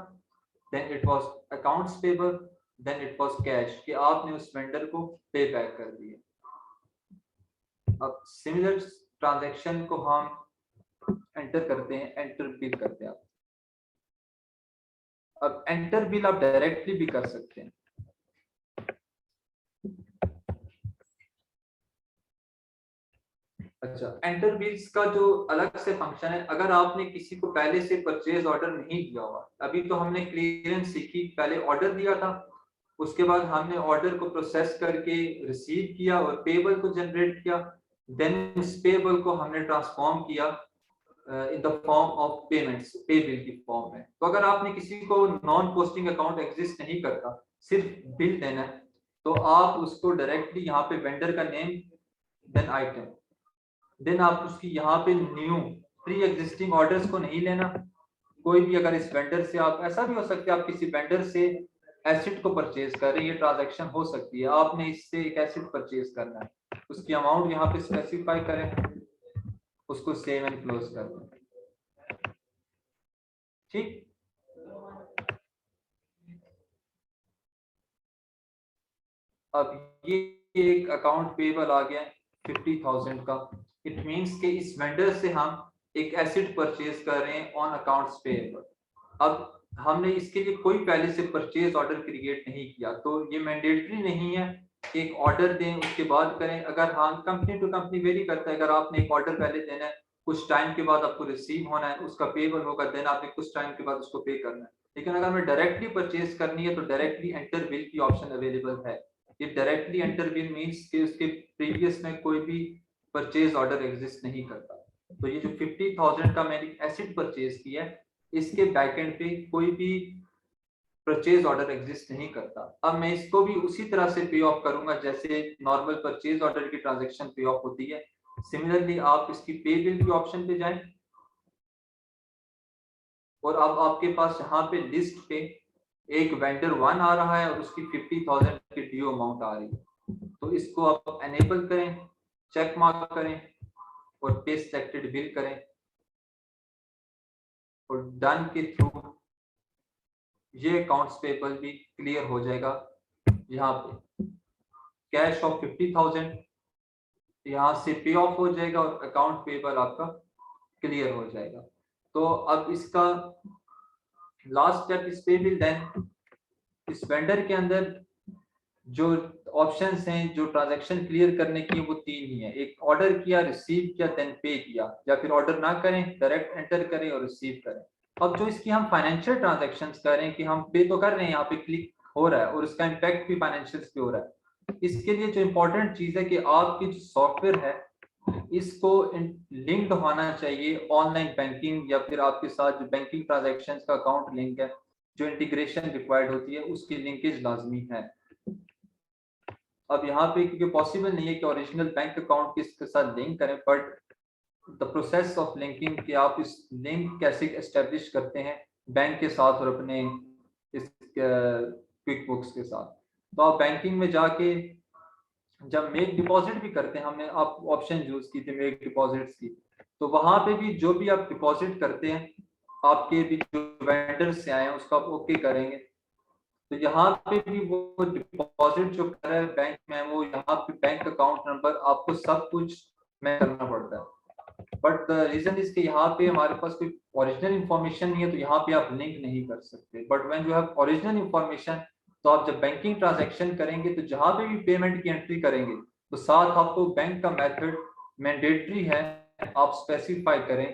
then it was accounts payable, then it was cash, कि आपने उस वेंडर को पे बैक कर दिया। अब सिमिलर ट्रांजैक्शन को हम एंटर करते हैं, एंटर बिल करते हैं। अब एंटर बिल आप डायरेक्टली भी कर सकते हैं। अच्छा, एंटर बिल्स का जो अलग से फंक्शन है, अगर आपने किसी को पहले से परचेज ऑर्डर नहीं दिया हुआ, अभी तो हमने क्लियरेंस सीखी, पहले ऑर्डर दिया था, उसके बाद हमने ऑर्डर को प्रोसेस करके रिसीव किया और पेबल को जनरेट किया, देन उस पेबल को हमने ट्रांसफॉर्म किया in the form of payments, पे बिल की फॉर्म में। तो अगर आपने किसी को नॉन पोस्टिंग अकाउंट एग्जिस्ट नहीं करता, सिर्फ बिल देना है, तो आप उसको डायरेक्टली यहाँ पे वेंडर का नेम, देन आइटम, देन आप उसकी यहाँ पे न्यू प्री एग्जिस्टिंग ऑर्डर्स को नहीं लेना। कोई भी अगर इस वेंडर से, आप ऐसा भी हो सकता है आप किसी वेंडर से एसेट को परचेज कर रहे हैं, ये ट्रांजैक्शन हो सकती है, आपने इससे एक एसेट परचेज करना है, उसकी अमाउंट यहाँ पे स्पेसिफाई करें, उसको सेव एंड क्लोज कर दें। ठीक, अब ये एक अकाउंट पेबल आ गया 50,000 का। इट मींस कि इस वेंडर से हम एक एसेट परचेज कर रहे हैं ऑन अकाउंट्स पेबल। अब हमने इसके लिए कोई पहले से परचेज ऑर्डर क्रिएट नहीं किया, तो ये मैंडेटरी नहीं है कि एक ऑर्डर दें उसके बाद करें। अगर हाँ, कंपनी टू कंपनी वेरी करता है, अगर आपने एक ऑर्डर पहले देना है, कुछ टाइम के बाद आपको रिसीव होना है, उसका पेबल होगा, देन आपने कुछ टाइम के बाद उसको पे करना है। लेकिन अगर हमें डायरेक्टली परचेज करनी है तो डायरेक्टली एंटर बिल की ऑप्शन अवेलेबल है। ये डायरेक्टली एंटर बिल मींस कि उसके प्रीवियस में कोई भी परचेज ऑर्डर एग्जिस्ट नहीं करता। तो ये जो 50,000 का मैंने एसेट परचेज किया है, इसके बैकएंड पे कोई भी परचेज ऑर्डर एग्जिस्ट नहीं करता। अब मैं इसको भी उसी तरह से पे ऑफ करूंगा जैसे नॉर्मल परचेज ऑर्डर की ट्रांजैक्शन पे ऑफ होती है। सिमिलरली आप इसकी पे बिल की ऑप्शन पे जाएं और अब आपके पास यहाँ पे लिस्ट पे एक वेंडर 1 आ रहा है और उसकी 50,000 की ड्यू अमाउंट आ रही है। तो इसको आप एनेबल करें, चेक मार्क करें और पे सिलेक्टेड बिल करें और डन के थ्रू ये अकाउंट्स पेबल भी क्लियर हो जाएगा। यहाँ पे कैश ऑफ 50,000 यहाँ से पे ऑफ हो जाएगा और अकाउंट पेबल आपका क्लियर हो जाएगा। तो अब इसका लास्ट स्टेप इस पे बिल, देन इस वेंडर के अंदर जो ऑप्शंस हैं जो ट्रांजैक्शन क्लियर करने की, वो 3 ही है। एक ऑर्डर किया, रिसीव किया, देन पे किया, या फिर ऑर्डर ना करें, डायरेक्ट एंटर करें और रिसीव करें। अब जो इसकी हम फाइनेंशियल ट्रांजैक्शंस कर रहे हैं कि हम पे तो कर रहे हैं, यहाँ पे क्लिक हो रहा है और उसका इम्पैक्ट भी फाइनेंशियल्स पे हो रहा है। इसके लिए जो इंपॉर्टेंट चीज है कि आपकी जो सॉफ्टवेयर है इसको लिंक्ड होना चाहिए ऑनलाइन बैंकिंग, या फिर आपके साथ जो बैंकिंग ट्रांजैक्शंस का अकाउंट लिंक है, जो इंटीग्रेशन रिक्वायर्ड होती है, उसकी लिंकेज लाजमी है। अब यहाँ पे क्योंकि पॉसिबल नहीं है कि ओरिजिनल बैंक अकाउंट किसके साथ लिंक करें, but the process of linking कि आप इस लिंक कैसे एस्टेब्लिश करते हैं बैंक के साथ और अपने इस क्विक बुक्स के साथ। तो आप बैंकिंग में जाके जब मेक डिपॉजिट भी करते हैं, हमने आप ऑप्शन यूज की थी मेक डिपॉजिट्स की, तो वहां पे भी जो भी आप डिपॉजिट करते हैं, आपके भी जो वेंडर से आए हैं उसका आप ओके करेंगे। तो यहाँ पे भी वो डिपॉजिट जो कर रहा है बैंक में, वो यहाँ पे बैंक अकाउंट नंबर आपको सब कुछ में करना पड़ता है। बट द रीजन इज कि यहाँ पे हमारे पास कोई ओरिजिनल इंफॉर्मेशन नहीं है, तो यहाँ पे आप लिंक नहीं कर सकते। But when you have original information, तो आप जब बैंकिंग ट्रांजैक्शन करेंगे तो जहाँ पे भी पेमेंट की एंट्री करेंगे, तो साथ आपको बैंक का मेथड मैंडेटरी है, आप स्पेसिफाई करें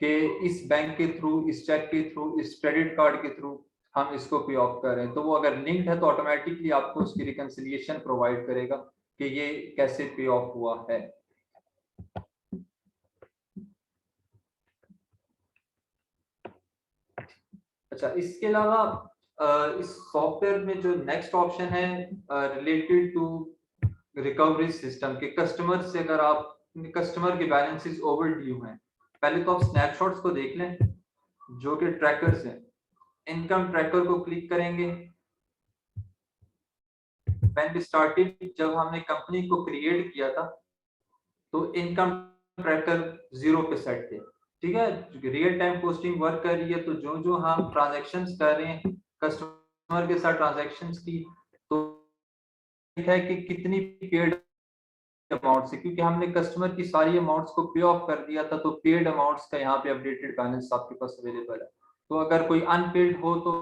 कि इस बैंक के थ्रू, इस चेक के थ्रू, इस क्रेडिट कार्ड के थ्रू हम इसको पे ऑफ कर रहे हैं। तो वो अगर लिंक्ड है तो ऑटोमेटिकली आपको उसकी रिकंसिलिएशन प्रोवाइड करेगा कि ये कैसे पे ऑफ हुआ है। अच्छा, इसके अलावा इस सॉफ्टवेयर में जो नेक्स्ट ऑप्शन है रिलेटेड टू रिकवरी सिस्टम के कस्टमर से, अगर आप कस्टमर के बैलेंसेस ओवर ड्यू हैं, पहले तो आप स्नैपशॉट्स को देख लें जो कि ट्रैकर्स हैं। इनकम ट्रैकर को क्लिक करेंगे। व्हेन वी स्टार्टेड, जब हमने कंपनी को क्रिएट किया था तो इनकम ट्रैकर 0 पे सेट थे, ठीक है। रियल टाइम पोस्टिंग वर्क कर रही है, तो जो जो हम ट्रांजैक्शंस कर रहे हैं कस्टमर के साथ ट्रांजैक्शंस की, तो है कि कितनी पेड अमाउंट से, क्योंकि हमने कस्टमर की सारी अमाउंट्स को पे ऑफ कर दिया था, तो पेड अमाउंट्स का यहाँ पे अपडेटेड बैलेंस आपके पास अवेलेबल है। तो अगर कोई अनपेड हो तो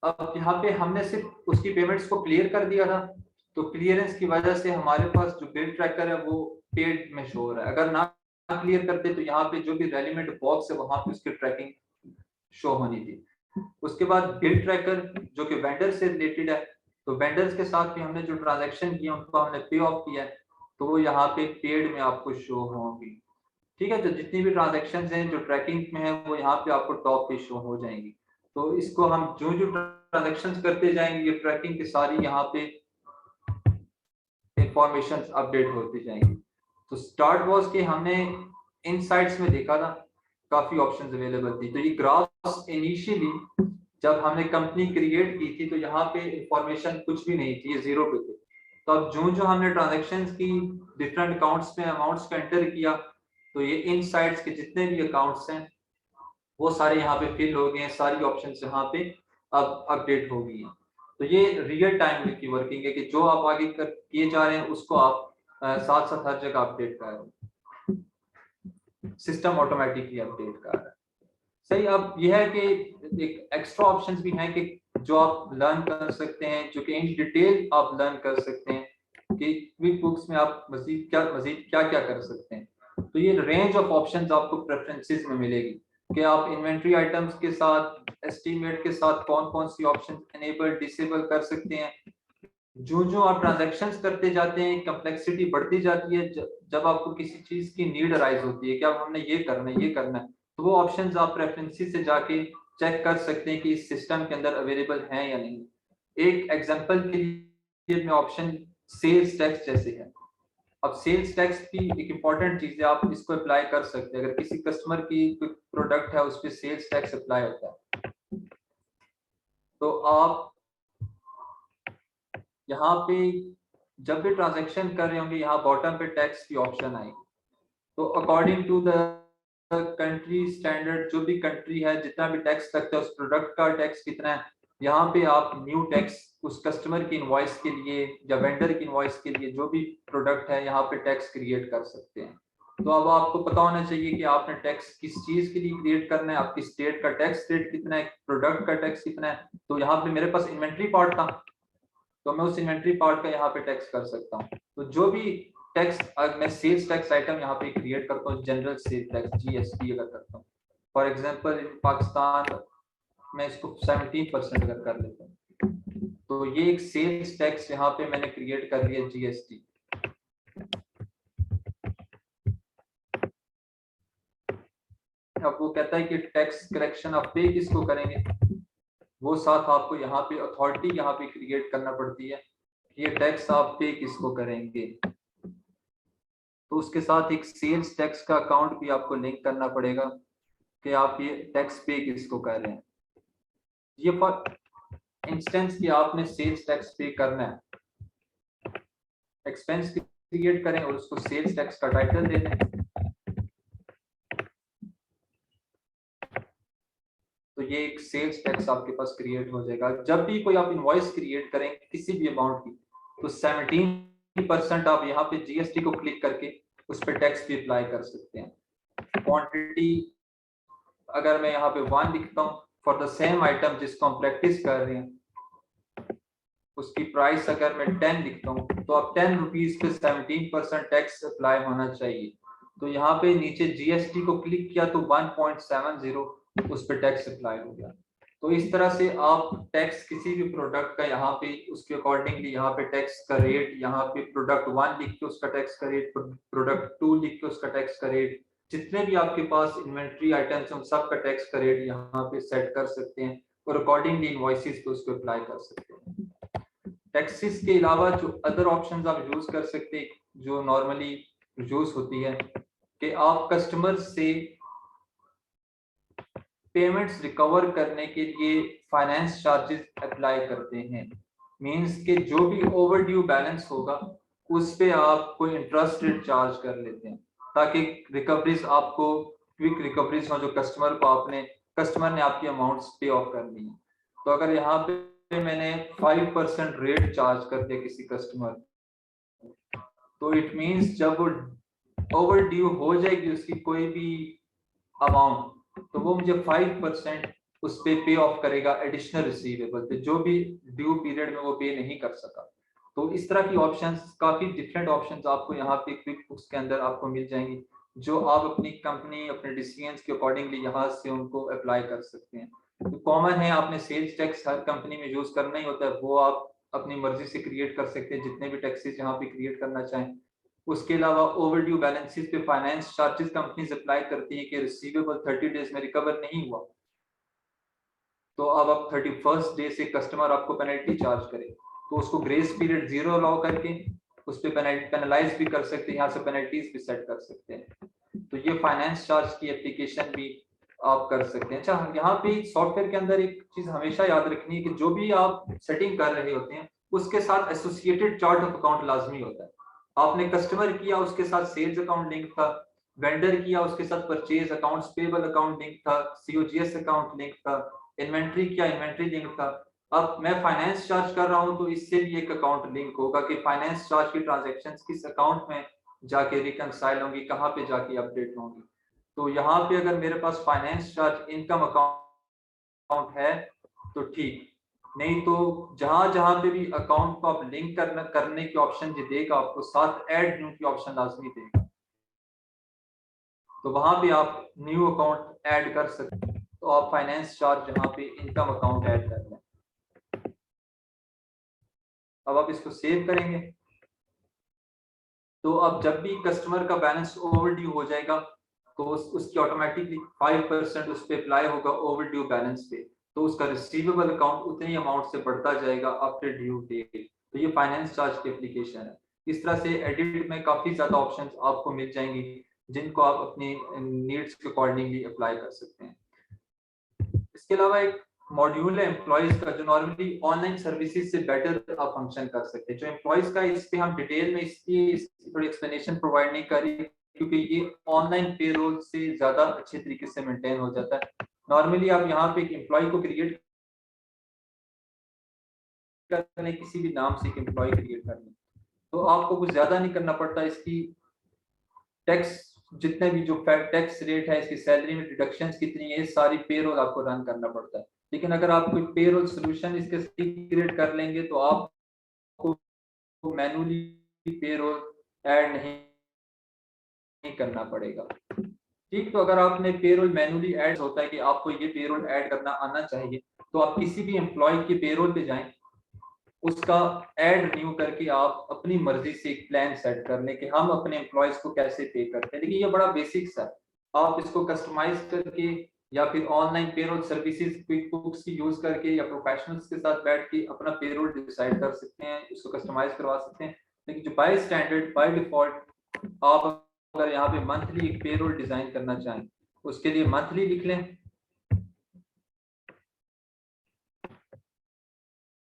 अब यहाँ पे हमने सिर्फ उसकी पेमेंट्स को क्लियर कर दिया था, तो क्लियरेंस की वजह से हमारे पास जो बिल ट्रैकर है वो पेड में शो हो रहा है। अगर ना क्लियर करते तो यहाँ पे जो भी रेलिवेंट बॉक्स है वहां पे उसकी ट्रैकिंग शो होनी थी। उसके बाद बिल ट्रैकर जो कि वेंडर से रिलेटेड है, तो वेंडर्स के साथ भी हमने जो ट्रांजैक्शन किया उनको हमने पे ऑफ किया है, तो वो यहाँ पे पेड में आपको शो होंगी, ठीक है। तो जितनी भी ट्रांजैक्शंस हैं जो ट्रैकिंग में है वो यहाँ पे आपको टॉप पे शो हो जाएंगी। तो इसको हम जो जो ट्रांजैक्शंस करते जाएंगे, ये ट्रैकिंग की सारी यहाँ पे इंफॉर्मेशन अपडेट होती जाएंगी। तो स्टार्ट वॉज के हमने इनसाइट्स में देखा था काफी ऑप्शंस अवेलेबल थी। तो ये ग्राफ्स इनिशियली जब हमने कंपनी क्रिएट की थी तो यहाँ पे इंफॉर्मेशन कुछ भी नहीं थी, ये 0 पे थे। तो अब जो जो हमने ट्रांजैक्शंस की डिफरेंट अकाउंट्स में अमाउंट्स का एंटर किया, तो ये इनसाइट्स के जितने भी अकाउंट्स हैं वो सारे यहाँ पे फिल हो गए हैं, सारी ऑप्शंस यहाँ पे अब अपडेट हो गई हैं। तो ये रियल टाइम की वर्किंग है कि जो आप आगे किए जा रहे हैं उसको आप साथ साथ हर जगह अपडेट कर रहे हैं, सिस्टम ऑटोमेटिकली अपडेट कर रहा है। सही। अब यह है कि एक एक्स्ट्रा ऑप्शंस भी हैं कि जो आप लर्न कर सकते हैं, जो कि इन डिटेल आप लर्न कर सकते हैं कि क्विक बुक्स में आप मजीद क्या क्या कर सकते हैं। तो ये रेंज ऑफ ऑप्शंस आपको प्रेफरेंसेस में मिलेगी कि आप इन्वेंट्री आइटम्स के साथ एस्टीमेट के साथ कौन कौन सी ऑप्शन इनेबल डिसेबल कर सकते हैं। जो जो आप ट्रांजैक्शंस करते जाते हैं कम्प्लेक्सिटी बढ़ती जाती है, जब आपको किसी चीज की नीड अराइज होती है कि अब हमने ये करना है, तो वो ऑप्शंस आप प्रेफरेंसेस से जाके चेक कर सकते हैं कि इस सिस्टम के अंदर अवेलेबल हैं या नहीं। एक एग्जांपल के लिए में ऑप्शन सेल्स टैक्स जैसे है। अब सेल्स टैक्स भी एक इम्पॉर्टेंट चीज है, आप इसको अप्लाई कर सकते हैं। अगर किसी कस्टमर की कोई प्रोडक्ट है उस पर सेल्स टैक्स अप्लाई होता है, तो आप यहाँ पे जब भी ट्रांजैक्शन कर रहे होंगे यहाँ बॉटम पे टैक्स की ऑप्शन आएगी। तो according to the country standard, जो भी कंट्री है जितना भी टैक्स लगता है उस प्रोडक्ट का टैक्स कितना है, यहाँ पे आप न्यू टैक्स उस कस्टमर की इनवॉइस के लिए या वेंडर की इनवॉइस के लिए जो भी प्रोडक्ट है यहाँ पे टैक्स क्रिएट कर सकते हैं। तो अब आपको पता होना चाहिए कि आपने टैक्स किस चीज के लिए क्रिएट करना है, आपकी स्टेट का टैक्स रेट कितना है, प्रोडक्ट का टैक्स कितना है। तो यहाँ पे मेरे पास इन्वेंट्री पार्ट था, तो मैं उस इन्वेंट्री पार्ट का यहाँ पे टैक्स कर सकता हूँ। तो जो भी टैक्स मैं सेल्स टैक्स आइटम यहाँ पे क्रिएट करता हूँ, जनरल सेल्स टैक्स जीएसटी अगर करता हूँ, फॉर एग्जांपल इन पाकिस्तान मैं इसको 17% अगर कर लेता हूँ, तो ये एक सेल्स टैक्स यहाँ पे मैंने क्रिएट कर लिया जीएसटी। अब वो कहता है कि टैक्स कलेक्शन ऑफ पे किसको करेंगे, वो साथ आपको यहाँ पे अथॉरिटी यहाँ पे क्रिएट करना पड़ती है कि ये टैक्स आप पे किसको करेंगे। तो उसके साथ एक सेल्स टैक्स का अकाउंट भी आपको लिंक करना पड़ेगा कि आप ये टैक्स पे किसको कर रहे हैं। ये फॉर इंस्टेंस कि आपने सेल्स टैक्स पे करना है, एक्सपेंस क्रिएट करें और उसको सेल्स टैक्स का टाइटल दे दें, तो ये एक सेल्स टैक्स आपके पास क्रिएट हो जाएगा। जब भी कोई आप इनवॉइस क्रिएट करें किसी भी अमाउंट की, तो 17% आप यहाँ पे जीएसटी को क्लिक करके उस पर टैक्स भी अप्लाई कर सकते हैं। क्वांटिटी अगर मैं यहाँ पे 1 लिखता हूँ, फॉर द सेम आइटम जिसको हम प्रैक्टिस कर रहे हैं, उसकी प्राइस अगर मैं 10 लिखता हूँ तो अब 10 रुपीज पे 17% टैक्स अप्लाई होना चाहिए। तो यहाँ पे नीचे जीएसटी को क्लिक किया तो 1.70 उस पर टैक्स अप्लाई हो गया। तो इस तरह से आप टैक्स किसी भी प्रोडक्ट का यहाँ पे उसके अकॉर्डिंगली यहाँ पे टैक्स का रेट, यहाँ पे प्रोडक्ट 1 लिख के उसका टैक्स का रेट, प्रोडक्ट 2 लिख के उसका टैक्स का रेट, जितने भी आपके पास इन्वेंट्री आइटम्स हैं उन सब का टैक्स का रेट यहाँ पे सेट कर सकते हैं और अकॉर्डिंगली इनवॉइसेस पे उसको अप्लाई कर सकते हैं। टैक्सेस के अलावा जो अदर ऑप्शंस आप यूज कर सकते हैं जो नॉर्मली यूज होती है कि आप कस्टमर से पेमेंट्स रिकवर करने के लिए फाइनेंस चार्जेस अप्लाई करते हैं। मींस के जो भी ओवर ड्यू बैलेंस होगा उस पे आप कोई इंटरेस्ट रेट चार्ज कर लेते हैं ताकि रिकवरीज आपको क्विक रिकवरीज हो, जो कस्टमर ने आपकी अमाउंट्स पे ऑफ करनी है। तो अगर यहाँ पे मैंने 5% रेट चार्ज कर दिया किसी कस्टमर, तो इट मींस जब वो ओवर ड्यू हो जाएगी उसकी कोई भी अमाउंट, तो वो मुझे 5% उस पे ऑफ करेगा एडिशनल रिसीवेबल पे, जो भी ड्यू पीरियड में वो पे नहीं कर सका। तो इस तरह की ऑप्शंस, काफी डिफरेंट ऑप्शंस आपको यहाँ पे क्विक बुक्स के अंदर आपको मिल जाएंगी, जो आप अपनी कंपनी अपने डिसीजंस के अकॉर्डिंगली यहाँ से उनको अप्लाई कर सकते हैं। तो कॉमन है, आपने सेल्स टैक्स हर कंपनी में यूज करना ही होता है, वो आप अपनी मर्जी से क्रिएट कर सकते हैं जितने भी टैक्सेस यहाँ पे क्रिएट करना चाहें। उसके अलावा ओवर ड्यू बैलेंसेस पे फाइनेंस चार्जेस कंपनीज अप्लाई करती हैं कि रिसीवेबल 30 डेज में रिकवर नहीं हुआ तो अब आप 31st डे से कस्टमर आपको पेनल्टी चार्ज करे, तो उसको ग्रेस पीरियड 0 अलाउ करके उस पर पेनलाइज भी कर सकते हैं, यहाँ से पेनल्टीज भी सेट कर सकते हैं। तो ये फाइनेंस चार्ज की एप्लीकेशन भी आप कर सकते हैं। अच्छा, यहाँ पे सॉफ्टवेयर के अंदर एक चीज हमेशा याद रखनी है कि जो भी आप सेटिंग कर रहे होते हैं उसके साथ एसोसिएटेड चार्ट ऑफ अकाउंट लाजमी होता है। आपने कस्टमर किया उसके साथ सेल्स अकाउंट लिंक था, वेंडर किया उसके साथ purchase accounts payable account link था, सीओजीएस अकाउंट लिंक था, इन्वेंट्री किया इन्वेंट्री लिंक था। अब मैं फाइनेंस चार्ज कर रहा हूं तो इससे भी एक अकाउंट लिंक होगा कि फाइनेंस चार्ज की ट्रांजैक्शंस किस अकाउंट में जाके रिकंसाइल होंगी, कहाँ पे जाके अपडेट होंगी। तो यहाँ पे अगर मेरे पास फाइनेंस चार्ज इनकम अकाउंट है तो ठीक, नहीं तो जहां जहां पे भी अकाउंट को आप लिंक करने की ऑप्शन जो देगा आपको, साथ ऐड न्यू की ऑप्शन लाजमी देगा, तो वहां पे आप न्यू अकाउंट ऐड कर सकते हैं। तो आप फाइनेंस चार्ज जहां पे इनकम अकाउंट ऐड कर लें। अब आप इसको सेव करेंगे तो अब जब भी कस्टमर का बैलेंस ओवर ड्यू हो जाएगा तो उसकी ऑटोमेटिकली 5% उस पर अप्लाई होगा ओवर ड्यू बैलेंस पे, तो उसका रिसीवेबल अकाउंट उतनी अमाउंट से बढ़ता जाएगा आफ्टर ड्यू डेट। तो ये फाइनेंस चार्ज की एप्लीकेशन है। इस तरह से एडिट में काफी ज्यादा ऑप्शंस आपको मिल जाएंगी जिनको आप अपनी नीड्स के अकॉर्डिंगली अप्लाई कर सकते हैं। इसके अलावा एक मॉड्यूल है एम्प्लॉयज का, जो नॉर्मली ऑनलाइन सर्विसेज से बेटर आप फंक्शन कर सकते हैं। जो एम्प्लॉयज का, इस पे हम डिटेल में इसकी थोड़ी एक्सप्लेनेशन प्रोवाइड नहीं कर रही क्योंकि ये ऑनलाइन पेरोल से ज्यादा अच्छे तरीके से मेंटेन हो जाता है। नॉर्मली आप यहाँ पे एक एम्प्लॉय को क्रिएट करने, किसी भी नाम से एक एम्प्लॉय क्रिएट करने, तो आपको कुछ ज्यादा नहीं करना पड़ता। इसकी टैक्स जितने भी जो टैक्स रेट है, इसकी सैलरी में डिडक्शंस कितनी है, सारी पेरोल आपको रन करना पड़ता है। लेकिन अगर आप कोई पेरोल सोल्यूशन इसके क्रिएट कर लेंगे तो आपको मैन्युअली पेरोल ऐड नहीं करना पड़ेगा। ठीक, तो अगर आपने पेरोल मैन्युअली ऐड होता है कि आपको ये पेरोल ऐड करना आना चाहिए, तो आप किसी भी एम्प्लॉय के पेरोल पे जाएं, उसका ऐड न्यू करके आप अपनी मर्जी से एक प्लान सेट कर लें कि हम अपने एम्प्लॉयज को कैसे पे करते हैं। लेकिन ये बड़ा बेसिक्स है, आप इसको कस्टमाइज करके या फिर online payroll services quick books की यूज करके या प्रोफेशनल्स के साथ बैठ के अपना पेरोल डिसाइड कर सकते हैं, इसको कस्टमाइज करवा सकते हैं। लेकिन जो बाय स्टैंडर्ड बाय डिफॉल्ट आप अगर यहाँ पे मंथली एक पेरोल डिजाइन करना चाहें, उसके लिए मंथली लिख लें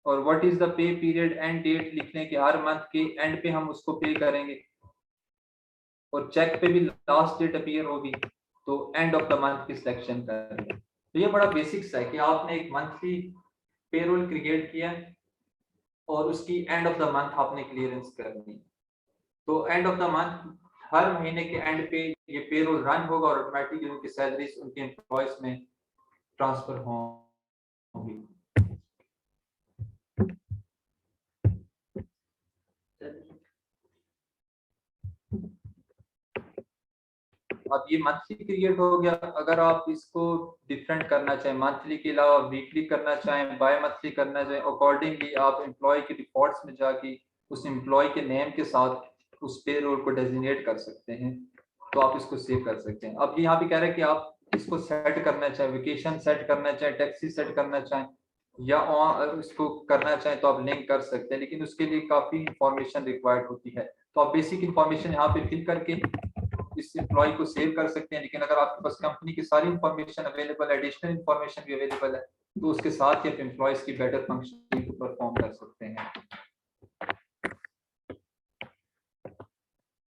और what is the pay period end date लिख लें कि हर मंथ के एंड पे हम उसको पे करेंगे, और चेक पे भी लास्ट डेट अपीयर होगी तो एंड ऑफ द मंथ की सिलेक्शन करें। तो ये बड़ा बेसिक्स है कि आपने एक मंथली पेरोल क्रिएट किया और उसकी एंड ऑफ द मंथ आपने क्लियरेंस करनी। तो एंड ऑफ द मंथ हर महीने के एंड पे ये पेरोल रन होगा और ऑटोमेटिकली उनकी सैलरीज उनके एम्प्लॉयज में ट्रांसफर होंगी। होगी। अब ये मंथली क्रिएट हो गया। अगर आप इसको डिफरेंट करना चाहें, मंथली के अलावा वीकली करना चाहें, बाय मंथली करना चाहें, अकॉर्डिंगली आप एम्प्लॉय के रिपोर्ट्स में जाके उस एम्प्लॉय के नेम के साथ उस पे रोल को डेजिग्नेट कर सकते हैं, तो आप इसको सेव कर सकते हैं। अब यहाँ पे कह रहे हैं कि आप इसको सेट करना चाहें, वेकेशन सेट करना चाहें, टैक्सी सेट करना चाहें, या इसको करना चाहें तो आप लिंक कर सकते हैं, लेकिन उसके लिए काफी इंफॉर्मेशन रिक्वायर्ड होती है। तो आप बेसिक इंफॉर्मेशन यहाँ पे फिल करके इस एम्प्लॉय को सेव कर सकते हैं। लेकिन अगर आपके पास कंपनी की सारी इंफॉर्मेशन अवेलेबल है, एडिशनल इंफॉर्मेशन भी अवेलेबल है, तो उसके साथ ही आप एम्प्लॉयज की बेटर फंक्शनिंग को परफॉर्म कर सकते हैं।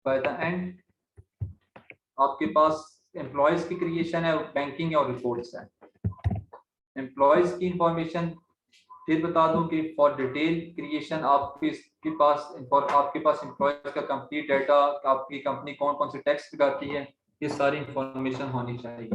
बाय द एंड आपके पास एम्प्लॉयज की क्रिएशन है, बैंकिंग और रिपोर्ट्स है। एम्प्लॉयज की इंफॉर्मेशन फिर बता दूं कि फॉर डिटेल क्रिएशन आपके पास एम्प्लॉयज का कंप्लीट डाटा, आपकी कंपनी कौन कौन से टैक्स लगाती है, ये सारी इंफॉर्मेशन होनी चाहिए।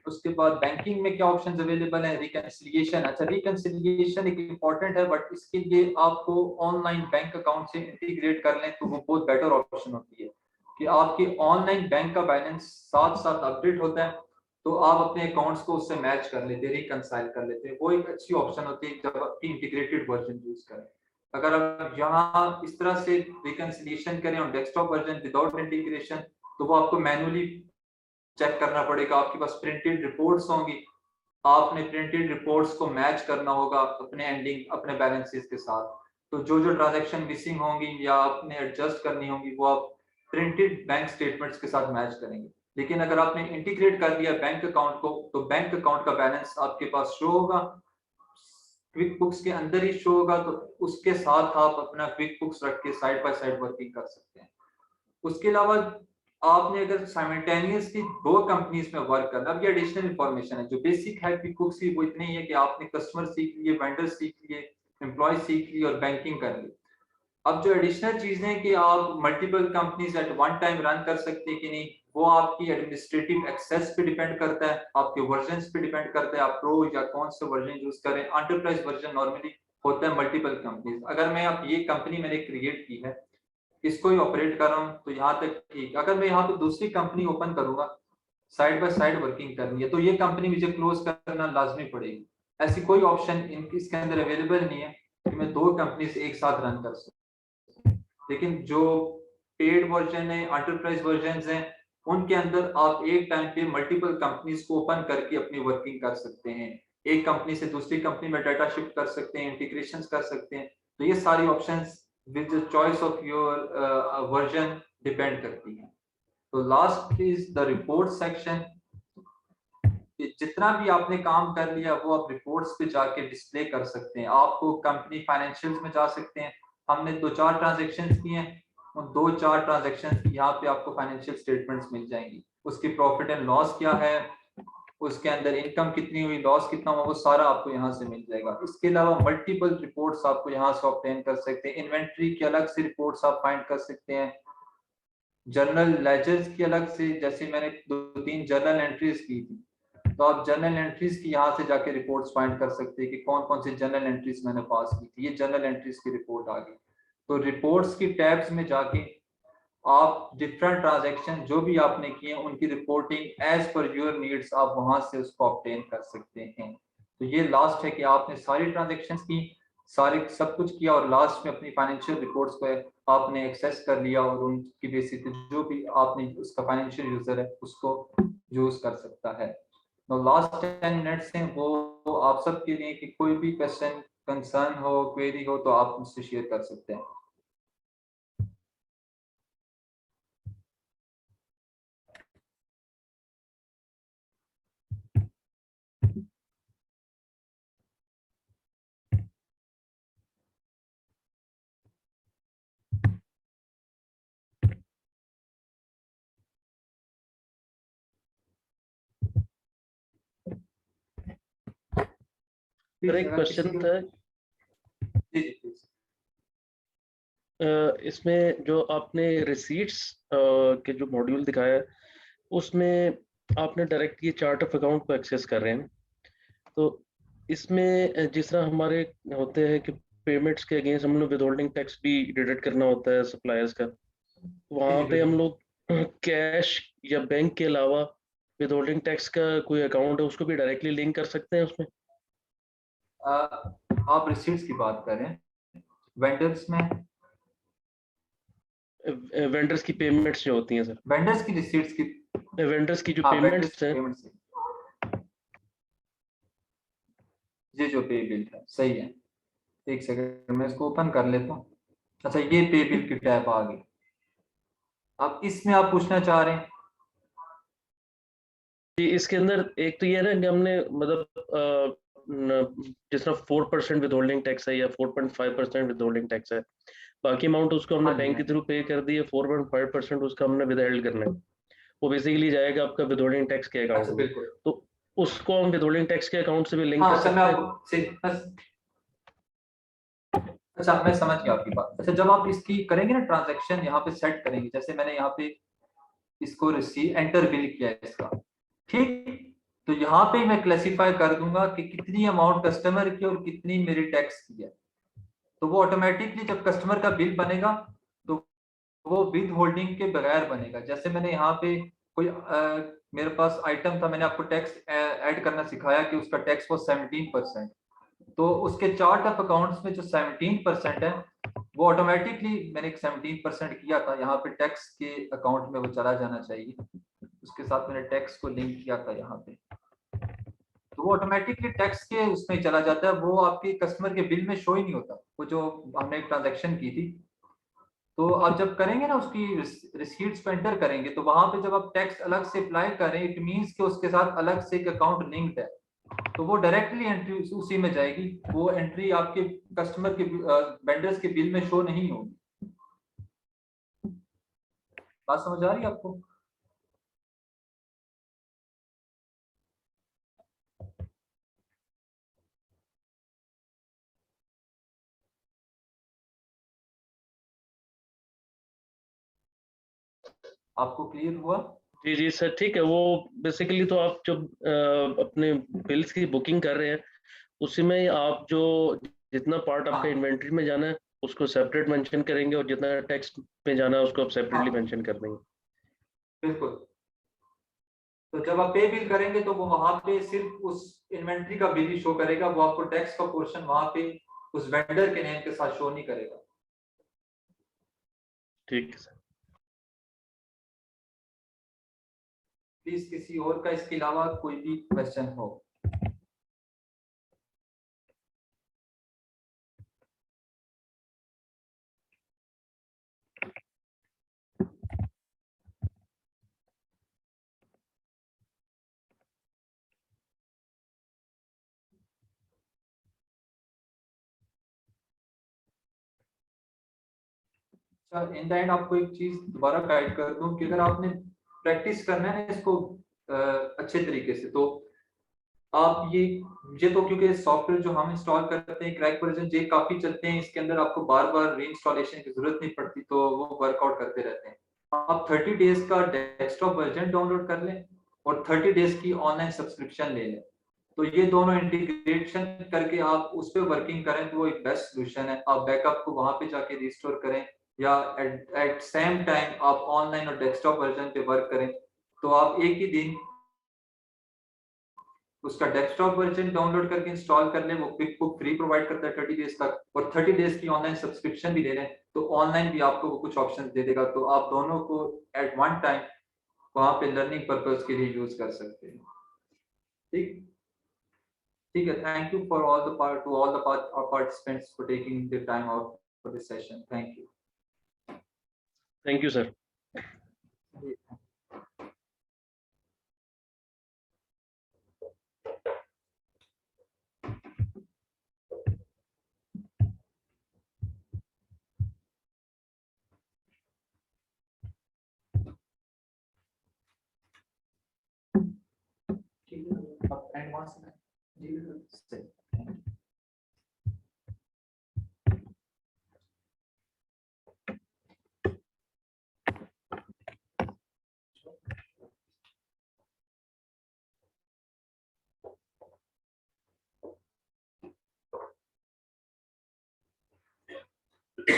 उसके बाद बैंकिंग में क्या ऑप्शंस अवेलेबल है, रिकंसिलिएशन। अच्छा, रिकंसिलिएशन एक इंपॉर्टेंट है, बट इसके लिए आपको ऑनलाइन बैंक अकाउंट से इंटीग्रेट कर लें तो वो बहुत बेटर ऑप्शन होती है कि आपके ऑनलाइन बैंक का बैलेंस साथ साथ अपडेट होता है, तो आप अपने अकाउंट्स को उससे मैच कर लेते हैं, रिकंसाइल कर लेते हैं। वो एक अच्छी ऑप्शन होती है जब आपकी इंटीग्रेटेड वर्जन यूज करें। अगर आप यहाँ इस तरह से रिकंसिलिएशन करें और डेस्कटॉप वर्जन विदाउट इंटीग्रेशन, तो वो आपको मैनुअली चेक करना पड़ेगा। आपके पास प्रिंटेड रिपोर्ट्स होंगी, आपने प्रिंटेड रिपोर्ट्स को मैच करना होगा अपने एंडिंग अपने बैलेंसेस के साथ। तो जो जो ट्रांजैक्शन मिसिंग होंगी या आपने एडजस्ट करनी होंगी वो आप प्रिंटेड बैंक स्टेटमेंट्स के साथ मैच करेंगे। लेकिन अगर आपने इंटीग्रेट कर दिया बैंक अकाउंट को, तो बैंक अकाउंट का बैलेंस आपके पास शो होगा, क्विक बुक्स के अंदर ही शो होगा, तो उसके साथ आप अपना क्विक बुक्स रख के साइड बाय साइड वर्किंग कर सकते हैं। उसके अलावा आपने अगर साइमल्टेनियसली दो कंपनीज में वर्क करना, अब ये एडिशनल इंफॉर्मेशन है, जो बेसिक है क्विक बुक्स की वो इतनी ही है कि आपने कस्टमर सीख लिए, वेंडर सीख लिए, एम्प्लॉय सीख लिए और बैंकिंग कर ली। अब जो एडिशनल चीजें हैं कि आप multiple companies at one time run कर सकते हैं कि नहीं, वो आपकी एडमिनिस्ट्रेटिव एक्सेस पे डिपेंड करता है, आपके वर्जन पे डिपेंड करता है, आप प्रो या कौन सा वर्जन यूज करें। एंटरप्राइज वर्जन नॉर्मली होता है मल्टीपल कंपनीज। अगर मैं अब ये कंपनी मैंने क्रिएट की है, इसको ही ऑपरेट कर रहा हूँ, तो यहाँ तक ठीक। अगर मैं यहाँ पे दूसरी कंपनी ओपन करूंगा, साइड बाय साइड वर्किंग करनी है, तो ये कंपनी मुझे क्लोज करना लाजमी पड़ेगी। ऐसी कोई ऑप्शन इसके अंदर अवेलेबल नहीं है कि मैं दो कंपनी एक साथ रन कर सकूं। लेकिन जो पेड वर्जन है, एंटरप्राइज वर्जन हैं, उनके अंदर आप एक टाइम पे मल्टीपल कंपनीज को ओपन करके अपनी वर्किंग कर सकते हैं। एक कंपनी से दूसरी कंपनी में डाटा शिफ्ट कर सकते हैं, इंटीग्रेशन कर सकते हैं। तो ये सारी options with the choice of your version depend करती है। तो last is the report section. जितना भी आपने काम कर लिया वो आप रिपोर्ट्स पे जाके डिस्प्ले कर सकते हैं। आपको कंपनी फाइनेंशियल्स में जा सकते हैं, हमने 2-4 ट्रांजैक्शंस किए हैं, उन 2-4 ट्रांजैक्शंस की यहाँ पे आपको फाइनेंशियल स्टेटमेंट्स मिल जाएंगी। उसकी प्रॉफिट एंड लॉस क्या है, उसके अंदर इनकम कितनी हुई, लॉस कितना हुआ, वो सारा आपको यहाँ से मिल जाएगा। इसके अलावा मल्टीपल रिपोर्ट्स आपको यहाँ से ऑब्टेन कर सकते हैं। इन्वेंट्री की अलग से रिपोर्ट्स आप फाइंड कर सकते हैं, जर्नल लेजर्स की अलग से, जैसे मैंने 2-3 जर्नल एंट्रीज की थी, तो आप जर्नल एंट्रीज की यहाँ से जाके रिपोर्ट्स फाइंड कर सकते हैं कि कौन कौन सी जर्नल एंट्रीज मैंने पास की थी। ये जर्नल एंट्रीज की रिपोर्ट आ गई। तो रिपोर्ट्स की टैब्स में जाके आप डिफरेंट ट्रांजैक्शन जो भी आपने किए उनकी reporting as per your needs आप वहां से उसको ऑब्टेन कर सकते हैं। तो ये लास्ट है कि आपने सारी ट्रांजैक्शंस की, सारे सब कुछ किया और लास्ट में अपनी फाइनेंशियल रिपोर्ट्स को आपने एक्सेस कर लिया और उनकी बेसिस पे जो भी आपने उसका फाइनेंशियल यूजर है उसको यूज कर सकता है। तो लास्ट 10 मिनट्स हैं वो आप सबके लिए कि कोई भी क्वेश्चन कंसर्न हो, क्वेरी हो तो आप मुझसे शेयर कर सकते हैं। एक क्वेश्चन था, इसमें जो आपने रिसीट्स के जो मॉड्यूल दिखाया है उसमें आपने डायरेक्ट ये चार्ट ऑफ अकाउंट को एक्सेस कर रहे हैं, तो इसमें जिस तरह हमारे होते हैं कि पेमेंट्स के अगेंस्ट हम लोग विदहोल्डिंग टैक्स भी डिडक्ट करना होता है सप्लायर्स का, वहाँ पे हम लोग कैश या बैंक के अलावा विदहोल्डिंग टैक्स का कोई अकाउंट है उसको भी डायरेक्टली लिंक कर सकते हैं उसमें? आप रिसीट्स की बात करें, वेंडर्स में, वेंडर्स की पेमेंट्स जो होती हैं सर, वेंडर्स की रिसीट्स की, वेंडर्स की जो हाँ वेंडर्स पेमेंट्स की हैं, पेमेंट्स, ये जो पे बिल है सही है। एक सेकंड मैं इसको ओपन कर लेता हूँ। अच्छा ये पे बिल की टैब आ गई। अब इसमें आप पूछना चाह रहे हैं, कि इसके अंदर एक तो ये है ना कि हमने मतलब जिस तरह 4% विदहोल्डिंग टैक्स है या 4.5% विदहोल्डिंग टैक्स है, बाकी अमाउंट उसको हमने हाँ जी बैंक के थ्रू पे कर दिए, 4.5% उसका हमने विदहेल्ड करना है, वो बेसिकली जाएगा आपका विदहोल्डिंग टैक्स के अच्छा अकाउंट में, बिल्कुल। तो उसको हम विदहोल्डिंग टैक्स के अकाउंट से भी लिंक हाँ कर अच्छा मैं सकते हैं? आपको अच्छा मैं समझ गया आपकी बात। अच्छा जब आप इसकी करेंगे ना ट्रांजैक्शन यहाँ पे सेट करेंगे, जैसे मैंने यहाँ पे इसको रिसीव एंटर बिल किया है इसका, ठीक, तो यहाँ पे मैं क्लासिफाई कर दूंगा कि कितनी अमाउंट कस्टमर की और कितनी मेरी टैक्स की है। तो वो ऑटोमेटिकली जब कस्टमर का बिल बनेगा तो वो विद होल्डिंग के बगैर बनेगा। जैसे मैंने यहाँ पे कोई मेरे पास आइटम था, मैंने आपको टैक्स ऐड करना सिखाया कि उसका टैक्स वो 17%, तो उसके चार्ट ऑफ अकाउंट्स में जो 17% है वो ऑटोमेटिकली मैंने एक 17% किया था, यहाँ पे टैक्स के अकाउंट में वो चला जाना चाहिए। उसके साथ मैंने टैक्स को लिंक किया था यहाँ पे, तो वो ऑटोमेटिकली टैक्स के उसमें चला जाता है, वो आपके कस्टमर के बिल में शो ही नहीं होता, वो जो हमने एक ट्रांजेक्शन की थी। तो आप जब करेंगे ना उसकी रिसीट्स को एंटर करेंगे, तो वहां पे जब आप टैक्स अलग से अप्लाई करें, इट मींस कि उसके साथ अलग से एक अकाउंट लिंक्ड है, तो वो डायरेक्टली एंट्री उसी में जाएगी, वो एंट्री आपके कस्टमर के वेंडर्स के बिल में शो नहीं होगी। बात समझ आ रही है आपको? आपको क्लियर हुआ? जी जी सर, ठीक है। वो बेसिकली तो आप जब अपने बिल्स की बुकिंग कर रहे हैं, उसी में आप जो जितना पार्ट आपका हाँ इन्वेंट्री में जाना है उसको सेपरेट मेंशन करेंगे, और जितना टैक्स में जाना है उसको आप सेपरेटली हाँ मेंशन कर देंगे। बिल्कुल। तो जब आप पे बिल करेंगे तो वो वहां पे सिर्फ उस इन्वेंट्री का बिल ही शो करेगा, वो आपको टैक्स का पोर्शन वहां पे उस वेंडर के नेम के साथ शो नहीं करेगा। ठीक है सर। प्लीज किसी और का इसके अलावा कोई भी क्वेश्चन हो? अच्छा इन द एंड आपको एक चीज दोबारा गाइड कर दूं कि अगर आपने प्रैक्टिस करना है इसको अच्छे तरीके से, तो आप ये तो क्योंकि सॉफ्टवेयर जो हम इंस्टॉल करते हैं क्रैक वर्जन ये काफी चलते हैं, इसके अंदर आपको बार बार री इंस्टॉलेशन की जरूरत नहीं पड़ती, तो वो वर्कआउट करते रहते हैं। आप 30 डेज का डेस्कटॉप वर्जन डाउनलोड कर लें और 30 डेज की ऑनलाइन सब्सक्रिप्शन ले लें, तो ये दोनों इंटीग्रेशन करके आप उस पर वर्किंग करें तो वो एक बेस्ट सोल्यूशन है। आप बैकअप को वहां पे जाके रिस्टोर करें या एट सेम टाइम आप ऑनलाइन और डेस्कटॉप वर्जन पे वर्क करें, तो आप एक ही दिन उसका डेस्कटॉप वर्जन डाउनलोड करके इंस्टॉल कर लें। वो क्विक बुक फ्री प्रोवाइड करता है 30 डेज तक, और 30 डेज की ऑनलाइन सब्सक्रिप्शन भी ले लें, तो ऑनलाइन भी आपको वो कुछ ऑप्शंस दे देगा, तो आप दोनों को एट वन टाइम वहां पे लर्निंग पर्पस के लिए यूज कर सकते हैं। ठीक, ठीक है। Thank you for all the part two all the participants for taking the time out for this session. Thank you. Thank you sir. अब एडवांस में जी बैठे